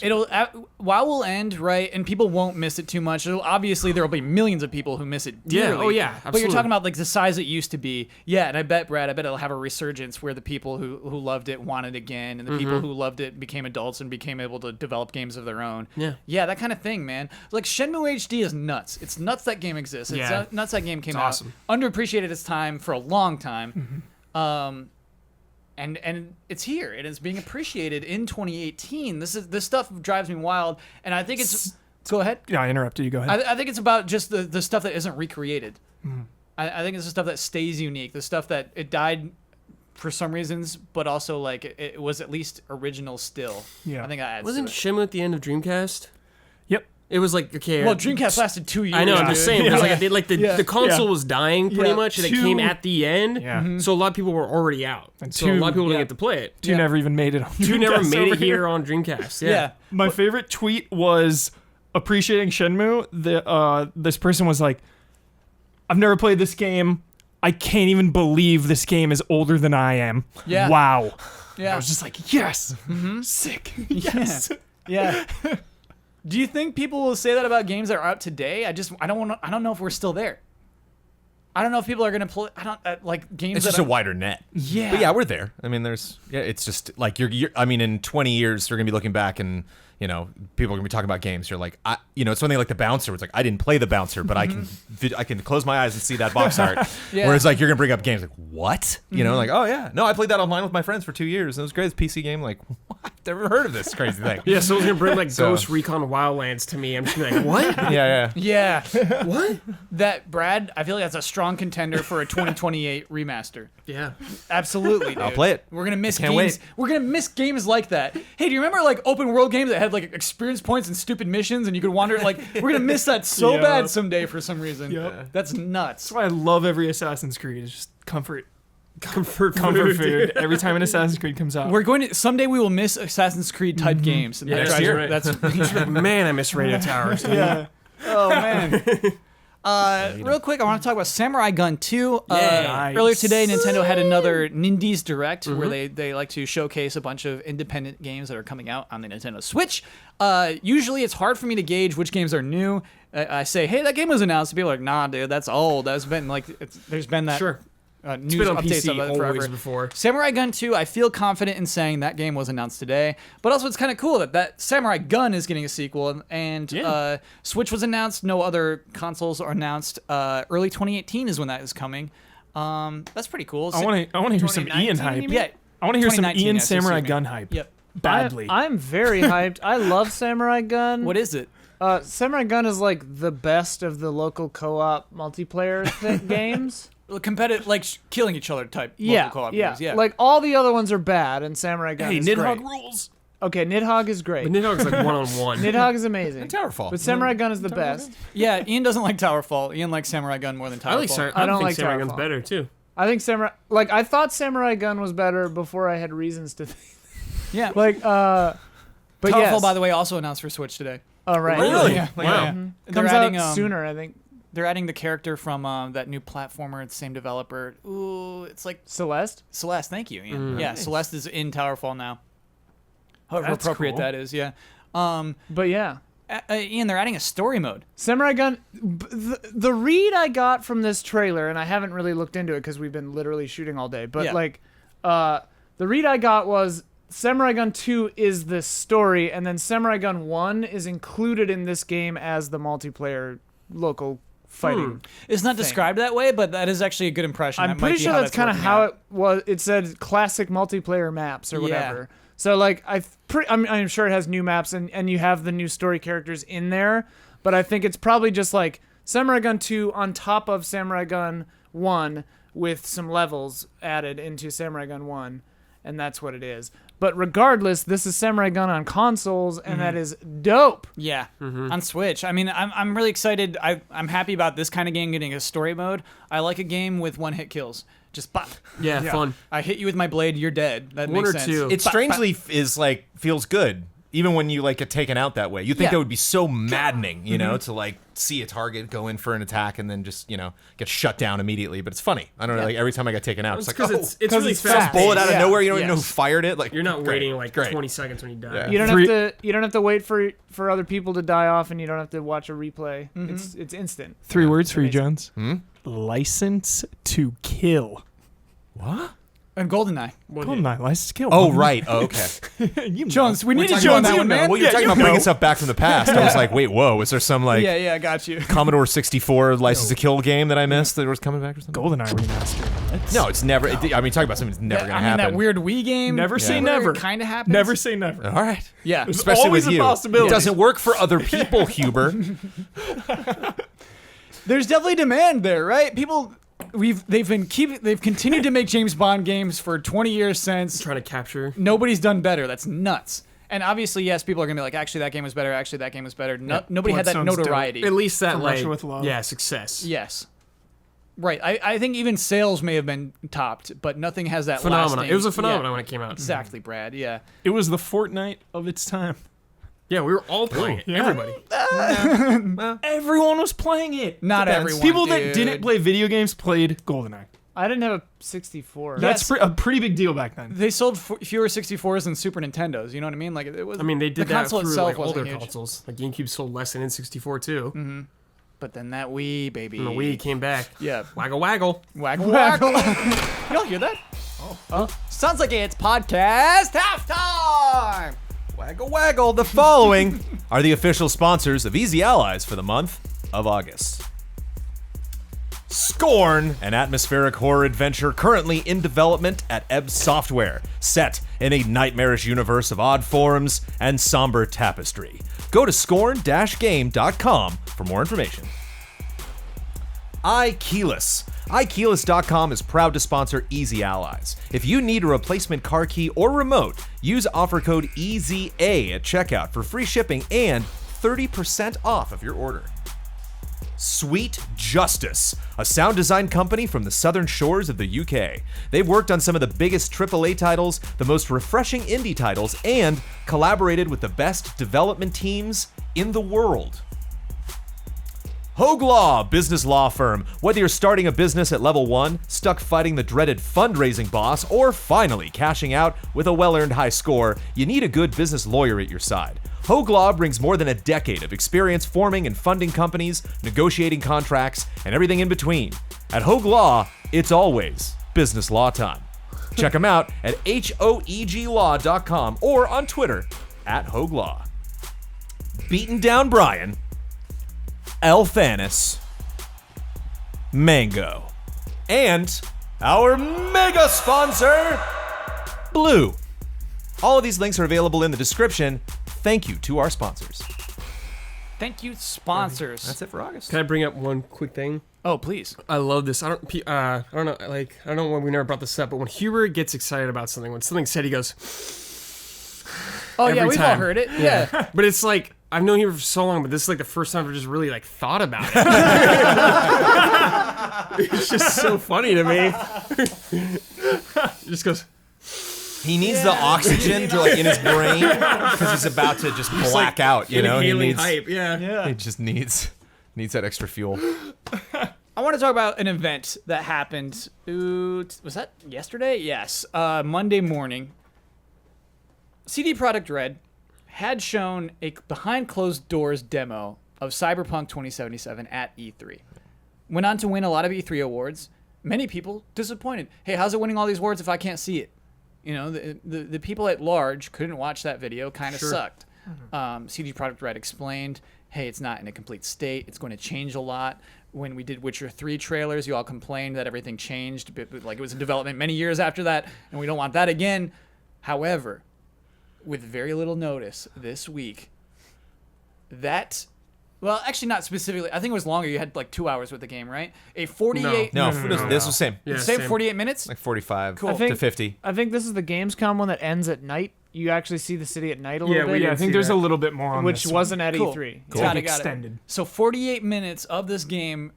A: WoW will end, right, and people won't miss it too much. Obviously, there will be millions of people who miss it
E: Yeah,
A: dearly.
E: oh yeah,
A: But you're
E: absolutely.
A: talking about like the size it used to be. Yeah, and I bet, Brad, it'll have a resurgence where the people who loved it want it again, and the people who loved it became adults and became able to develop games of their own.
E: Yeah.
A: Yeah, that kind of thing, man. Like Shenmue HD is nuts. It's nuts that game exists. It's
E: Yeah.
A: nuts that game came
E: It's
A: out.
E: awesome.
A: Underappreciated its time for a long time. And it's here. It is being appreciated in 2018. This stuff drives me wild, and I think it's. Go ahead.
B: Yeah, I interrupted you. Go ahead.
A: I think it's about just the stuff that isn't recreated. I think it's the stuff that stays unique. The stuff that it died for some reasons, but also like it was at least original still.
B: Yeah.
A: I think that adds
E: Wasn't
A: to it.
E: Shenmue at the end of Dreamcast?
B: Yep.
E: It was like, okay.
A: Well, Dreamcast lasted 2 years.
E: I know, I'm just
A: dude.
E: saying, because
B: Yeah.
E: the console
B: Yeah.
E: was dying pretty
A: Yeah.
E: much, and it
B: 2
E: came at the end.
B: Yeah.
E: So a lot of people were already out.
B: And
E: So a
B: 2
E: lot of people
A: yeah.
E: didn't get to play it.
B: 2 never even made it on
E: 2 never
B: Dreamcast
E: made
B: over
E: it here on Dreamcast.
A: Yeah.
B: My favorite tweet was appreciating Shenmue. This person was like, I've never played this game. I can't even believe this game is older than I am.
A: Yeah.
B: Wow.
A: Yeah.
B: I was just like, yes. Sick. Yes.
A: Yeah. Do you think people will say that about games that are out today? I don't know if we're still there. I don't know if people are gonna play. I don't like games.
D: It's
A: that
D: just a
A: are,
D: wider net.
A: Yeah.
D: But yeah, we're there. I mean, it's just like you're I mean, in 20 years, you're going to be looking back and, people are going to be talking about games. You're like, it's something like the Bouncer. It's like, I didn't play the Bouncer, but I can close my eyes and see that box art.
A: Yeah.
D: Whereas like, you're going to bring up games like, what? Like, oh yeah. No, I played that online with my friends for 2 years. It was great. It's a PC game. Like, what? Never heard of this crazy thing.
E: Yeah, someone's going to bring like
D: So-
E: Ghost Recon Wildlands to me. I'm just gonna be like, what?
D: Yeah.
A: Yeah.
E: What?
A: That Brad, I feel like that's a strong contender for a 2028 remaster.
E: Yeah.
A: Absolutely, dude.
D: I'll play it.
A: We're gonna miss
D: Can't
A: games.
D: wait.
A: We're gonna miss games like that. Hey, do you remember like open world games that had like experience points and stupid missions and you could wander? Like, we're gonna miss that so
B: Yeah.
A: bad someday for some reason.
B: Yep.
A: That's nuts.
B: That's why I love every Assassin's Creed. It's just comfort
E: Comfort
B: food. Every time an Assassin's Creed comes out.
A: We're going to someday we will miss Assassin's Creed type games. And
E: Yeah,
A: that
E: next
A: drives-
E: year.
A: that's
E: Man, I miss Radio Towers.
B: yeah.
A: oh man. Real quick, I want to talk about Samurai Gunn 2.
B: Nice.
A: Earlier today, Nintendo had another NPDs Direct where they like to showcase a bunch of independent games that are coming out on the Nintendo Switch. Usually, it's hard for me to gauge which games are new. I say, hey, that game was announced. And people are like, nah, dude, that's old. That's been like, there's been that
E: Sure.
A: news
E: been on
A: updates
E: PC
A: of it
E: always
A: forever.
E: before.
A: Samurai Gunn 2, I feel confident in saying that game was announced today. But also, it's kind of cool that Samurai Gunn is getting a sequel. And Switch was announced. No other consoles are announced. Early 2018 is when that is coming. That's pretty cool.
B: I want to hear some
C: 2019,
B: Ian hype.
C: you mean?
A: Yeah.
B: I want to hear some
A: 2019,
B: Ian
A: yes,
B: Samurai
A: excuse me.
B: Gun hype.
A: Yep.
B: Badly.
C: I'm very hyped. I love Samurai Gun.
A: What is it?
C: Samurai Gun is like the best of the local co-op multiplayer games.
A: Competitive, like killing each other type.
C: Yeah,
A: local co-op
C: yeah,
A: games. Yeah.
C: Like all the other ones are bad, and Samurai Gun
B: Hey,
C: is
B: Nidhogg
C: great.
B: rules.
C: Okay, Nidhogg is great.
E: But Nidhogg's like one-on-one.
C: Nidhogg is amazing.
D: Towerfall.
C: But Samurai Gun is the best.
A: Yeah, Ian doesn't like Towerfall. Ian likes Samurai Gun more than Towerfall.
E: I like Samurai.
C: I don't
E: think
C: like
E: Samurai Gun's
C: Towerfall.
E: better too.
C: I think I thought Samurai Gun was better before I had reasons to think.
A: Yeah.
C: But
A: Towerfall,
C: yes.
A: by the way, also announced for Switch today.
C: Oh, right.
E: Really?
A: Yeah.
E: Wow.
A: Yeah. They're
C: Comes
A: adding,
C: out sooner, I think.
A: They're adding the character from that new platformer. It's the same developer. Ooh, it's like
C: Celeste?
A: Celeste. Thank you, Ian. Yeah, Celeste is in Towerfall now. However
B: That's
A: appropriate
B: cool.
A: that is, yeah.
C: But yeah.
A: Ian, they're adding a story mode.
C: Samurai Gun, the read I got from this trailer, and I haven't really looked into it because we've been literally shooting all day, but
A: Yeah.
C: the read I got was Samurai Gun 2 is this story, and then Samurai Gun 1 is included in this game as the multiplayer local fighting.
A: It's not described that way, but that is actually a good impression.
C: I'm
A: That might
C: pretty
A: be
C: sure
A: how
C: that's kind of
A: working
C: how
A: out.
C: it was. It said classic multiplayer maps or
A: Yeah.
C: whatever. So like I'm sure it has new maps and you have the new story characters in there, but I think it's probably just like Samurai Gun 2 on top of Samurai Gun 1 with some levels added into Samurai Gun 1, and that's what it is. But regardless, this is Samurai Gun on consoles, and that is dope.
A: Yeah, on Switch. I mean, I'm really excited. I'm happy about this kind of game getting a story mode. I like a game with one-hit kills. Just pop.
E: Yeah, fun.
A: I hit you with my blade, you're dead. That
E: One
A: makes
E: or
A: sense.
E: two.
D: It strangely is like feels good, even when you like get taken out that way. You think
A: Yeah.
D: that would be so maddening, you know, to like see a target go in for an attack and then just get shut down immediately. But it's funny. I don't know. Like every time I got taken out, it's like
E: because it's really
C: it's
E: fast.
C: fast.
D: bullet out of
C: Yeah.
D: nowhere. You don't even know who
A: Yes.
D: fired it. Like
E: You're not
D: great,
E: waiting like
D: great.
E: 20 seconds when you die.
D: Yeah.
C: You don't
B: Three-
C: have to wait for other people to die off, and you don't have to watch a replay. It's instant.
B: 3 words for you,
C: amazing.
B: Jones. License to kill.
D: What?
A: And GoldenEye.
B: GoldenEye, license to kill.
D: Oh right. Oh, okay.
B: You know.
A: Jones, we needed
D: Talking
A: you on
D: about-
A: that one, man.
D: Well, you're talking about bringing stuff back from the past. I was like, wait, whoa, was there some like
A: Yeah, I got you.
D: Commodore 64 License to Kill game that I missed that was coming back or something?
B: GoldenEye remaster.
D: No, it's never. I mean, talking about something that's never gonna
A: I mean,
D: happen.
A: that weird Wii game.
B: Never say
A: where
B: never.
A: It kind of happens.
B: Never say never.
D: All right.
A: Yeah.
D: Especially
B: always
D: with
B: a
D: you.
B: possibility.
D: It doesn't work for other people, Huber.
A: There's definitely demand there, right? People. They've continued to make James Bond games for 20 years since.
E: Trying to capture.
A: Nobody's done better. That's nuts. And obviously, yes, people are gonna be like, actually, that game was better. Actually, that game was better. Nobody had that
B: Bloodstone's dope.
A: notoriety.
E: At least that
B: From
E: like
B: Russia with Love.
E: success.
A: Yes. Right. I think even sales may have been topped, but nothing has that
E: Phenomenon.
A: lasting-
E: It was a phenomenon
A: Yeah,
E: when it came out.
A: exactly, Brad. Yeah.
B: It was the Fortnite of its time.
E: Yeah, we were all playing it.
B: Yeah.
E: Everybody.
B: Everyone was playing it.
A: Not
B: Depends.
A: everyone,
B: People that
A: dude.
B: didn't play video games played GoldenEye.
C: I didn't have a 64.
B: That's a pretty big deal back then.
A: They sold fewer 64s than Super Nintendos. You know what I mean? Like it was.
E: I mean, they did
A: the
E: that
A: console
E: through
A: itself
E: like
A: wasn't
E: older
A: huge.
E: consoles. Like GameCube sold less than N64 too.
A: But then that Wii, baby.
E: And the Wii came back.
A: Yeah.
E: Waggle waggle.
A: Waggle waggle. Y'all hear that? Oh. Sounds like it's podcast halftime.
D: Waggle waggle. The following are the official sponsors of Easy Allies for the month of August. Scorn, an atmospheric horror adventure currently in development at Ebb Software, set in a nightmarish universe of odd forms and somber tapestry. Go to scorn-game.com for more information. iKeyless. iKeyless.com is proud to sponsor Easy Allies. If you need a replacement car key or remote, use offer code EASY at checkout for free shipping and 30% off of your order. Sweet Justice, a sound design company from the southern shores of the UK. They've worked on some of the biggest AAA titles, the most refreshing indie titles, and collaborated with the best development teams in the world. Hogue Law, business law firm. Whether you're starting a business at level 1, stuck fighting the dreaded fundraising boss, or finally cashing out with a well-earned high score, you need a good business lawyer at your side. Hogue Law brings more than a decade of experience forming and funding companies, negotiating contracts, and everything in between. At Hogue Law, it's always business law time. Check them out at hoeglaw.com or on Twitter at Hogue Law. Beaten Down Brian, Elthanis, Mango, and our mega sponsor, Blue. All of these links are available in the description. Thank you to our sponsors.
A: Thank you, sponsors.
D: That's it for August.
E: Can I bring up one quick thing?
A: Oh, please.
E: I love this. I don't know. Like, I don't know when we never brought this up, but when Hubert gets excited about something, when something's said, he goes.
A: Oh, yeah,
E: Every
A: we've all
E: time.
A: heard it. Yeah.
E: But it's like I've known Hubert for so long, but this is like the first time I've just really like thought about it. It's just so funny to me. He just goes.
D: He needs the oxygen to like in his brain because he's about to just black out. You know, he
E: inhaling
D: needs.
E: hype. Yeah.
D: He just needs that extra fuel.
A: I want to talk about an event that happened. Was that yesterday? Yes. Monday morning. CD Projekt Red had shown a behind closed doors demo of Cyberpunk 2077 at E3. Went on to win a lot of E3 awards. Many people disappointed. Hey, how's it winning all these awards if I can't see it? You know, the people at large couldn't watch that video. Kind of sucked. CD Projekt Red explained, hey, it's not in a complete state. It's going to change a lot. When we did Witcher 3 trailers, you all complained that everything changed, like it was in development many years after that, and we don't want that again. However, with very little notice this week, well, actually not specifically. I think it was longer. You had like 2 hours with the game, right? A 48.
D: No, this was same.
E: Yeah,
A: Same 48 minutes?
D: Like 45
C: I
D: to
C: think-
D: 50.
C: I think this is the Gamescom one that ends at night. You actually see the city at night a little
E: Yeah,
C: bit.
E: we
B: Yeah, I
E: didn't
B: think
E: see
B: there's
E: that.
B: a little bit more on
C: which
B: this
C: wasn't at
A: Cool.
C: E3.
A: Cool.
C: Yeah.
A: Got it.
B: Extended.
A: So 48 minutes of this game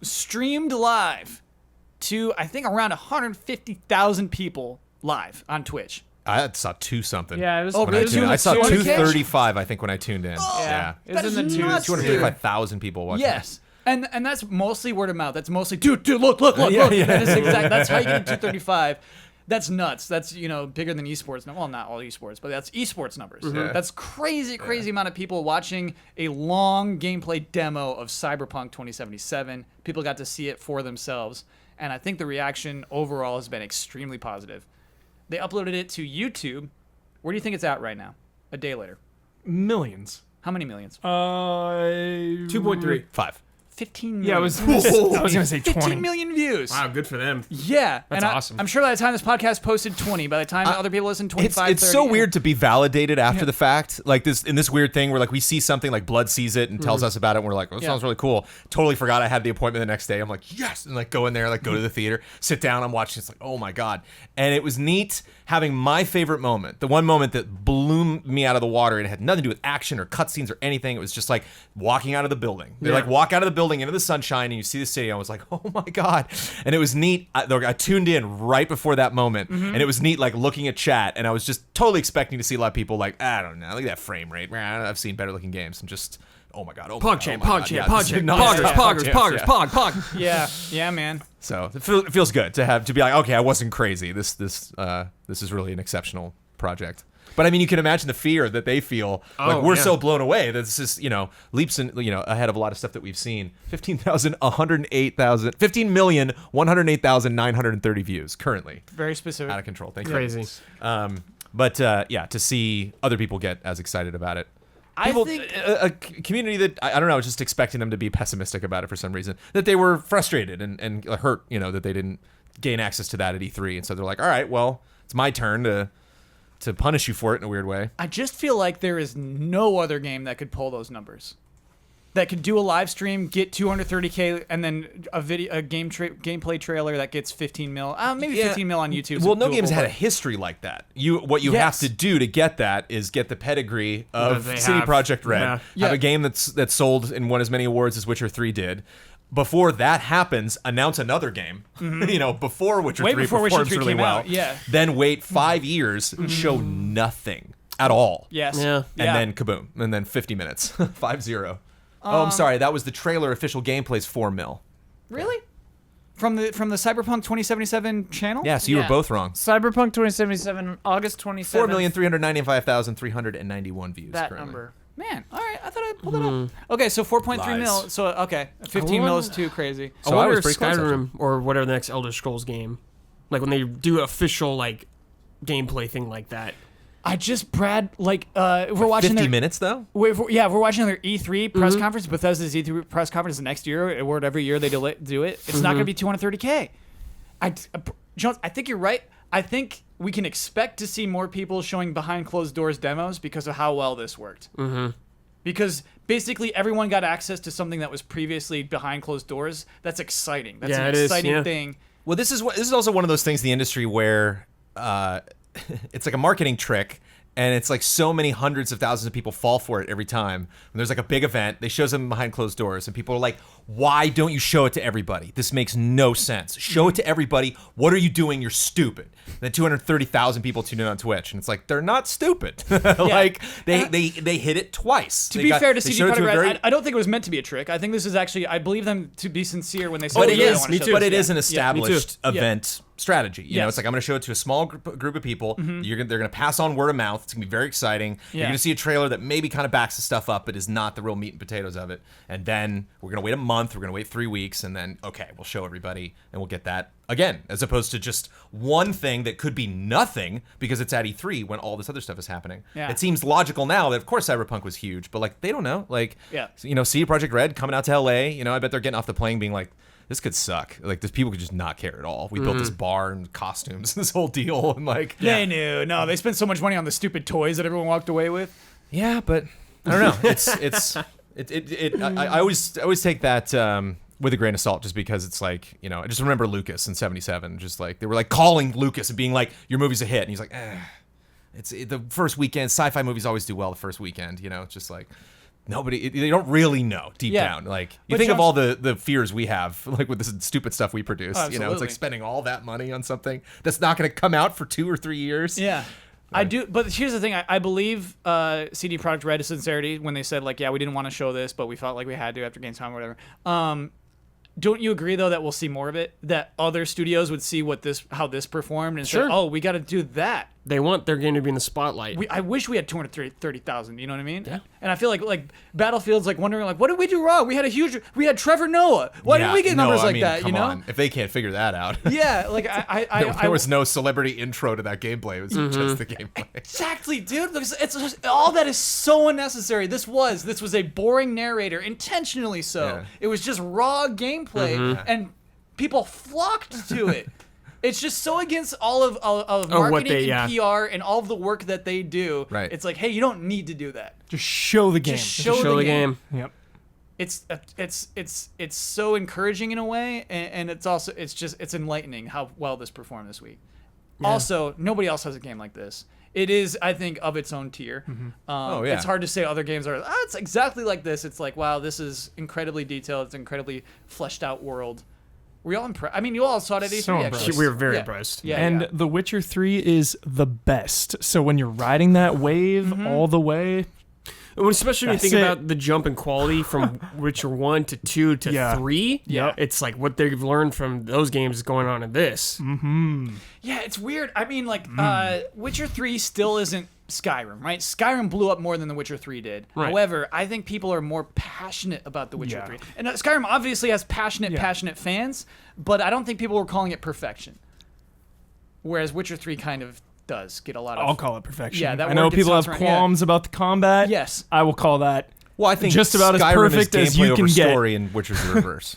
A: streamed live to, I think, around 150,000 people live on Twitch.
D: I saw 2 something.
C: Yeah, it was.
A: Oh,
D: When I,
A: really?
D: tuned, I saw
A: 200K?
D: 235, I think, when I tuned in. Yeah.
C: It was
A: That
C: in
A: is
C: the
A: nuts,
C: twos.
A: dude.
D: 235,000 people watching.
A: Yes. And that's mostly word of mouth. That's mostly, dude, look.
D: Yeah, yeah.
A: That's how you get to 235. That's nuts. That's, bigger than esports. Well, not all esports, but that's esports numbers.
D: Yeah.
A: That's crazy amount of people watching a long gameplay demo of Cyberpunk 2077. People got to see it for themselves. And I think the reaction overall has been extremely positive. They uploaded it to YouTube. Where do you think it's at right now? A day later.
B: Millions.
A: How many millions?
E: 2.3.
D: 5.
A: 15 million.
B: Yeah, I was gonna say
A: 15
B: 20.
A: million views.
E: Wow, good for them.
A: Yeah.
E: That's
A: and
E: awesome.
A: I'm sure by the time this podcast posted 20, by the time other people listen, 25,
D: It's
A: 30.
D: so weird to be validated after the fact, like this weird thing where like we see something like Blood sees it and tells us about it, and we're like, oh, that sounds really cool. Totally forgot I had the appointment the next day. I'm like, yes, and like go in there, like go to the theater, sit down, I'm watching. It's like, oh my god, and it was neat having my favorite moment, the one moment that blew me out of the water. It had nothing to do with action or cutscenes or anything. It was just like walking out of the building. They like walk out of the building into the sunshine, and you see the city. I was like, oh my god, and it was neat. I tuned in right before that moment, and it was neat, like looking at chat, and I was just totally expecting to see a lot of people like, I don't know, look at that frame rate. I've seen better looking games, and just oh my god, oh my god,
E: Pog
D: yeah,
E: champ,
D: this is
E: poggers,
D: nonstop jams, yeah.
E: pog.
A: Yeah, man.
D: So it feels good to be like, okay, I wasn't crazy. This is really an exceptional project. But I mean, you can imagine the fear that they feel. Like we're so blown away that this is leaps and ahead of a lot of stuff that we've seen. 15,108,930 views currently.
C: Very specific.
D: Out of control. Thank you.
E: Crazy.
D: But to see other people get as excited about it.
A: I
D: People,
A: think
D: a community that I don't know, just expecting them to be pessimistic about it for some reason, that they were frustrated and hurt, that they didn't gain access to that at E3, and so they're like, all right, well, it's my turn to punish you for it in a weird way.
A: I just feel like there is no other game that could pull those numbers. That could do a live stream, get 230K, and then a gameplay trailer that gets 15 mil. Maybe 15 mil on YouTube.
D: Well, no game's had a history like that. What you have to do to get that is get the pedigree of
E: That they
D: CD
E: have.
D: Projekt Red.
E: Yeah.
D: Have a game that's sold and won as many awards as Witcher 3 did. Before that happens, announce another game. Before Witcher 3
A: before Witcher
D: performs
A: 3
D: really
A: came
D: well.
A: out, yeah.
D: Then wait 5 years, show nothing at all.
A: Yes.
E: Yeah.
D: And then kaboom. And then 50 minutes. 5-0. I'm sorry. That was the trailer. Official gameplay's $4 million.
A: Really? From the Cyberpunk 2077 channel?
D: Yeah, so you were both wrong.
C: Cyberpunk 2077, August 27th.
D: 4,395,391 views.
C: That
D: currently.
C: number.
A: Man, all right. I thought I pulled it up. Okay, so 4.3
D: Lies.
A: mil. So, okay. 15 mil is too crazy.
D: So
E: I
D: I
E: wonder
D: was
E: if
D: pretty close,
E: Skyrim or whatever the next Elder Scrolls game, like when they do official like gameplay thing like that.
A: I just, Brad, like, we're watching
D: 50
A: their,
D: minutes, though?
A: we're watching their E3 press conference. Bethesda's E3 press conference next year, or whatever year they do it. It's not going to be 230K. Jones, I think you're right. I think we can expect to see more people showing behind closed doors demos because of how well this worked. Because basically everyone got access to something that was previously behind closed doors. That's exciting. That's
E: Yeah,
A: an
E: it is,
A: exciting
E: yeah.
A: thing.
D: Well, this is also one of those things in the industry where it's like a marketing trick, and it's like so many hundreds of thousands of people fall for it every time. When there's like a big event, they show something behind closed doors, and people are like, why don't you show it to everybody? This makes no sense. Show it to everybody. What are you doing? You're stupid. And then 230,000 people tune in on Twitch, and it's like, they're not stupid. Like, they hit it twice.
A: To be fair to CD Projekt Red, I don't think it was meant to be a trick. I think this is actually, I believe them to be sincere when they say
D: But
A: they
D: it
A: really
D: is,
A: want to show
D: but
A: this.
D: it is an
A: Yeah.
D: established event strategy. You know,
A: Yes.
D: it's like I'm going to show it to a small group of people. They're going to pass on word of mouth. It's going to be very exciting. You're
A: Yeah.
D: going to see a trailer that maybe kind of backs the stuff up, but is not the real meat and potatoes of it. And then we're going to wait a month. We're going to wait 3 weeks, and then okay, we'll show everybody, and we'll get that again, as opposed to just one thing that could be nothing because it's at E3 when all this other stuff is happening.
A: Yeah.
D: It seems logical now that of course Cyberpunk was huge, but like they don't know. Like,
A: Yeah.
D: you know, CD Projekt Red coming out to LA. You know, I bet they're getting off the plane being like, this could suck. Like, these people could just not care at all. We built this bar and costumes, this whole deal, and like,
A: They knew. No, they spent so much money on the stupid toys that everyone walked away with.
D: yeah, but I don't know. I always take that with a grain of salt, just because it's like, you know, I just remember Lucas in '77, just like they were like calling Lucas and being like, your movie's a hit, and he's like, the first weekend. Sci-fi movies always do well the first weekend. You know, it's just like. They don't really know deep
A: Yeah.
D: down. Like, you
A: But
D: think of
A: Jones-
D: all the fears we have, like with this stupid stuff we produce.
A: Oh,
D: you know, it's like
A: absolutely.
D: spending all that money on something that's not going to come out for 2 or 3 years.
A: Yeah. I do, but here's the thing. I believe CD Projekt Red's sincerity when they said, like, yeah, we didn't want to show this, but we felt like we had to after Gamescom or whatever. Don't you agree, though, that we'll see more of it? That other studios would see how this performed and say,
E: Sure.
A: oh, we got to do that.
E: They want their game to be in the spotlight.
A: I wish we had 230,000. You know what I mean? Yeah. And I feel like Battlefield's like wondering, like, what did we do wrong? We had Trevor Noah. Why didn't we get numbers like that?
D: Come
A: You know?
D: on. If they can't figure that out.
A: Yeah. Like
D: There was no celebrity intro to that gameplay. It was just the gameplay.
A: Exactly, dude. It's just, all that is so unnecessary. This was a boring narrator, intentionally so.
D: Yeah.
A: It was just raw gameplay, and people flocked to it. It's just so against all of marketing
E: what they-
A: and PR and all of the work that they do.
D: Right.
A: It's like, hey, you don't need to do that.
B: Just show the game.
A: Just show
E: Show
A: the
E: the
A: game.
E: game.
B: Yep.
A: It's so encouraging in a way, and it's enlightening how well this performed this week. Also, nobody else has a game like this. It is, I think, of its own tier.
D: Oh, yeah.
A: It's hard to say other games are. It's exactly like this. It's like, wow, this is incredibly detailed. It's an incredibly fleshed out world. Were you all impressed? I mean, you all saw it at E3.
B: So
A: actually.
B: impressed.
E: We were very
A: Yeah.
E: impressed.
A: Yeah,
B: And
A: yeah.
B: The Witcher 3 is the best. So when you're riding that wave all the way,
E: Especially when you
B: That's
E: think
B: it.
E: about the jump in quality from Witcher 1 to 2 to
B: Yeah.
E: 3.
B: Yep.
E: It's like what they've learned from those games is going on in this.
A: Yeah, it's weird. I mean, like, Witcher 3 still isn't Skyrim, right? Skyrim blew up more than The Witcher 3 did.
E: Right.
A: However, I think people are more passionate about The Witcher
B: Yeah.
A: 3. And Skyrim obviously has passionate fans, but I don't think people were calling it perfection. Whereas Witcher 3 kind of does get a lot of...
B: I'll call it perfection.
A: Yeah, that
B: I know
A: worked
B: people have
A: itself around- yeah.
B: qualms about the combat.
A: Yes.
B: I will call that.
D: Well, I think
B: Just about as
D: Skyrim
B: perfect
D: is
B: as you
D: gameplay
B: can
D: over
B: get.
D: story, and Witcher's the reverse.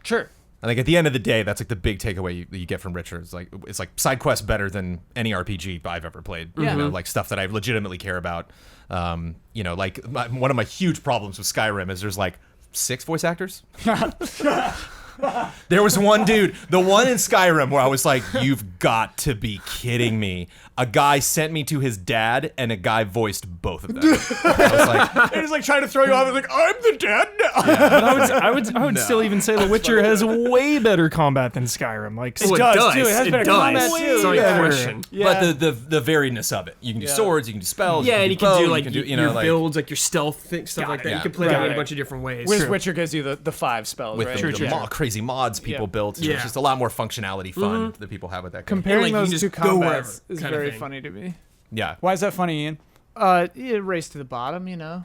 A: Sure.
D: I think at the end of the day, that's like the big takeaway you get from Witcher. It's like side quests better than any RPG I've ever played.
A: Yeah.
D: You know, like stuff that I legitimately care about. You know, like one of my huge problems with Skyrim is there's like 6 voice actors. There was one dude, the one in Skyrim, where I was like, you've got to be kidding me. A guy sent me to his dad, and a guy voiced both of them. I was like,
C: He's like trying to throw you off. He's like, I'm the dad now.
B: But I would still even say The Witcher has way better combat than Skyrim. Like,
E: Oh, it
C: does,
E: does.
C: too. It has better
E: does.
C: combat, too.
E: It's not
C: Yeah.
E: a question.
D: but the variedness of it. You can do swords, you can do spells.
E: Yeah, and you can
D: bow,
E: do like your
D: like,
E: builds, like your stealth stuff like that.
D: Yeah.
E: You can play
B: Got
E: that in
B: it.
E: a bunch of different ways.
C: Witcher gives you the 5 spells,
D: with
C: right?
D: the crazy mods people built.
E: Yeah.
D: It's just a lot more functionality fun that people have with that game.
C: Comparing
E: And, like, you
C: those
E: can
C: two
E: just go
C: combats
E: wherever
C: is
E: kind of
C: very
E: thing.
C: funny to me.
D: Yeah.
A: Why is that funny, Ian?
C: Race to the bottom, you know.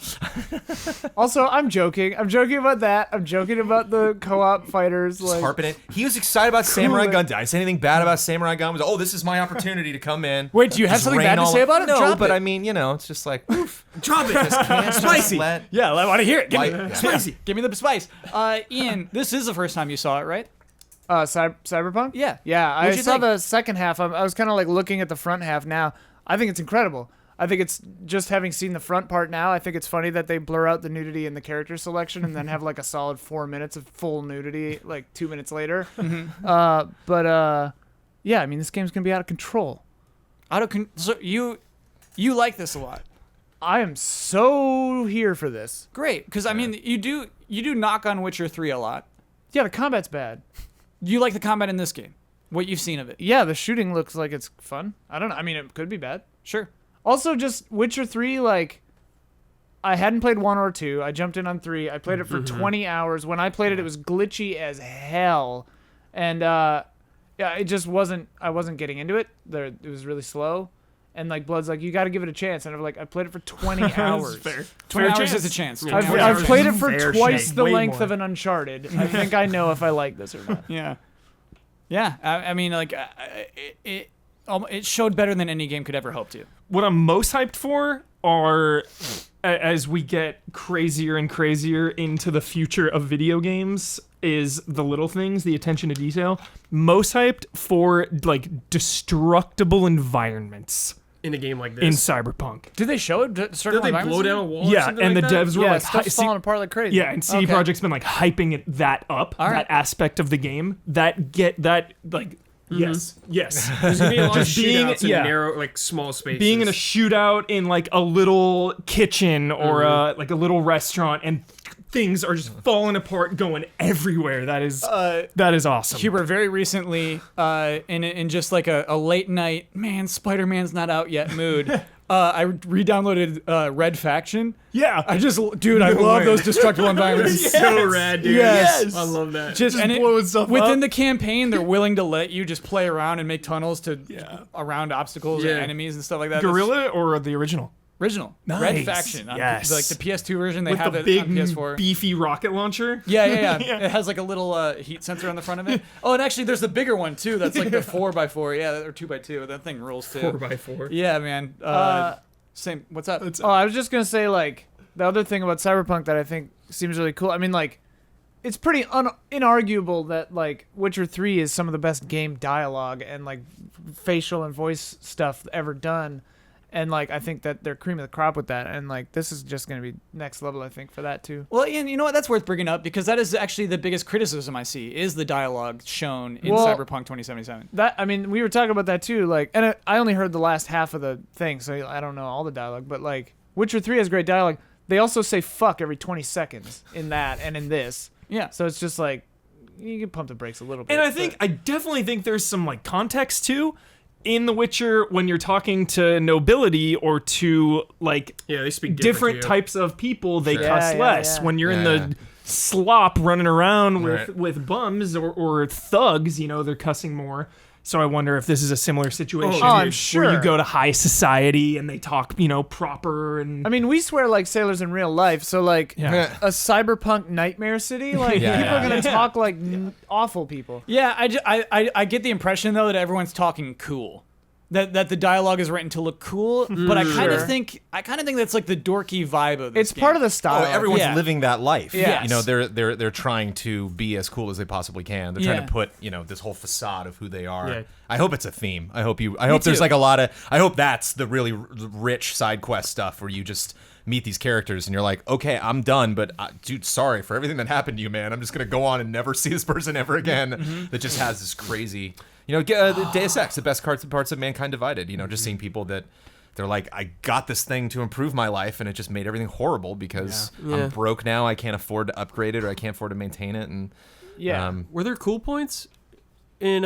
C: Also, I'm joking. I'm joking about that. I'm joking about the co-op fighters.
D: Just
C: Like,
D: harping it. He was excited about Samurai Gunn. Did I say anything bad about Samurai Gunn? Was, oh, this is my opportunity to come in.
C: Wait, do you have
D: Just
C: something
D: rain
C: bad to
D: all-
C: say about it?
D: No,
C: Drop
D: but
C: it.
D: I mean, it's just like, oof.
E: Drop it.
D: Spicy.
C: Yeah, I want to hear it. Give me,
E: Spicy.
A: Give me the spice. Ian, this is the first time you saw it, right?
C: Cyberpunk?
A: Yeah.
C: Yeah, I
A: What'd you
C: saw
A: think?
C: the second half. I was kind of like looking at the front half now. I think it's incredible. I think it's just having seen the front part now. I think it's funny that they blur out the nudity in the character selection and then have like a solid 4 minutes of full nudity like 2 minutes later. Yeah, I mean this game's gonna be out of control.
A: So you like this a lot.
C: I am so here for this.
A: Great, because I mean you do knock on Witcher 3 a lot.
C: Yeah, the combat's bad.
A: You like the combat in this game? What you've seen of it?
C: Yeah, the shooting looks like it's fun. I don't know. I mean, it could be bad.
A: Sure.
C: Also, just Witcher 3, like, I hadn't played 1 or 2. I jumped in on 3. I played it for 20 hours. When I played it, it was glitchy as hell. And, yeah, it just wasn't, I wasn't getting into it. It was really slow. And, like, Blood's like, you got to give it a chance. And I'm like, I played it for 20 hours.
B: fair.
A: 20 hours
B: chance.
A: is a chance.
E: Yeah.
C: I've,
E: 20
C: I've
E: hours
C: played
E: is
C: it for
E: fair
C: twice
E: shake.
C: the
B: Way
C: length
B: more.
C: of an Uncharted. I think I know if I like this or not.
A: Yeah. Yeah. I mean, like, it showed better than any game could ever hope to.
B: what I'm most hyped for are as we get crazier and crazier into the future of video games is the little things, the attention to detail. Most hyped for like destructible environments
E: In a game like
B: in
E: this.
B: Cyberpunk.
C: Did they show it?
E: Did they blow down a wall?
B: Yeah,
E: or something
B: and
E: like
B: the
E: that?
B: devs were
C: Yeah,
B: like,
C: stuff's
B: see-
C: falling apart like crazy.
B: yeah, and CD
A: Okay.
B: Projekt's been like hyping it that up,
A: All right.
B: that aspect of the game, yes, yes.
E: There's gonna be a lot of
B: Just being-
E: shootouts in
B: yeah.
E: narrow, like small spaces.
B: Being in a shootout in like a little kitchen or like a little restaurant and things are just falling apart going everywhere. That is awesome.
A: Huber, very recently, in just like a late night, man, Spider-Man's not out yet mood, I re-downloaded Red Faction.
B: Yeah.
A: I love those destructible environments.
E: so rad, dude.
A: Yes.
E: I love that.
A: Just and
B: blowing stuff
A: within
B: up.
A: the campaign, they're willing to let you just play around and make tunnels to around obstacles
E: Yeah.
A: and enemies and stuff like that.
B: Gorilla or the original?
A: Original. Red
B: Nice.
A: Faction.
B: Yes.
A: Like the PS2 version, they
B: With
A: have
B: the
A: it
B: big
A: on PS4.
B: beefy rocket launcher?
A: Yeah. It has like a little heat sensor on the front of it. Oh, and actually, there's the bigger one too. That's like the 4x4. Yeah, or 2x2. That thing rules too.
E: 4x4.
A: Yeah, man. Same. What's up?
C: Oh, I was just gonna say like the other thing about Cyberpunk that I think seems really cool. I mean, like, it's pretty inarguable that like Witcher 3 is some of the best game dialogue and like facial and voice stuff ever done. And like I think that they're cream of the crop with that, and like this is just gonna be next level, I think, for that too.
A: Well, Ian, you know what? That's worth bringing up because that is actually the biggest criticism I see is the dialogue shown in
C: Well,
A: Cyberpunk 2077.
C: That I mean, we were talking about that too. Like, and I only heard the last half of the thing, so I don't know all the dialogue. But like, Witcher 3 has great dialogue. They also say "fuck" every 20 seconds in that and in this.
A: Yeah.
C: So it's just like you can pump the brakes a little bit.
B: And I definitely think there's some like context too in The Witcher when you're talking to nobility or to like
E: Yeah, they speak
B: different
E: to you.
B: types of people, they
C: Sure.
B: cuss
C: Yeah,
B: less.
C: yeah.
B: When you're in
D: Yeah.
B: the slop running around
D: Right.
B: with bums or thugs, they're cussing more. So I wonder if this is a similar situation.
C: Oh, I'm
B: where
C: sure.
B: you go to high society and they talk, proper and
C: I mean, we swear like sailors in real life. So like
B: Yeah.
C: a cyberpunk nightmare city, like
D: Yeah,
C: people are
D: yeah.
C: gonna talk like awful people.
A: Yeah, I get the impression though that everyone's talking cool. That the dialogue is written to look cool, but I kind of
C: Sure.
A: think that's like the dorky vibe of this
C: It's
A: game.
C: part of the
D: Oh,
C: style.
D: everyone's
A: Yeah.
D: living that life.
A: Yes.
D: You know, they're trying to be as cool as they possibly can. They're trying
A: Yeah.
D: to put, this whole facade of who they are.
E: Yeah.
D: I hope it's a theme. I hope there's
A: too.
D: like a lot of I hope that's the really rich side quest stuff where you just meet these characters and you're like, okay, I'm done, but dude, sorry for everything that happened to you, man. I'm just gonna go on and never see this person ever again. That just has this crazy, the Deus Ex, the best parts of Mankind Divided. Just seeing people that they're like, I got this thing to improve my life, and it just made everything horrible because I'm broke now. I can't afford to upgrade it, or I can't afford to maintain it. And
E: were there cool points in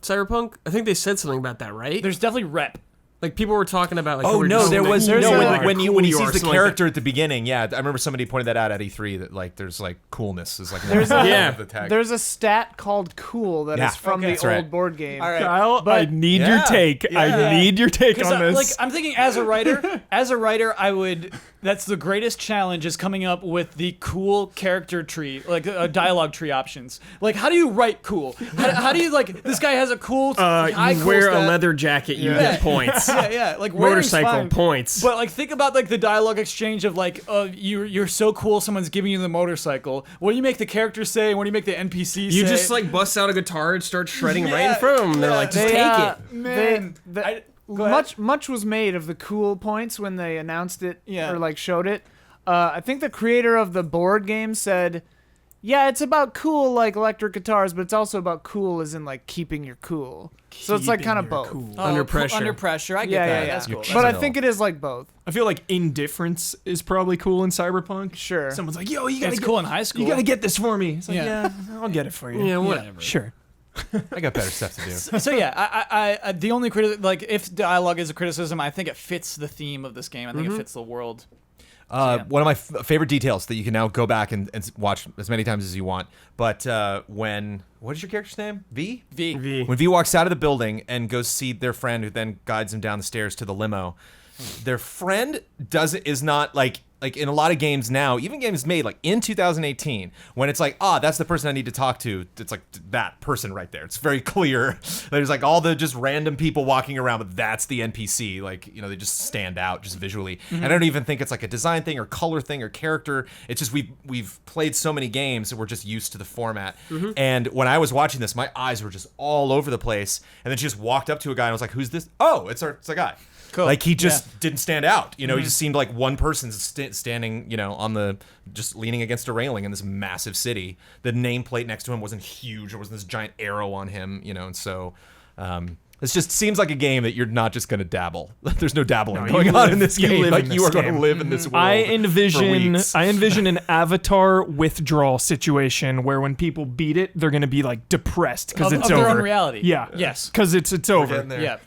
E: Cyberpunk? I think they said something about that, right?
A: There's definitely rep.
E: Like people were talking about. Like,
D: oh no, there was when he sees the character
E: like
D: at the beginning. Yeah, I remember somebody pointed that out at E3 that like there's like coolness is like
C: there's
D: the tag.
C: There's a stat called cool that is from the old board game.
A: All right.
B: Kyle,
C: But-
B: I need your take. I need your take on this.
A: Like I'm thinking as a writer, I would. That's the greatest challenge is coming up with the cool character tree, like a dialogue tree options. Like how do you write cool? How do you like this guy has a cool.
E: You wear a leather jacket, you get points.
A: Yeah. Like
E: Motorcycle
A: fine,
E: points.
A: But like think about like the dialogue exchange of like you're so cool, someone's giving you the motorcycle. What do you make the characters say? What do you make the NPCs say?
E: You just like bust out a guitar and start shredding right in front of them. They're like, just take it.
A: Man.
C: Much was made of the cool points when they announced it
A: Yeah.
C: or like showed it. I think the creator of the board game said, "Yeah, it's about cool like electric guitars, but it's also about cool as in like keeping your cool." So it's like kind of both.
E: Under pressure.
A: Under pressure. I get
C: Yeah,
A: that.
C: yeah.
A: That's cool.
C: But I
D: Chill.
C: think it is like both.
B: I feel like indifference is probably cool in Cyberpunk.
C: Sure.
B: Someone's like, yo, you gotta
A: It's
B: get,
A: cool in high school.
B: You gotta get this for me. It's like,
A: Yeah.
B: yeah, I'll get it for you.
E: Yeah, whatever.
B: Sure.
D: I got better stuff to do.
A: So yeah, I the only like if dialogue is a criticism, I think it fits the theme of this game. I think it fits the world.
D: One of my favorite details that you can now go back and watch as many times as you want. But what is your character's name? V?
A: V.
D: When V walks out of the building and goes see their friend, who then guides him down the stairs to the limo, their friend is not like in a lot of games now, even games made like in 2018, when it's like, that's the person I need to talk to. It's like that person right there. It's very clear. There's like all the just random people walking around, but that's the NPC. Like, they just stand out just visually. And I don't even think it's like a design thing or color thing or character. It's just we've played so many games that we're just used to the format. And when I was watching this, my eyes were just all over the place. And then she just walked up to a guy and I was like, who's this? Oh, it's a guy.
A: Cool.
D: Like he just didn't stand out, He just seemed like one person standing, on just leaning against a railing in this massive city. The nameplate next to him wasn't huge. There wasn't this giant arrow on him, and so it just seems like a game that you're not just going to dabble. There's no dabbling going on in this game. Like you are going to live in this world.
B: I envision
D: weeks.
B: an Avatar withdrawal situation where when people beat it, they're gonna be like depressed because
A: Of
B: it's
A: their
B: over.
A: own reality.
B: Yeah.
A: Yes.
B: Because it's over.
D: getting there.
A: Yeah.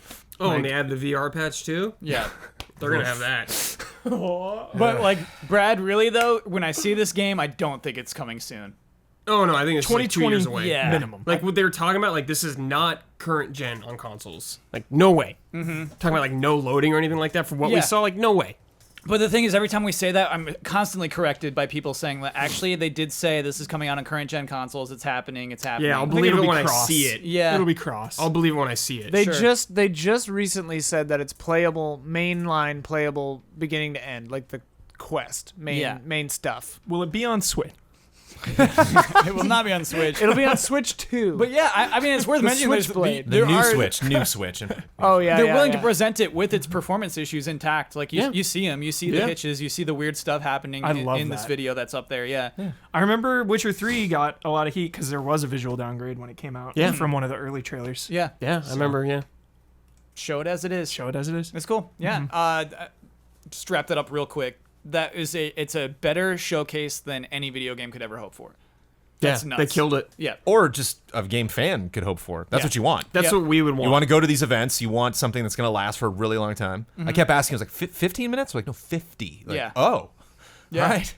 E: Oh, and they add the VR patch too?
A: Yeah.
E: They're going to have that.
A: But like Brad, really though, when I see this game, I don't think it's coming soon.
E: Oh, no, I think it's
B: 2020
E: like 2 years away.
A: Yeah.
B: minimum.
E: Like what they were talking about, like this is not current gen on consoles. Like no way. Talking about like no loading or anything like that. From what we
A: Yeah.
E: saw, like no way.
A: But the thing is, every time we say that, I'm constantly corrected by people saying that actually they did say this is coming out on current gen consoles. It's happening. It's happening.
E: Yeah, I'll
B: think
E: believe
B: it'll
E: it
B: be
E: when
B: cross.
E: I see it.
A: Yeah.
B: It'll be cross.
E: I'll believe it when I see it.
C: They
A: Sure.
C: just recently said that it's playable, mainline playable, beginning to end, like the quest main stuff.
B: Will it be on Switch?
A: It will not be on Switch.
C: It'll be on Switch too.
A: But yeah, I mean, it's worth mentioning. There's
C: Switchblade.
D: The
A: there
D: new
A: are,
D: Switch.
C: oh yeah,
A: They're
C: yeah,
A: willing
C: yeah.
A: to present it with its performance issues intact. Like you,
E: Yeah.
A: you see them, you see the
E: Yeah.
A: hitches, you see the weird stuff happening
B: I
A: in,
B: love
A: in this
B: that.
A: video that's up there. Yeah.
B: I remember Witcher 3 got a lot of heat because there was a visual downgrade when it came out from one of the early trailers.
A: Yeah.
E: yeah, I remember, yeah.
A: Show it as it is.
B: Show it as it is.
A: It's cool. Yeah. Just wrap that up real quick. It's a better showcase than any video game could ever hope for. That's
E: Yeah,
A: nuts.
E: they killed it.
A: Yeah.
D: Or just a game fan could hope for. That's
A: Yeah.
D: what you want.
E: That's
A: Yep.
E: what we would want.
D: You want to go to these events. You want something that's going to last for a really long time. I kept asking. I was like, 15 minutes? Like, no, 50. Like,
A: Yeah.
D: Oh.
A: Yeah.
D: All right.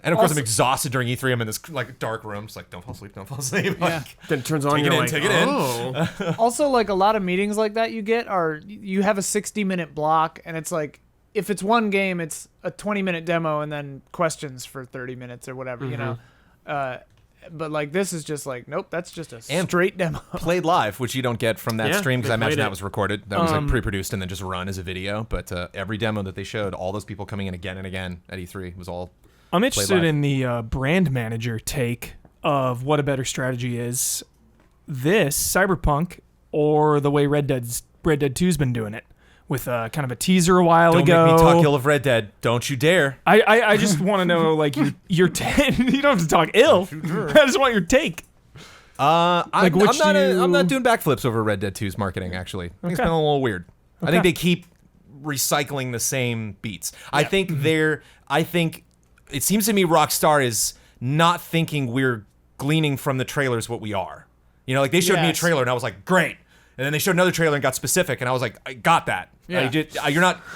D: And of course,
A: Also-
D: I'm exhausted during E3. I'm in this like dark room. Just like, don't fall asleep. Don't fall asleep.
A: Yeah.
D: Like,
E: Then it turns on,
D: Take it
E: you're
D: in,
E: like,
D: take it in.
E: oh.
C: Also, like a lot of meetings like that you get are you have a 60-minute block, and it's like if it's one game, it's a 20-minute demo and then questions for 30 minutes or whatever, you know. But like this is just like nope, that's just a
D: And-
C: straight demo.
D: played live, which you don't get from that
E: Yeah,
D: stream because
E: they
D: I imagine
E: played
D: that
E: it.
D: was recorded. That was like pre-produced and then just run as a video. But every demo that they showed, all those people coming in again and again at E3 was all.
B: I'm interested
D: live.
B: in the brand manager take of what a better strategy is. This Cyberpunk or the way Red Dead 2's been doing it, with kind of a teaser a while
D: Don't
B: ago.
D: make me talk ill of Red Dead. Don't you dare.
B: I just want to know, like, your you don't have to talk ill. I just want your take.
D: I'm
B: which
D: not
B: do you-
D: I'm not doing backflips over Red Dead 2's marketing, actually. I think it's been a little weird. I think they keep recycling the same beats. I think it seems to me Rockstar is not thinking we're gleaning from the trailers what we are. You know, like they showed me a
A: Yes.
D: trailer and I was like, great. And then they showed another trailer and got specific, and I was like, I got that.
A: Yeah.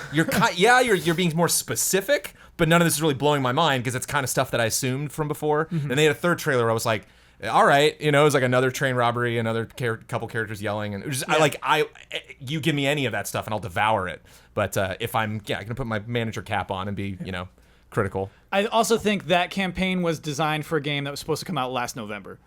D: You're being more specific, but none of this is really blowing my mind because it's kind of stuff that I assumed from before. And they had a third trailer where I was like, all right, you know, it was like another train robbery, another couple characters yelling, and it was just, you give me any of that stuff and I'll devour it. But if I'm gonna put my manager cap on and be, you know, critical.
A: I also think that campaign was designed for a game that was supposed to come out last November.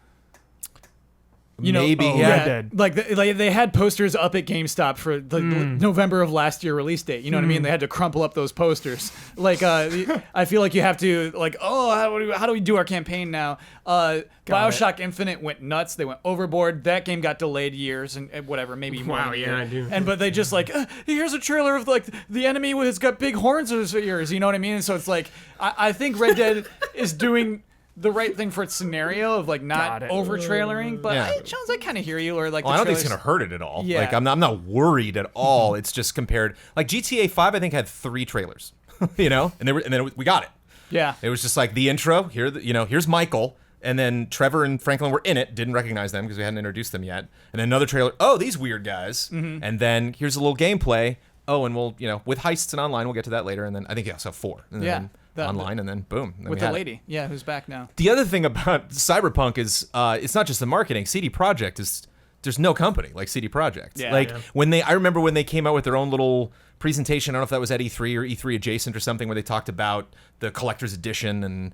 A: You know,
D: Maybe,
B: oh,
D: yeah.
B: Red Dead.
A: like they had posters up at GameStop for the November of last year release date. You know what I mean? They had to crumple up those posters. Like, I feel like you have to like, how do we do our campaign now? BioShock Infinite went nuts. They went overboard. That game got delayed years and whatever, maybe more.
E: Wow,
A: than a
E: yeah,
A: year.
E: I do.
A: And but they just like, here's a trailer of like the enemy has got big horns in his ears. You know what I mean? And so it's like, I think Red Dead is doing the right thing for its scenario of like not
B: Got it.
A: over trailering, but
D: Yeah.
A: Jones, I kind of hear you. Or like,
D: Well,
A: the
D: I don't think it's
A: trailers-
D: gonna hurt it at all.
A: Yeah.
D: Like I'm not worried at all. It's just compared. Like GTA 5, I think had 3 trailers. You know, and then we got it.
A: Yeah.
D: It was just like the intro. Here's Michael, and then Trevor and Franklin were in it. Didn't recognize them because we hadn't introduced them yet. And then another trailer. Oh, these weird guys. And then here's a little gameplay. Oh, and we'll with heists and online. We'll get to that later. And then I think you also have 4. And
A: Yeah.
D: then online, and then boom. And then
A: With
D: we
A: the
D: had it.
A: lady. Yeah, who's back now.
D: The other thing about Cyberpunk is it's not just the marketing. CD Projekt is there's no company like CD Projekt.
A: Yeah.
D: Like
A: Yeah.
D: I remember when they came out with their own little presentation. I don't know if that was at E3 or E3 adjacent or something, where they talked about the collector's edition and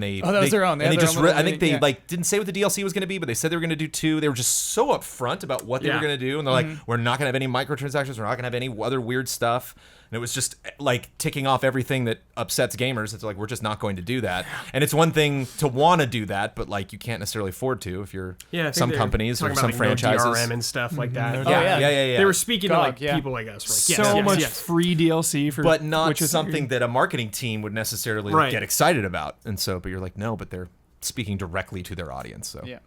D: they
A: Oh, that was their own. They
D: and
A: had
D: they
A: their
D: just
A: own little
D: I think they
A: yeah.
D: like didn't say what the DLC was going to be, but they said they were going to do 2. They were just so upfront about what they were
E: Yeah.
D: going to do, and they're like, we're not going to have any microtransactions. We're not going to have any other weird stuff. And it was just like ticking off everything that upsets gamers. It's like, we're just not going to do that. And it's one thing to want to do that, but like you can't necessarily afford to if you're
E: I think
D: some
E: they're
D: companies or
E: talking
D: some
E: about, like,
D: franchises.
E: No DRM and stuff like that.
A: Oh, yeah.
D: yeah.
E: They were speaking to
A: GOG,
E: like
A: yeah.
E: people like us. Right?
B: So
E: Yes,
B: much
E: yes.
B: free DLC for,
D: but not
B: which is
D: something that a marketing team would necessarily
E: Right.
D: get excited about. And so, but you're like, no, but they're speaking directly to their audience. So
A: Yeah.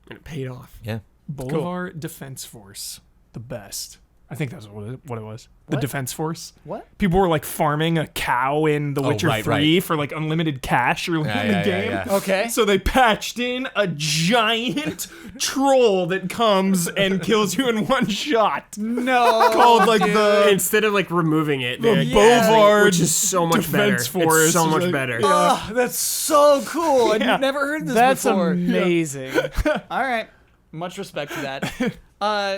E: And it paid off.
D: yeah.
B: Boulevard Defense Force, the best. I think that's what it was. The
A: What?
B: Defense Force.
A: What?
B: People were like farming a cow in The Witcher
D: right,
B: 3 for like unlimited cash early in the game.
D: Yeah.
A: Okay.
B: So they patched in a giant troll that comes and kills you in one shot.
A: No.
B: Called like the
E: Instead of like removing it,
B: the
E: they
B: Boulevard
E: which is so much better.
B: Defense Force.
E: It's so much
B: Like,
E: better.
A: Oh, that's so cool. I've
B: Yeah.
A: never heard this
C: That's
A: before.
C: amazing.
A: All right. Much respect to that.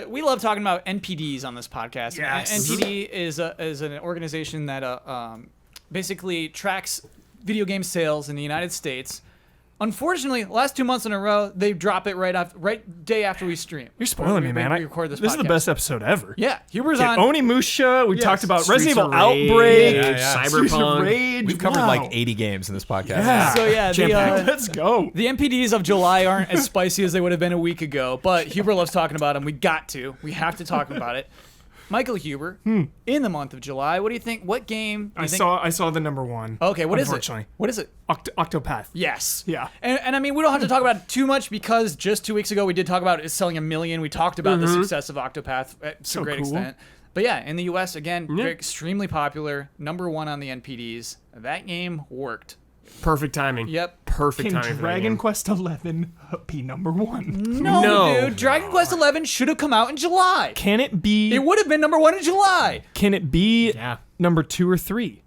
A: We love talking about NPDs on this podcast.
E: Yes.
A: NPD is an organization that basically tracks video game sales in the United States. Unfortunately, the last 2 months in a row, they drop it right day after we stream.
B: You're spoiling me, man.
A: We record this
B: is the
A: podcast.
B: best episode ever.
A: Yeah, Huber's
B: Yeah,
A: on.
B: Onimusha. We
A: Yes.
B: talked about
E: Streets
B: Resident Evil
E: of Rage,
B: Outbreak.
D: Yeah.
B: Streets of
E: Cyberpunk.
B: Rage.
D: We've covered
B: Wow.
D: like 80 games in this podcast.
B: Yeah.
A: So yeah,
B: Let's go.
A: the NPDs of July aren't as spicy as they would have been a week ago, but Huber loves talking about them. We have to talk about it. Michael Huber, in the month of July, what do you think? What game? Do
B: I
A: you think,
B: saw the number one.
A: Okay, what is it?
B: Unfortunately.
A: What is it?
B: Octopath.
A: Yes.
B: Yeah.
A: And I mean, we don't have to talk about it too much because just 2 weeks ago we did talk about it selling 1 million. We talked about the success of Octopath to
B: So
A: a great
B: cool.
A: extent. But yeah, in the US, again, very extremely popular. Number 1 on the NPDs. That game worked.
E: Perfect timing.
A: Yep.
E: Perfect
B: Can
E: timing. for that
B: Dragon
E: game.
B: Quest 11 be number one?
A: No, dude. Dragon Quest 11 should have come out in July.
B: Can it be?
A: It would have been number 1 in July.
B: Can it be
E: Yeah.
B: number 2 or 3?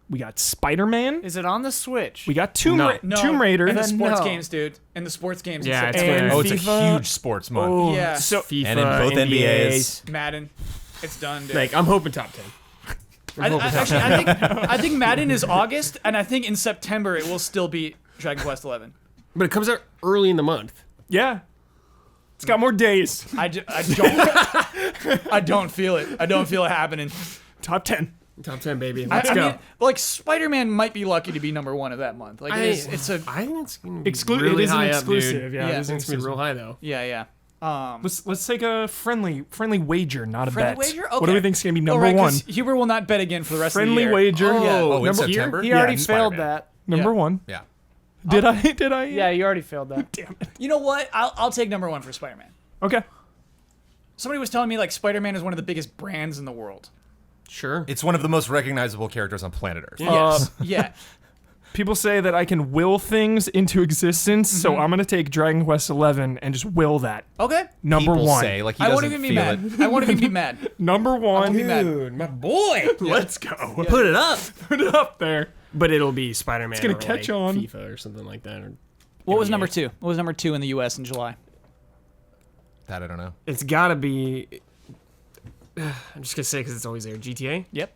B: We got Spider-Man.
C: Is it on the Switch?
B: We got Tomb Raider.
A: In the sports
C: No.
A: games, dude. In the sports games.
E: Yeah,
A: it's
E: it's
A: so-
E: good.
B: And
D: Oh, it's a
B: FIFA.
D: huge sports month.
B: Oh,
A: Yeah.
B: So
E: FIFA,
D: And in both NBAs.
A: Madden. It's done, dude.
E: Like I'm hoping top 10.
A: I think Madden is August, and I think in September it will still be Dragon Quest 11.
E: But it comes out early in the month.
B: yeah, it's got more days.
A: I don't feel it. I don't feel it happening.
B: Top 10.
E: Top 10, baby. Let's
A: I
E: go.
A: mean, like Spider-Man might be lucky to be number 1 of that month. Like it's a
E: I think it's gonna be
B: It
E: really
B: is an
E: high
B: exclusive.
E: up, dude.
B: Yeah,
A: Yeah.
B: it is an
E: I think it's gonna be
B: exclusive.
E: real high though.
A: yeah.
B: Let's take a friendly wager, not a
A: Friendly
B: bet.
A: wager?
B: What do
A: Okay.
B: we think is gonna be
A: All
B: number
A: right, 'cause
B: one?
A: Huber will not bet again for the rest of the
B: Friendly
A: year.
B: wager.
D: Oh, in
C: Number-
D: September?
C: He already
B: Yeah,
C: failed
D: Spider-Man.
C: that.
B: Number
A: Yeah.
B: one.
D: Yeah.
B: Did I?
C: Yeah, you already failed that.
B: Damn it.
A: You know what? I'll take number one for Spider-Man.
B: Okay.
A: Somebody was telling me like Spider-Man is one of the biggest brands in the world.
E: Sure.
D: It's one of the most recognizable characters on planet Earth.
A: Yes. Yeah.
B: People say that I can will things into existence, so I'm gonna take Dragon Quest XI and just will that.
A: Okay.
B: Number
D: People
B: one.
D: say, like, he
A: I won't
D: doesn't
A: even be
D: feel
A: mad.
D: it.
A: I won't even be mad.
B: Number one.
A: be mad.
E: Dude, my boy.
B: Let's go.
E: Put it up.
B: Put it up there.
E: But it'll be Spider-Man.
B: It's gonna
E: or,
B: catch
E: like,
B: on.
E: FIFA or something like that. Or
A: What was
E: NBA.
A: number two? What was number two in the U.S. in July?
D: That I don't know.
E: It's gotta be. I'm just gonna say because it's always there. GTA.
A: Yep.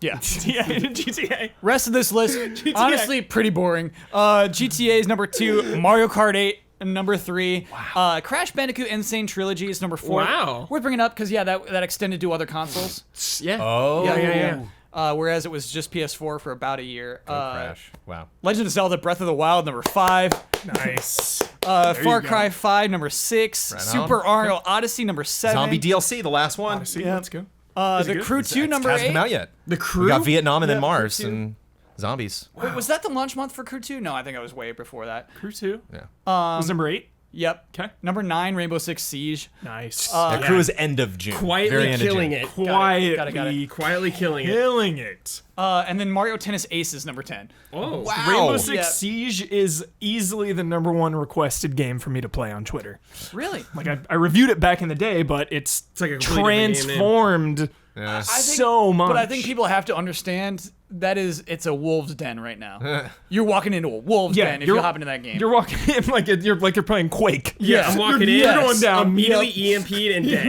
A: Yeah.
B: Yeah, GTA.
A: Rest of this list, honestly, pretty boring. GTA is number 2. Mario Kart 8 number 3. Wow. Crash Bandicoot Insane Trilogy is number 4.
E: Wow.
A: Worth bringing up because that extended to other consoles.
E: Yeah.
D: Oh.
E: Yeah.
A: Whereas it was just PS4 for about a year.
D: Crash. Wow.
A: Legend of Zelda: Breath of the Wild number 5.
B: Nice.
A: Far Cry 5 number 6.
D: Right on.
A: Super Mario Odyssey number 7.
D: Zombie DLC, the last one.
B: Yeah, let's go.
A: The
B: good?
A: Crew 2 number
D: Hasn't
A: 8.
D: come out yet.
E: The Crew.
D: We got Vietnam and then
A: Yeah,
D: Mars
A: Crew two.
D: and zombies.
A: Wait, was that the launch month for Crew 2? No, I think I was way before that.
B: Crew 2.
D: Yeah.
B: Was number 8.
A: Yep.
B: Okay.
A: Number 9, Rainbow Six Siege.
B: Nice.
D: That crew is end of June. Very
E: Quietly
D: end of
E: killing
D: June.
E: it.
B: Quietly
A: got it.
E: Quietly killing it.
B: killing it.
A: And then Mario Tennis Aces number 10.
E: Oh.
D: Wow.
B: Rainbow Six
A: Yeah.
B: Siege is easily the number one requested game for me to play on Twitter.
A: Really?
B: Like I reviewed it back in the day, but it's
E: like a completely different game, man.
B: transformed
D: Yeah.
A: I think-
B: so much.
A: But I think people have to understand it's a wolf's den right now. You're walking into a wolf's den if you hop into that game.
B: You're walking in like you're playing Quake.
E: Yeah, I'm walking in.
B: You're going down.
E: Immediately EMP'd and dead.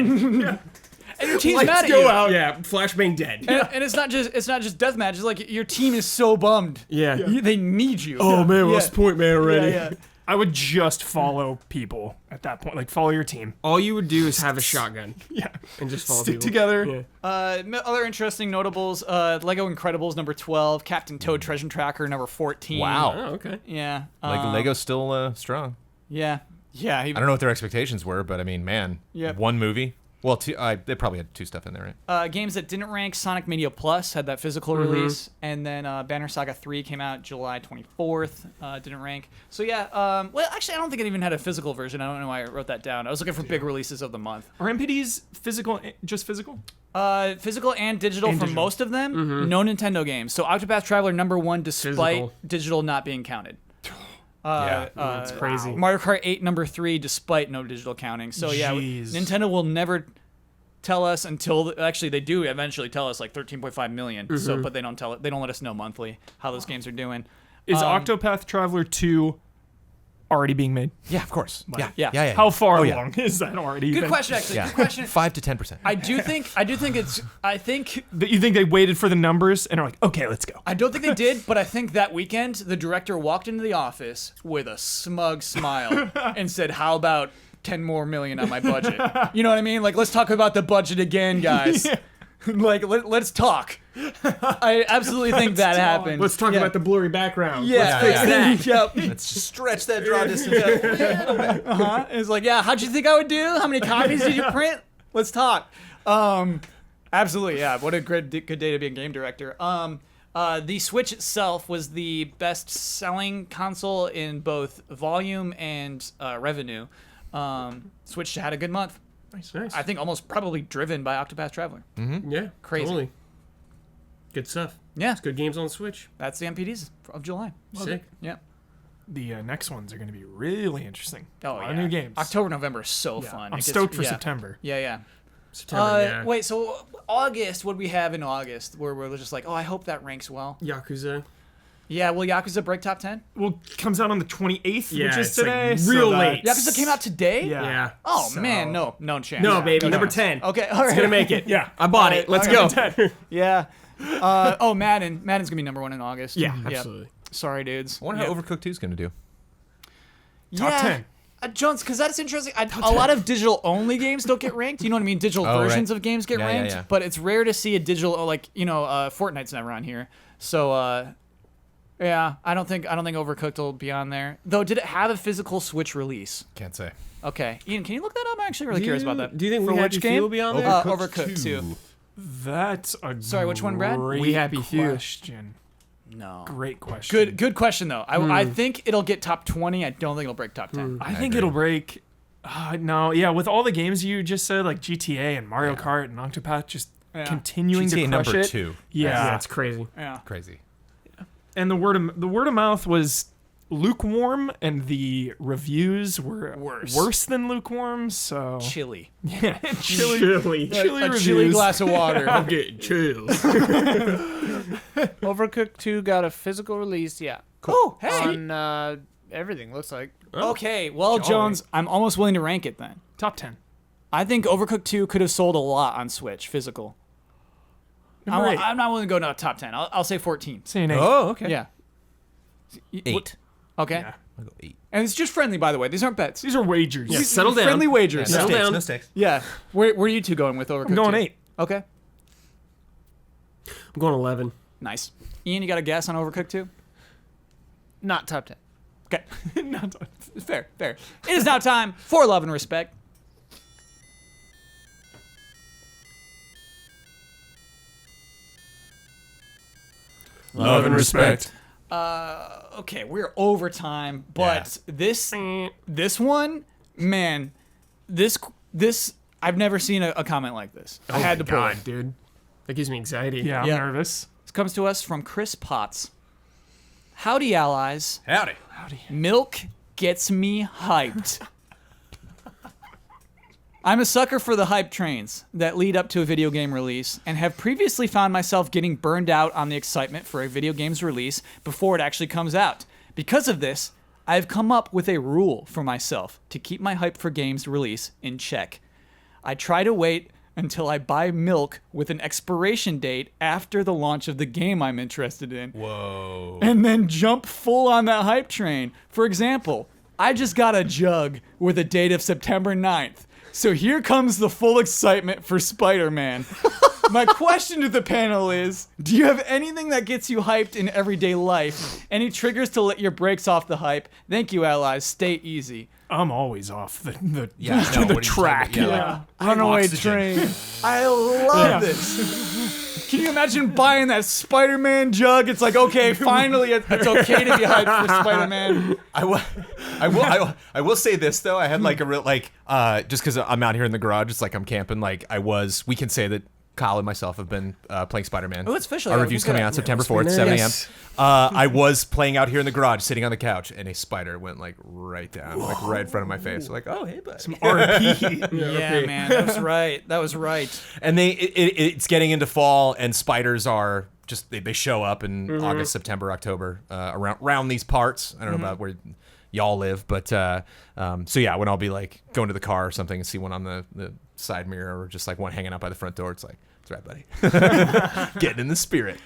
A: and your team's
E: Let's
A: mad at
E: go
A: you.
E: out. Yeah, flashbang dead.
A: And it's not just deathmatch. It's like your team is so bummed.
E: Yeah.
A: They need you.
E: Oh man,
A: Yeah.
E: lost point man already.
A: Yeah.
B: I would just follow people at that point. Like follow your team.
E: All you would do is have a shotgun
B: Yeah.
E: and just follow
B: Stick
E: people.
B: together.
E: Yeah.
A: Other interesting notables: Lego Incredibles number 12, Captain Toad Treasure Tracker number 14.
D: Wow.
E: Oh, okay.
A: Yeah.
D: Lego's still strong.
A: Yeah. Yeah.
D: I don't know what their expectations were, but I mean, man,
A: Yep.
D: one movie. Well, two, they probably had 2 stuff in there, right?
A: Games that didn't rank: Sonic Mania Plus had that physical release, and then Banner Saga 3 came out July 24th. Didn't rank. So yeah. Well, actually, I don't think it even had a physical version. I don't know why I wrote that down. I was looking for big releases of the month.
B: Are NPDs physical? Just physical?
A: Physical and digital
B: And
A: for
B: digital.
A: most of them. No Nintendo games. So Octopath Traveler number 1, despite
E: Physical.
A: digital not being counted.
D: Yeah.
B: That's crazy.
A: Mario Kart 8 number 3, despite no digital counting. So yeah,
B: Jeez.
A: Nintendo will never tell us until actually they do eventually tell us like 13.5 million. So but they don't let us know monthly how those games are doing.
B: Is Octopath Traveler 2 already being made?
D: Yeah, of course.
A: Yeah.
D: Yeah.
B: How far
D: Oh, yeah.
B: along is that already?
A: Good question actually.
D: Yeah.
A: Good question.
D: 5 to 10%.
A: I do think
B: That you think they waited for the numbers and are like, okay, let's go.
A: I don't think they did, but I think that weekend the director walked into the office with a smug smile and said, "How about 10 more million on my budget?" You know what I mean? Like, let's talk about the budget again, guys. Like, let's talk. I absolutely think that happened.
E: Let's talk about the blurry background.
A: yeah,
D: Let's fix
A: that. Yep.
D: Let's stretch that draw distance.
A: It's like, yeah, how'd you think I would do? How many copies did you print? Let's talk. Absolutely, yeah. What a good day to be a game director. The Switch itself was the best-selling console in both volume and revenue. Switch had a good month.
E: Nice.
A: I think almost probably driven by Octopath Traveler.
E: Yeah.
A: Crazy.
E: Totally. Good stuff.
A: Yeah,
E: Good games on Switch.
A: that's the NPDs of July.
E: Sick.
A: Yeah.
B: The next ones are going to be really interesting.
A: Oh,
B: a lot
A: yeah.
B: of new games.
A: October, November is so
B: Yeah.
A: fun.
B: I'm
A: It gets-
B: stoked for
A: yeah.
B: September.
A: Yeah.
E: September, yeah.
A: Wait, so August, what do we have in August where we're just like, oh, I hope that ranks well?
E: Yakuza.
A: Yeah, will Yakuza break top 10?
B: Well, comes out on the 28th,
E: Yeah,
B: which is
E: it's, like,
B: today.
E: real
B: so
E: late.
B: that's-
A: Yakuza came out today?
B: Yeah.
E: Yeah.
A: Oh,
B: So-
A: man, no chance.
E: No, baby.
A: No
E: Number
A: chance.
E: 10.
A: Okay, all right.
E: It's gonna make it.
B: Yeah.
E: I bought it. Let's go.
A: Yeah. Madden. Madden's going to be number 1 in August.
E: Yeah,
A: Yep.
E: absolutely.
A: Sorry, dudes.
D: I wonder how Overcooked 2 is going to do.
B: Top 10.
A: Jones, because that's interesting. A lot of digital-only games don't get ranked. You know what I mean? Digital
D: Oh, right.
A: versions of games get
D: Yeah, yeah,
A: ranked,
D: yeah.
A: but it's rare to see a digital, Fortnite's never on here. So, Yeah, I don't think Overcooked will be on there. Though, did it have a physical Switch release?
D: Can't say.
A: Okay, Ian, can you look that up? I'm actually really curious about that.
E: Do you think
A: For
E: We
A: which
E: Happy
A: game?
E: Few will be on there?
A: Overcooked 2.
B: That's a
A: Sorry, which one, Brad?
B: great
E: We Happy Few.
B: question.
A: No.
B: Great question.
A: Good question though. I think it'll get top 20. I don't think it'll break top 10.
B: I think
D: agree.
B: it'll break. No, yeah, with all the games you just said, like GTA and Mario Kart and Octopath, just
A: Yeah.
B: continuing to
D: GTA
B: crush
D: number
B: it.
D: 2.
B: Yeah.
E: That's crazy.
A: Yeah.
D: Crazy.
B: And the word of mouth was lukewarm, and the reviews were worse than lukewarm. So
A: Chili.
B: yeah, chili
E: Chili.
B: chili
A: A
B: reviews.
A: chili glass of water.
E: I'm getting chills.
C: Overcooked 2 got a physical release. Yeah.
A: Oh, hey.
C: On everything looks like.
A: Okay, well, Jones, I'm almost willing to rank it then.
B: Top 10.
A: I think Overcooked 2 could have sold a lot on Switch, physical.
B: Number 8.
A: I'm not willing to go to top 10. I'll say 14.
B: Say an 8.
D: Oh, okay.
A: Yeah.
D: 8.
A: Okay.
B: Yeah.
D: I'll go 8.
A: And it's just friendly, by the way. These aren't bets.
B: These are wagers.
E: Yeah,
A: These
E: settle down.
A: Friendly wagers.
E: Settle
A: Yeah.
E: down.
D: No stakes.
A: Yeah. Where are you two going with Overcooked
B: I'm going
A: 2?
B: 8.
A: Okay.
E: I'm going 11.
A: Nice. Ian, you got a guess on Overcooked 2?
C: Not top 10.
A: Okay. Not fair. It is now time for Love and Respect.
D: Love and respect.
A: Okay, we're over time, but this one, man, this I've never seen a comment like this. I had to pull
E: God,
A: it.
E: dude. That gives me anxiety.
B: Yeah, I'm
A: Yeah.
B: nervous.
A: This comes to us from Chris Potts. Howdy, allies.
D: Howdy.
A: Milk gets me hyped. I'm a sucker for the hype trains that lead up to a video game release and have previously found myself getting burned out on the excitement for a video game's release before it actually comes out. Because of this, I've come up with a rule for myself to keep my hype for games release in check. I try to wait until I buy milk with an expiration date after the launch of the game I'm interested in.
D: Whoa.
A: And then jump full on that hype train. For example, I just got a jug with a date of September 9th. So here comes the full excitement for Spider-Man. My question to the panel is, do you have anything that gets you hyped in everyday life? Any triggers to let your brakes off the hype? Thank you, allies. Stay easy.
B: I'm always off the
D: Yeah, I know.
B: the
D: What are you
B: track.
D: talking about?
C: Runaway
D: Oxygen.
C: train.
A: I love this. Can you imagine buying that Spider-Man jug? It's like, okay, finally, it's okay to be hyped for Spider-Man.
D: I will say this though. I had like a real just because I'm out here in the garage, it's like I'm camping. Like we can say that Kyle and myself have been playing Spider-Man.
A: Oh, it's official.
D: Our
A: Yeah, we
D: review's
A: can say
D: coming
A: that.
D: out September
E: must be
D: 4th,
E: nice.
D: 7 a.m.
E: Yes.
D: I was playing out here in the garage, sitting on the couch, and a spider went like right down, like right in front of my face. Like, oh hey, bud.
B: RP.
A: Yeah, man, that was right. That was right.
D: And it's getting into fall, and spiders are just they show up in August, September, October, around these parts. I don't know about where y'all live, but so yeah, when I'll be like going to the car or something and see one on the side mirror or just like one hanging out by the front door, it's like, that's right, buddy. Getting in the spirit.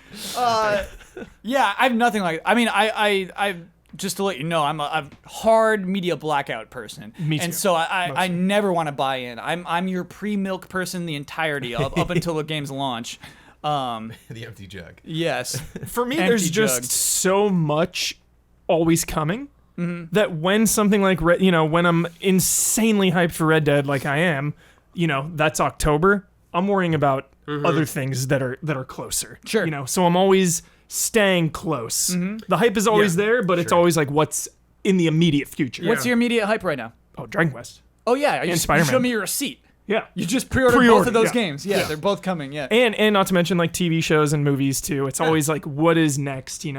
A: Yeah, I have nothing like. I mean, I just to let you know, I'm a hard media blackout person.
B: Me too.
A: And so I never want to buy in. I'm your pre-milk person the entirety up until the game's launch.
D: The empty jug.
A: Yes.
B: For me,
A: Empty
B: there's just
A: jugs.
B: so much always coming that when something like when I'm insanely hyped for Red Dead, like I am, that's October. I'm worrying about other things that are closer.
A: Sure.
B: So I'm always staying close. The hype is always there, but it's always like what's in the immediate future.
A: What's your immediate hype right now?
B: Oh, Dragon Quest.
A: Oh yeah, you
B: Spider-Man.
A: show me your receipt.
B: Yeah.
A: You just pre-ordered both
B: Pre-ordered,
A: of those
B: yeah.
A: games. Yeah,
B: Yeah.
A: they're both coming. Yeah.
B: And not to mention like TV shows and movies too. It's always like what is next, in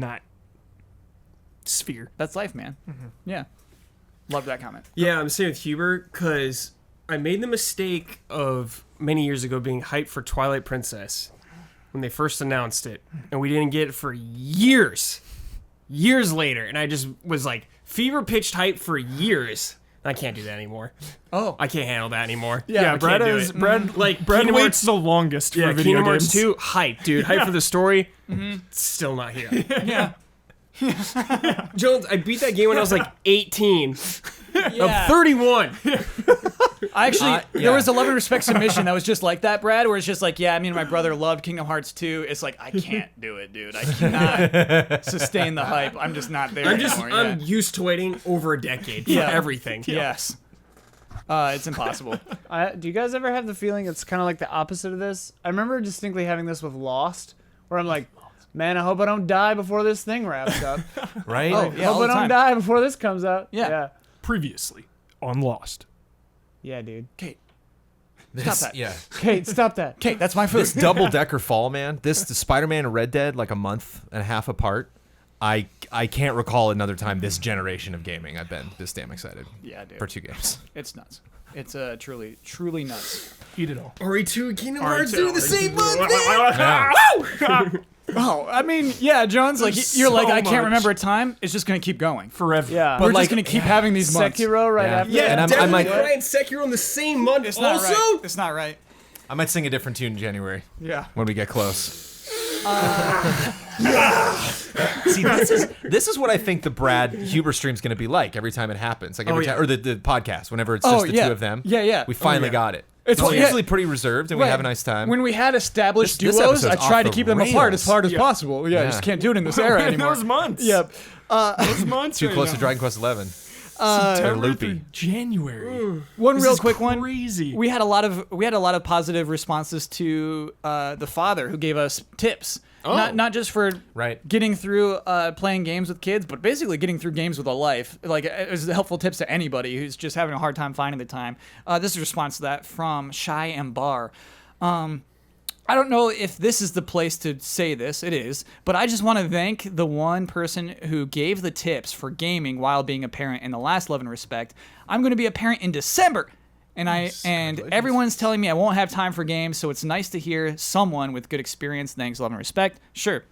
B: that sphere.
A: That's life, man. Yeah. Love that comment.
E: Yeah, I'm saying with Huber because I made the mistake of many years ago being hyped for Twilight Princess when they first announced it, and we didn't get it for years later, and I just was like fever pitched hype for years. I can't do that anymore.
A: Oh.
E: I can't handle that anymore.
B: Yeah,
E: I
B: Brad
E: can't do
B: is
E: it.
B: Brad
E: like
B: Brad
E: Kingdom
B: waits the longest
E: Yeah,
B: for video
E: Kingdom Hearts
B: games.
E: 2, hype, dude. Hype for the story. Still not here.
A: Yeah.
E: Jones, I beat that game when I was like 18.
A: Yeah.
E: I'm 31.
A: I actually,
D: Yeah.
A: there was a Love and Respect submission that was just like that, Brad, where it's just like, yeah, me and my brother loved Kingdom Hearts 2. It's like, I can't do it, dude. I cannot sustain the hype. I'm just not there anymore.
E: I'm used to waiting over a decade for
A: Yeah.
E: everything.
A: Yes. It's impossible.
C: Do you guys ever have the feeling it's kind of like the opposite of this? I remember distinctly having this with Lost, where I'm like, man, I hope I don't die before this thing wraps up.
D: Right?
A: Oh, yeah, all
C: Hope I
A: the
C: don't
A: time.
C: die before this comes out.
A: Yeah.
C: Yeah,
B: Previously on Lost.
C: yeah, dude.
A: Kate,
D: This-
A: that.
D: Yeah.
C: Kate, stop that.
A: Kate, that's my food.
D: This double-decker fall, man. The Spider-Man and Red Dead, like a month and a half apart. I can't recall another time this generation of gaming I've been this damn excited
A: Yeah, dude.
D: for 2 games.
A: It's nuts. It's truly, truly nuts.
B: Eat it all.
E: RE2 and Kingdom Hearts do the same month.
A: Oh, I mean, yeah, Jones, like,
B: There's
A: you're like,
B: so
A: I can't
B: much.
A: remember a time. It's just going to keep going.
B: Forever.
C: Yeah.
A: We're
D: like,
A: just going to keep having these months.
C: Sekiro right
D: Yeah.
C: after.
E: Yeah,
D: And I'm
E: Devil May
D: like-
E: Cry and Sekiro in the same month.
A: It's not
E: also,
A: right. It's not right.
D: I might sing a different tune in January
A: Yeah.
D: when we get close. See, this is what I think the Brad Huber stream's going to be like every time it happens. Like every
E: yeah.
D: time, or the podcast, whenever it's
A: Oh,
D: just the
A: yeah.
D: two of them.
A: Yeah, yeah.
D: We finally
E: yeah.
D: got it.
A: It's
D: It's
A: what- yeah.
D: usually pretty reserved, and we
A: Right.
D: have a nice time.
A: When we had established
D: This
A: duos, I
D: episode's
A: tried
D: off
A: to
D: the
A: keep them apart as
D: rails.
A: hard as possible. Yeah, I just can't do it in this era anymore.
B: Those months.
A: Yep.
B: Those months.
D: Too
B: right
D: close
B: now.
D: to Dragon Quest 11.
B: September
D: They're loopy.
B: through January.
A: One
B: This
A: real
B: is
A: quick one.
B: Crazy.
A: We had a lot of positive responses to the father who gave us tips. Not just for
D: Right.
A: getting through playing games with kids, but basically getting through games with a life. Like, it was helpful tips to anybody who's just having a hard time finding the time. This is a response to that from Shy and Bar. I don't know if this is the place to say this. It is. But I just want to thank the one person who gave the tips for gaming while being a parent in the last Love and Respect. I'm going to be a parent in December. And everyone's telling me I won't have time for games, so it's nice to hear someone with good experience. Thanks, Love and Respect. Sure.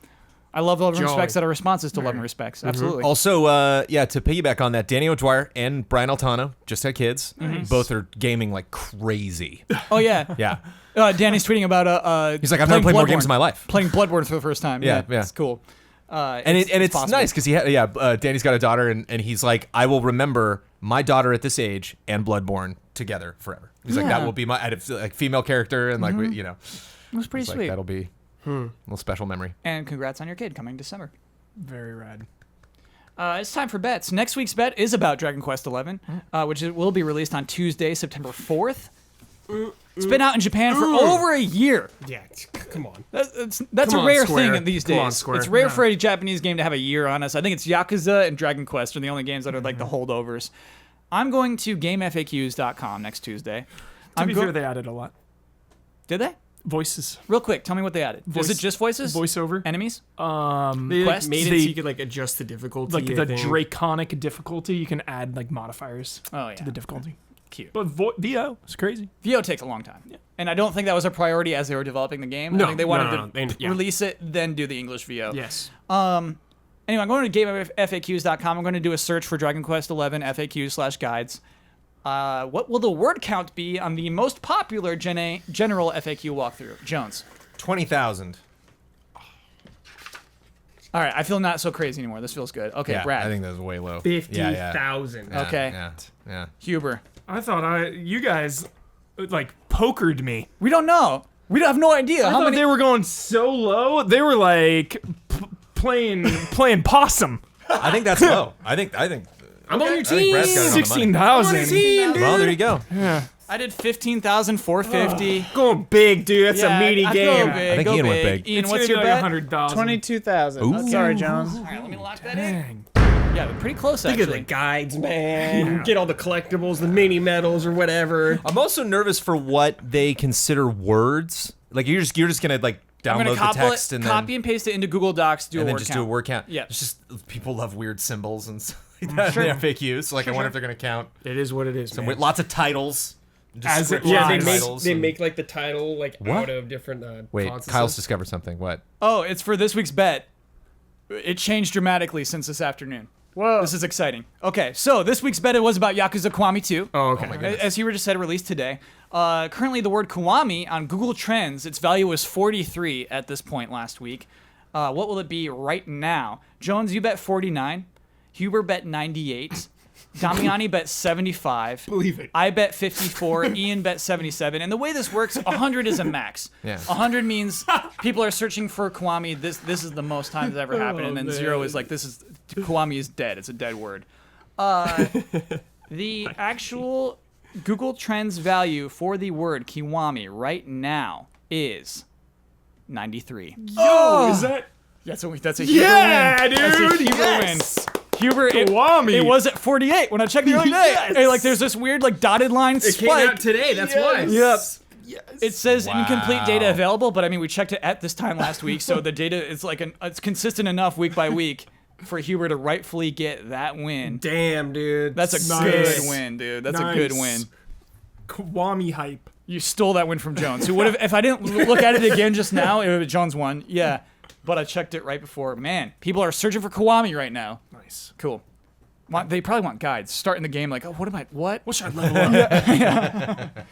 A: I love Love and
E: Joy.
A: Respects that are responses to Love and Respects. Absolutely.
D: Also, to piggyback on that, Danny O'Dwyer and Brian Altano just had kids. Both are gaming like crazy.
A: Oh, yeah.
D: Yeah.
A: Danny's tweeting about
D: He's like, I've never played more games in my life.
A: Playing Bloodborne for the first time.
D: Yeah, yeah.
A: It's cool.
D: And it's
A: possible.
D: nice because Danny's got a daughter, and he's like, I will remember my daughter at this age and Bloodborne together forever. He's like, that
A: Yeah.
D: will be my like female character, and like
A: It was pretty
D: it's like,
A: sweet.
D: that'll be a little special memory.
A: And congrats on your kid coming December.
B: Very rad.
A: It's time for bets. Next week's bet is about Dragon Quest XI, which will be released on Tuesday, September 4th. It's been out in Japan for over a year.
E: Yeah, come on.
A: That's
E: Come
A: a
E: on,
A: rare
E: Square.
A: thing these
E: Come
A: days.
E: on, Square.
A: It's rare for a Japanese game to have a year on us. I think it's Yakuza and Dragon Quest are the only games that are like the holdovers. I'm going to GameFAQs.com next Tuesday.
B: To be fair, they added a lot.
A: Did they?
B: Voices.
A: Real quick, tell me what they added. Is it just voices?
B: Voiceover.
A: Enemies?
E: They like,
A: Quests?
E: made it
B: They-
E: so you could like adjust the difficulty.
B: Like
E: I
B: the
E: think.
B: draconic difficulty, you can add like modifiers
A: Oh, yeah.
B: to the difficulty.
A: Cute.
B: But VO is crazy.
A: VO takes a long time. And I don't think that was a priority as they were developing the game.
E: No,
A: I think they wanted
E: no.
A: to
E: They- yeah.
A: release it, then do the English VO.
E: Yes.
A: Anyway, I'm going to GameFAQs.com. I'm going to do a search for Dragon Quest XI FAQs/guides. What will the word count be on the most popular general FAQ walkthrough? Jones.
D: 20,000.
A: All right, I feel not so crazy anymore. This feels good. Okay,
D: Yeah,
A: Brad.
D: I think that was way low.
E: 50,000.
D: Yeah,
A: Okay.
D: Yeah.
A: Huber.
B: I thought you guys like pokered me.
A: We don't know. We don't have no idea.
B: I
A: How
B: thought
A: many?
B: they were going so low. They were like playing possum.
D: I think that's low. I think.
E: I'm on your
D: I think Brad's got it on the money.
B: 16,000.
E: Team, dude.
D: Well, there you go.
A: I did 15,450.
E: Going big, dude. That's
A: Yeah,
E: a meaty
A: I
E: game.
A: Go big,
D: I think
A: go
D: Ian went
A: big.
D: big.
A: Ian,
B: It's
A: what's
B: gonna
A: your
B: be like
A: bet?
B: 100,000.
C: 22,000.
D: Ooh.
C: Sorry, Jones.
A: All right, let me lock that in.
B: Dang.
A: Yeah, pretty close
E: Think
A: actually.
E: of the guides, man. Get all the collectibles, the mini medals, or whatever.
D: I'm also nervous for what they consider words. Like you're just gonna like
A: I'm
D: download
A: gonna
D: the text and
A: copy
D: then
A: and paste it into Google Docs. Do a
D: then
A: word
D: just
A: count.
D: do a word count.
A: Yeah.
D: It's just people love weird symbols and stuff like that in the FAQs. So like I wonder if they're gonna count
E: It is what it is, man.
D: with lots of titles.
B: As it
D: descriptions
E: Yeah,
B: lies.
E: they
D: and
E: make
D: titles
E: they
D: and-
E: make like the title like
D: What?
E: out of different
D: Wait,
E: fonts and
D: Kyle's
E: stuff.
D: discovered something. What?
A: Oh, it's for this week's bet. It changed dramatically since this afternoon.
C: Whoa.
A: This is exciting. Okay, so this week's bet was about Yakuza Kiwami 2.
E: Oh, okay.
A: As Hubert just said, released today. Currently, the word Kiwami on Google Trends, its value was 43 at this point last week. What will it be right now? Jones, you bet 49. Huber bet 98. Damiani bet 75.
B: Believe it.
A: I bet 54. Ian bet 77. And the way this works, 100 is a max.
D: Yeah.
A: 100 means people are searching for Kiwami. This is the most times it's ever happened. And then 0 is like, Kiwami is dead. It's a dead word. The actual Google Trends value for the word Kiwami right now is 93.
B: Yo, is that?
A: That's a Huber win.
B: Yeah, dude.
A: That's a Huber
B: Yes.
A: win. Huber,
B: Kiwami.
A: it was at 48 when I checked the other day.
B: Yes.
A: And, like, there's this weird, like, dotted line
E: It
A: spike.
E: came out today. That's why.
A: Yep.
B: Yes.
A: It says incomplete
D: Wow.
A: data available, but I mean, we checked it at this time last week, so the data is like it's consistent enough week by week for Huber to rightfully get that win.
E: Damn, dude.
A: That's a
B: Nice.
A: good win, dude. That's a
B: Nice.
A: good win.
B: Kiwami hype.
A: You stole that win from Jones, who would have, if I didn't look at it again just now, it would have been Jones won. Yeah, but I checked it right before. Man, people are searching for Kiwami right now.
B: Nice.
A: Cool. They probably want guides. Starting the game like, oh, what?
B: What should I level up?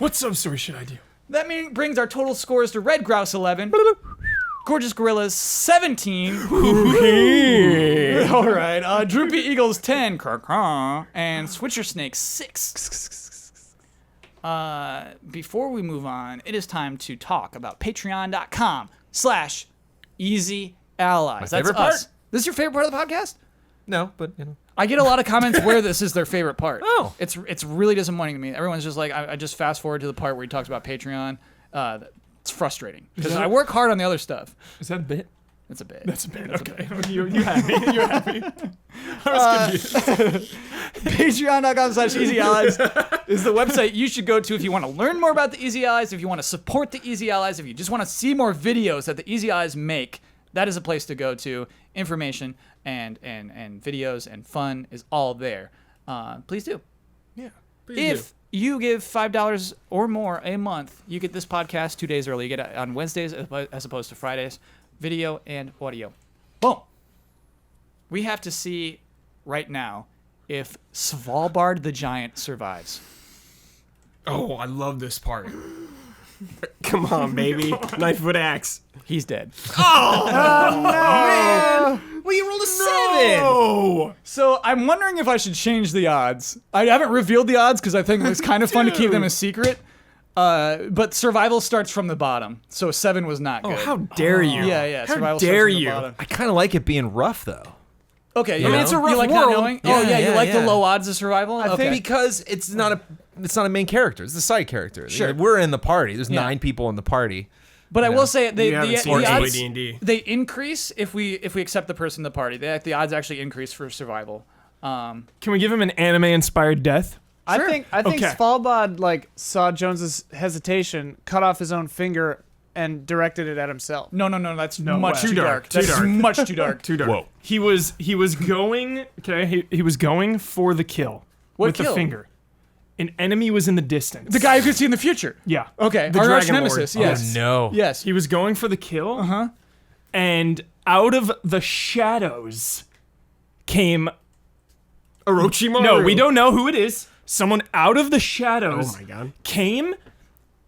B: What sub-story should I do?
A: That brings our total scores to Red Grouse 11, Gorgeous Gorillas 17, all right, Droopy Eagles 10, and Switcher Snake 6. Before we move on, it is time to talk about patreon.com/easy allies. That's
D: favorite
A: us.
D: part.
A: This is your favorite part of the podcast?
D: No, but you know.
A: I get a lot of comments where this is their favorite part.
D: Oh.
A: It's really disappointing to me. Everyone's just like, I just fast forward to the part where he talks about Patreon. It's frustrating because I work hard on the other stuff.
B: Is that a bit?
A: It's a bit.
B: That's a bit. Okay. You had me. You're happy. I was confused.
A: Patreon.com/Easy Allies is the website you should go to if you want to learn more about the Easy Allies, if you want to support the Easy Allies, if you just want to see more videos that the Easy Allies make. That is a place to go to. Information and videos and fun is all there. Please do.
B: Yeah.
A: If you give $5 or more a month, you get this podcast 2 days early. You get it on Wednesdays as opposed to Fridays. Video and audio. Boom. We have to see right now if Svalbard the Giant survives.
E: Oh, I love this part. Come on, baby. 9-foot axe.
A: He's dead.
D: Well, you rolled a 7.
B: Oh.
A: So I'm wondering if I should change the odds. I haven't revealed the odds because I think it's kind of fun to keep them a secret. But survival starts from the bottom, so 7 was not good.
E: Oh, how dare you?
A: Yeah.
E: How
A: Survival
E: dare
A: starts from the
E: you?
A: bottom.
D: I kind of like it being rough though.
A: Okay,
D: I mean,
E: it's a rough
A: you like
E: world.
A: not knowing?
D: Yeah,
A: you
D: yeah,
A: like the
D: yeah.
A: low odds of survival?
D: I
A: Okay.
D: think because it's not a main character. It's a side character.
A: Sure.
D: We're in the party. There's
A: Yeah.
D: 9 people in the party.
A: But I will say
E: You haven't seen
A: the
E: Play
A: odds
E: D&D.
A: they increase if we accept the person in the party. The odds actually increase for survival.
B: Can we give him an anime-inspired death?
C: I think
B: Okay.
C: Svalbard like saw Jones's hesitation, cut off his own finger, and directed it at himself.
A: No, that's much
B: way.
A: too
B: Too
A: dark.
B: dark, too
A: That's
B: dark.
A: much too dark.
B: Too dark. Whoa. He was going. Okay. He was going for the kill
A: What
B: with
A: kill?
B: the finger. An enemy was in the distance.
A: The guy who could see in the future.
B: Yeah.
A: Okay,
E: The
A: our arch
E: Dragon
A: nemesis.
E: Lord.
A: Yes.
D: Oh no.
A: Yes.
B: He was going for the kill. And out of the shadows came.
E: Orochimaru.
B: No, we don't know who it is. Someone out of the shadows
E: Oh my god.
B: came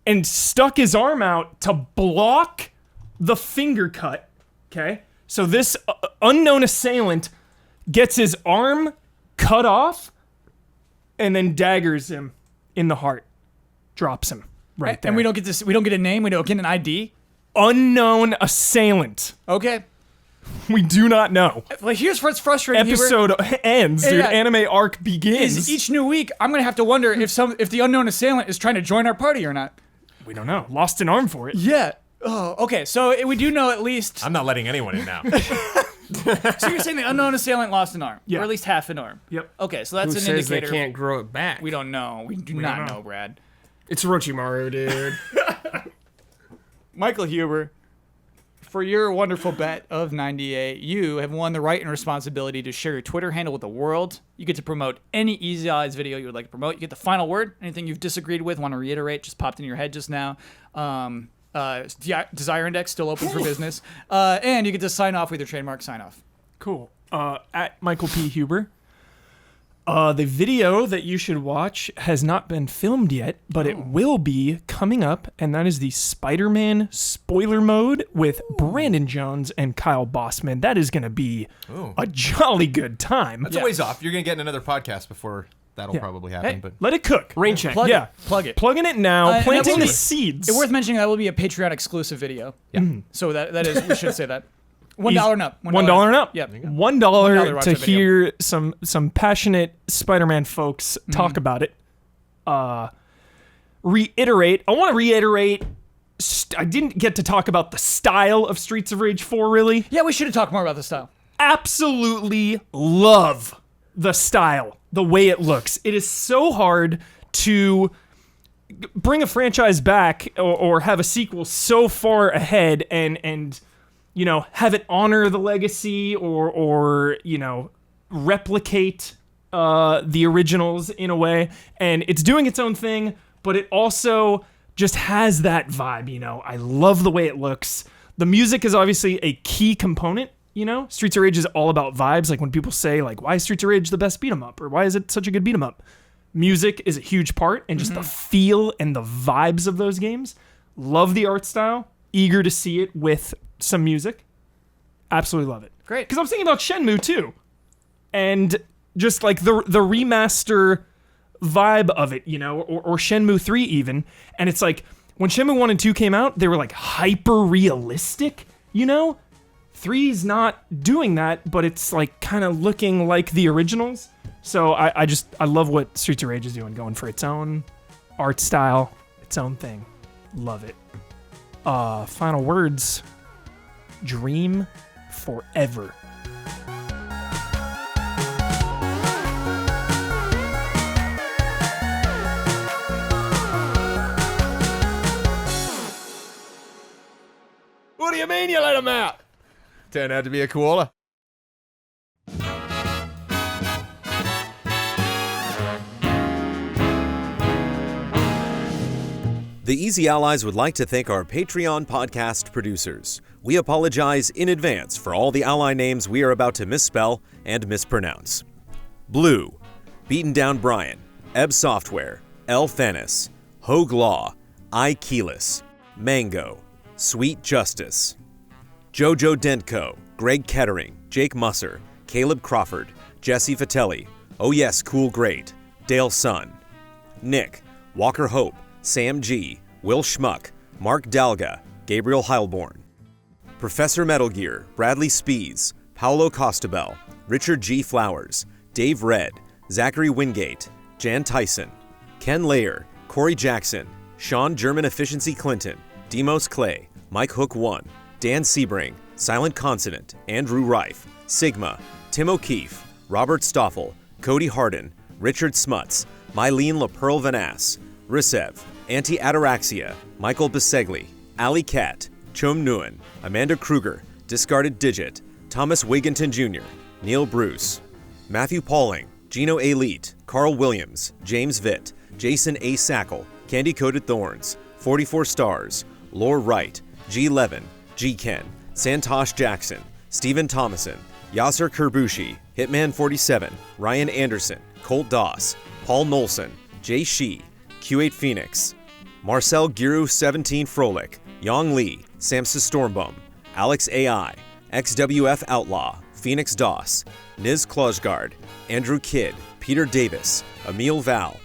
B: and stuck his arm out to block the finger cut. Okay? So this unknown assailant gets his arm cut off and then daggers him in the heart. Drops him right there.
A: And we don't get a name. We don't get an ID.
B: Unknown assailant.
A: Okay.
B: We do not know.
A: Well, here's what's frustrating. Hubert,
B: Episode ends, dude.
A: Yeah.
B: Anime arc begins.
A: is each new week I'm gonna have to wonder if the unknown assailant is trying to join our party or not.
B: We don't know. Lost an arm for it.
A: Yeah. Oh, okay. So we do know at least.
D: I'm not letting anyone in now.
A: So you're saying the unknown assailant lost an arm,
B: Yeah.
A: or at least half an arm.
B: Yep.
A: Okay, so that's
E: Who
A: an
E: says they
A: indicator.
E: can't grow it back?
A: We don't know. We do
B: don't
A: not
B: know.
A: know, Brad.
E: It's Orochimaru, dude.
A: Michael Huber, for your wonderful bet of 98, you have won the right and responsibility to share your Twitter handle with the world. You get to promote any Easy Eyes video you would like to promote. You get the final word. Anything you've disagreed with, want to reiterate, just popped in your head just now. Desire Index still open for business. And you get to sign off with your trademark sign off.
B: Cool. At Michael P. Huber. The video that you should watch has not been filmed yet, but it will be coming up, and that is the Spider-Man spoiler mode with Brandon Jones and Kyle Bossman. That is going to be a jolly good time.
D: That's a ways off. You're going to get in another podcast before that'll probably happen.
B: Hey,
D: But
B: let it cook. Rain check.
A: Plug
B: Yeah.
A: it. Plug it.
B: Plugging it now,
A: and
B: planting
A: that will
B: the
A: be-
B: seeds.
A: It's worth mentioning that will be a Patreon exclusive video.
D: Yeah.
A: So that is, we should say that. $1 and up.
B: $1 and up.
A: Yep.
B: $1
A: $1 watch
B: to
A: that video.
B: hear some passionate Spider-Man folks talk about it. Reiterate. I want to reiterate. I didn't get to talk about the style of Streets of Rage 4, really.
A: Yeah, we should have talked more about the style.
B: Absolutely love the style, the way it looks. It is so hard to bring a franchise back or have a sequel so far ahead and you know, have it honor the legacy or you know, replicate the originals in a way. And it's doing its own thing, but it also just has that vibe, you know. I love the way it looks. The music is obviously a key component, you know. Streets of Rage is all about vibes. Like when people say, like, why is Streets of Rage the best beat 'em up? Or why is it such a good beat 'em up? Music is a huge part, and just the feel and the vibes of those games. Love the art style. Eager to see it with some music. Absolutely love it.
A: Great.
B: Because I'm thinking about Shenmue too. And just like the remaster vibe of it, you know, or Shenmue 3 even. And it's like when Shenmue 1 and 2 came out, they were like hyper realistic, you know? 3's not doing that, but it's like kind of looking like the originals. So I love what Streets of Rage is doing, going for its own art style, its own thing. Love it. Final words. Dream forever.
D: what do you mean you let him out? Turned out to be a koala.
F: The Easy Allies would like to thank our Patreon podcast producers. We apologize in advance for all the ally names we are about to misspell and mispronounce. Blue, Beaten Down Brian, Ebb Software, L. Thanis, Hogue Law, I. Keyless, Mango, Sweet Justice, Jojo Dentko, Greg Kettering, Jake Musser, Caleb Crawford, Jesse Fatelli, Oh Yes, Cool Great, Dale Sun, Nick, Walker Hope, Sam G, Will Schmuck, Mark Dalga, Gabriel Heilborn, Professor Metal Gear, Bradley Spees, Paolo Costabel, Richard G. Flowers, Dave Red, Zachary Wingate, Jan Tyson, Ken Layer, Corey Jackson, Sean German Efficiency Clinton, Demos Clay, Mike Hook 1, Dan Sebring, Silent Consonant, Andrew Reif, Sigma, Tim O'Keefe, Robert Stoffel, Cody Harden, Richard Smuts, Mylene LaPearl Vanass, Risev, Anti-Ataraxia, Michael Bisegli, Ali Cat, Chom Nguyen, Amanda Kruger, Discarded Digit, Thomas Wigginton Jr., Neil Bruce, Matthew Pauling, Gino Elite, Carl Williams, James Vitt, Jason A. Sackle, Candy Coated Thorns, 44 Stars, Lore Wright, G. Levin, G. Ken, Santosh Jackson, Stephen Thomason, Yasser Kerbushi, Hitman 47, Ryan Anderson, Colt Doss, Paul Nolson, Jay Shee, Q8 Phoenix, Marcel Giru 17 Froelich, Yong Lee, Samsa Stormbum, Alex AI, XWF Outlaw, Phoenix Doss, Niz Klosgard, Andrew Kidd, Peter Davis, Emil Val,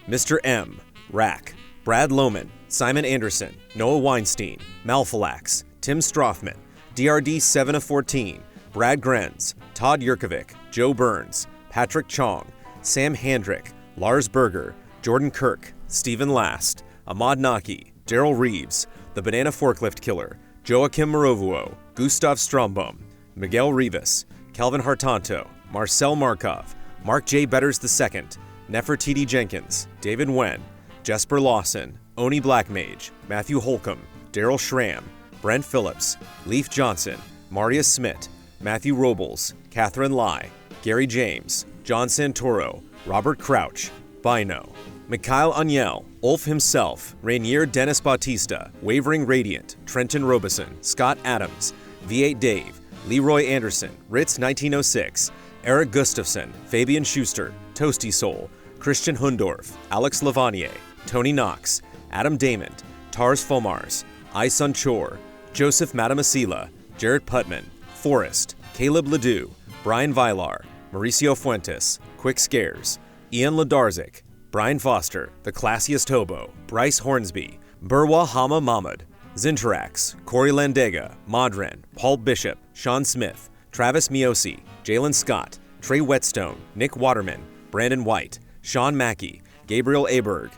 F: Mr. M, Rack, Brad Lohman, Simon Anderson, Noah Weinstein, Malphalax, Tim Strothman, DRD 7 of 14, Brad Grenz, Todd Yurkovic, Joe Burns, Patrick Chong, Sam Handrick, Lars Berger, Jordan Kirk, Stephen Last, Ahmad Naki, Daryl Reeves, The Banana Forklift Killer, Joachim Morovuo, Gustav Strombum, Miguel Rivas, Calvin Hartanto, Marcel Markov, Mark J. Betters II, Nefertiti Jenkins, David Wen, Jesper Lawson, Oni Blackmage, Matthew Holcomb, Daryl Schramm, Brent Phillips, Leaf Johnson, Marius Smith, Matthew Robles, Catherine Lai, Gary James, John Santoro, Robert Crouch, Bino, Mikhail Aniel, Ulf himself, Rainier Dennis Bautista, Wavering Radiant, Trenton Robeson, Scott Adams, V8 Dave, Leroy Anderson, Ritz 1906, Eric Gustafson, Fabian Schuster, Toasty Soul, Christian Hundorf, Alex Lavanier, Tony Knox, Adam Damond, Tars Fomars, Isun Chor, Joseph Matamasila, Jarrett Putman, Forrest, Caleb Ledoux, Brian Vilar, Mauricio Fuentes, Quick Scares, Ian Ladarzik, Brian Foster, The Classiest Hobo, Bryce Hornsby, Burwa Hama Mahmud, Zinterax, Corey Landega, Modren, Paul Bishop, Sean Smith, Travis Miosi, Jalen Scott, Trey Whetstone, Nick Waterman, Brandon White, Sean Mackey, Gabriel Aberg,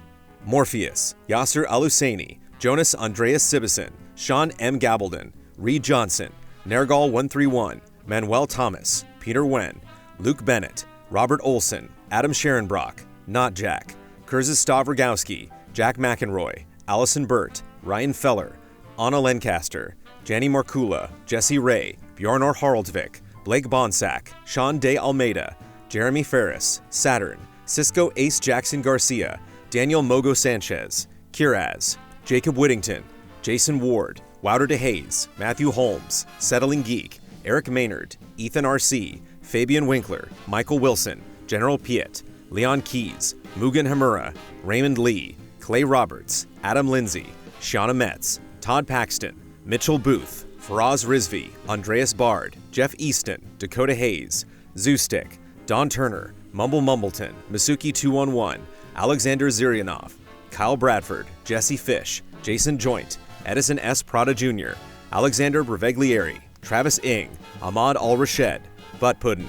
F: Morpheus, Yasser Aluseni, Jonas Andreas Sibison, Sean M. Gabaldon, Reed Johnson, Nergal 131, Manuel Thomas, Peter Wen, Luke Bennett, Robert Olson, Adam Sharonbrock, Not Jack, Kurzes Stavrogowski, Jack McEnroy, Allison Burt, Ryan Feller, Anna Lancaster, Janny Markula, Jesse Ray, Bjarnor Haraldsvik, Blake Bonsack, Sean De Almeida, Jeremy Ferris, Saturn, Cisco Ace Jackson Garcia, Daniel Mogo Sanchez, Kiraz, Jacob Whittington, Jason Ward, Wouter DeHaze, Matthew Holmes, Settling Geek, Eric Maynard, Ethan R.C., Fabian Winkler, Michael Wilson, General Piet, Leon Keys, Mugen Hamura, Raymond Lee, Clay Roberts, Adam Lindsay, Shauna Metz, Todd Paxton, Mitchell Booth, Faraz Rizvi, Andreas Bard, Jeff Easton, Dakota Hayes, Zoostick, Don Turner, Mumble Mumbleton, Masuki 211, Alexander Zirianov, Kyle Bradford, Jesse Fish, Jason Joint, Edison S. Prada Jr., Alexander Breveglieri, Travis Ing, Ahmad Al-Rashed, Butt Puddin',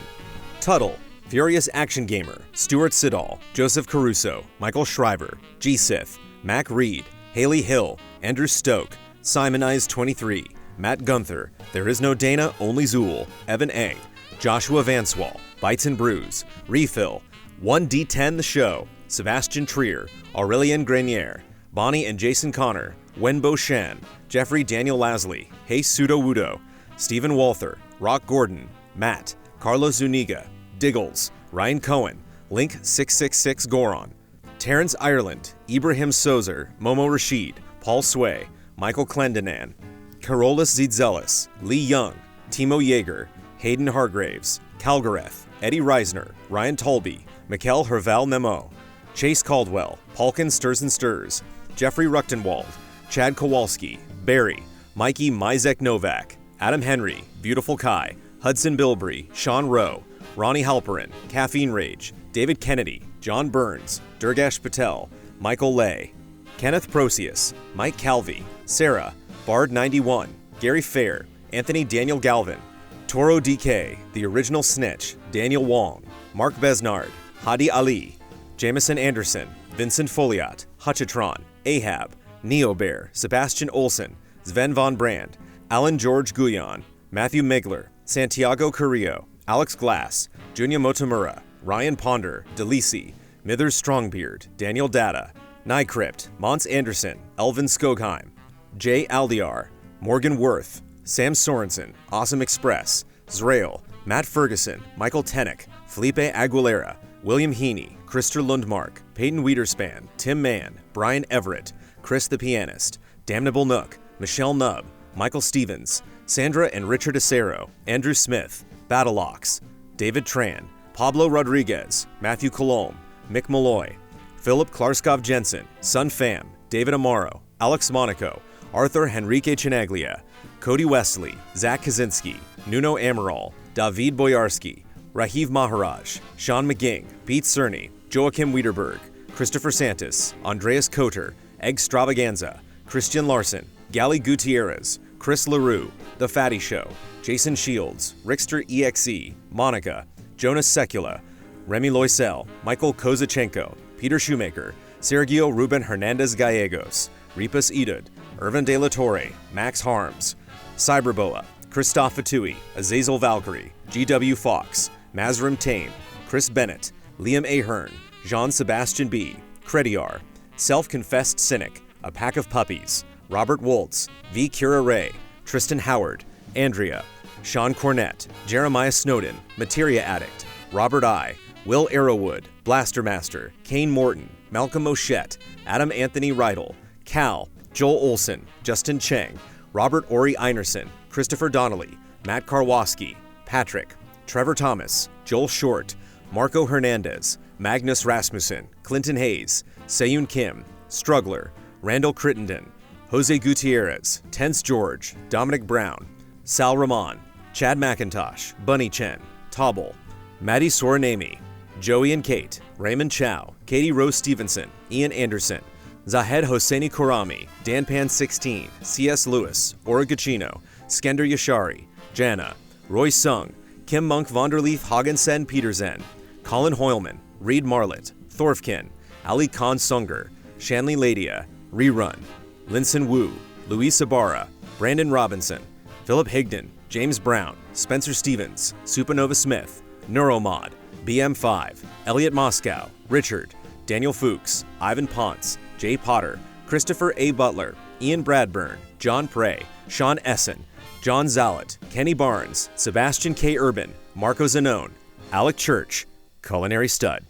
F: Tuttle, Furious Action Gamer, Stuart Siddall, Joseph Caruso, Michael Shriver, G-Sith, Mac Reed, Haley Hill, Andrew Stoke, Simonize23, Matt Gunther, There Is No Dana, Only Zool, Evan Eng, Joshua Vanswall, Bites and Brews, Refill, 1D10 The Show, Sebastian Trier, Aurelien Grenier, Bonnie and Jason Connor, Wenbo Shan, Jeffrey Daniel Lasley, Hey Pseudo Wudo, Stephen Walther, Rock Gordon, Matt, Carlos Zuniga, Diggles, Ryan Cohen, Link 666 Goron, Terrence Ireland, Ibrahim Sozer, Momo Rashid, Paul Sway, Michael Clendenan, Carolus Zidzelis, Lee Young, Timo Yeager, Hayden Hargraves, Calgareth, Eddie Reisner, Ryan Tolby, Mikkel Herval Nemo, Chase Caldwell, Palkin Stirs and Stirs, Jeffrey Ruchtenwald, Chad Kowalski, Barry, Mikey Mizek Novak, Adam Henry, Beautiful Kai, Hudson Bilbrey, Sean Rowe, Ronnie Halperin, Caffeine Rage, David Kennedy, John Burns, Durgash Patel, Michael Lay, Kenneth Procius, Mike Calvi, Sarah, Bard91, Gary Fair, Anthony Daniel Galvin, Toro DK, The Original Snitch, Daniel Wong, Mark Besnard, Hadi Ali, Jamison Anderson, Vincent Foliat, Hutchitron, Ahab, Neobear, Sebastian Olsen, Sven von Brand, Alan George Guyon, Matthew Migler, Santiago Carrillo, Alex Glass, Junya Motomura, Ryan Ponder, Delisi, Mithers Strongbeard, Daniel Data, Nycrypt, Mons Anderson, Elvin Skogheim, Jay Aldiar, Morgan Worth, Sam Sorensen, Awesome Express, Zrael, Matt Ferguson, Michael Tennick, Felipe Aguilera, William Heaney, Krister Lundmark, Peyton Wiederspan, Tim Mann, Brian Everett, Chris the Pianist, Damnable Nook, Michelle Nubb, Michael Stevens, Sandra and Richard Acero, Andrew Smith, Battleox, David Tran, Pablo Rodriguez, Matthew Colomb, Mick Malloy, Philip Klarskov Jensen, Sun Pham, David Amaro, Alex Monaco, Arthur Henrique Chinaglia, Cody Wesley, Zach Kaczynski, Nuno Amaral, David Boyarski, Rahiv Maharaj, Sean McGing, Pete Cerny, Joachim Wiederberg, Christopher Santis, Andreas Coter, Egg Stravaganza, Christian Larson, Gally Gutierrez, Chris LaRue, The Fatty Show, Jason Shields, Rickster EXE, Monica, Jonas Sekula, Remy Loisel, Michael Kozachenko, Peter Shoemaker, Sergio Ruben Hernandez Gallegos, Ripas Edud, Irvin De La Torre, Max Harms, Cyberboa, Christoph Fatui, Azazel Valkyrie, GW Fox, Mazrim Tame, Chris Bennett, Liam Ahern, Jean-Sebastian B., Crediar, Self-Confessed Cynic, A Pack of Puppies, Robert Woltz, V. Kira Ray, Tristan Howard, Andrea, Sean Cornett, Jeremiah Snowden, Materia Addict, Robert I., Will Arrowwood, Blaster Master, Kane Morton, Malcolm Moschette, Adam Anthony Reidel, Cal, Joel Olson, Justin Cheng, Robert Ori Einerson, Christopher Donnelly, Matt Karwoski, Patrick, Trevor Thomas, Joel Short, Marco Hernandez, Magnus Rasmussen, Clinton Hayes, Seyun Kim, Struggler, Randall Crittenden, Jose Gutierrez, Tense George, Dominic Brown, Sal Rahman, Chad McIntosh, Bunny Chen, Tobble, Maddie Soranami, Joey and Kate, Raymond Chow, Katie Rose Stevenson, Ian Anderson, Zahed Hosseini Korami, DanPan16, C.S. Lewis, Oragachino, Skender Yashari, Jana, Roy Sung, Kim Monk Vonderleaf Hagensen Petersen, Colin Hoylman, Reed Marlett, Thorfkin, Ali Khan Sunger, Shanley Ladia, Rerun, Linson Wu, Luis Ibarra, Brandon Robinson, Philip Higdon, James Brown, Spencer Stevens, Supernova Smith, Neuromod, BM5, Elliot Moscow, Richard, Daniel Fuchs, Ivan Ponce, Jay Potter, Christopher A. Butler, Ian Bradburn, John Prey, Sean Essen, John Zalat, Kenny Barnes, Sebastian K. Urban, Marco Zanone, Alec Church, Culinary Stud.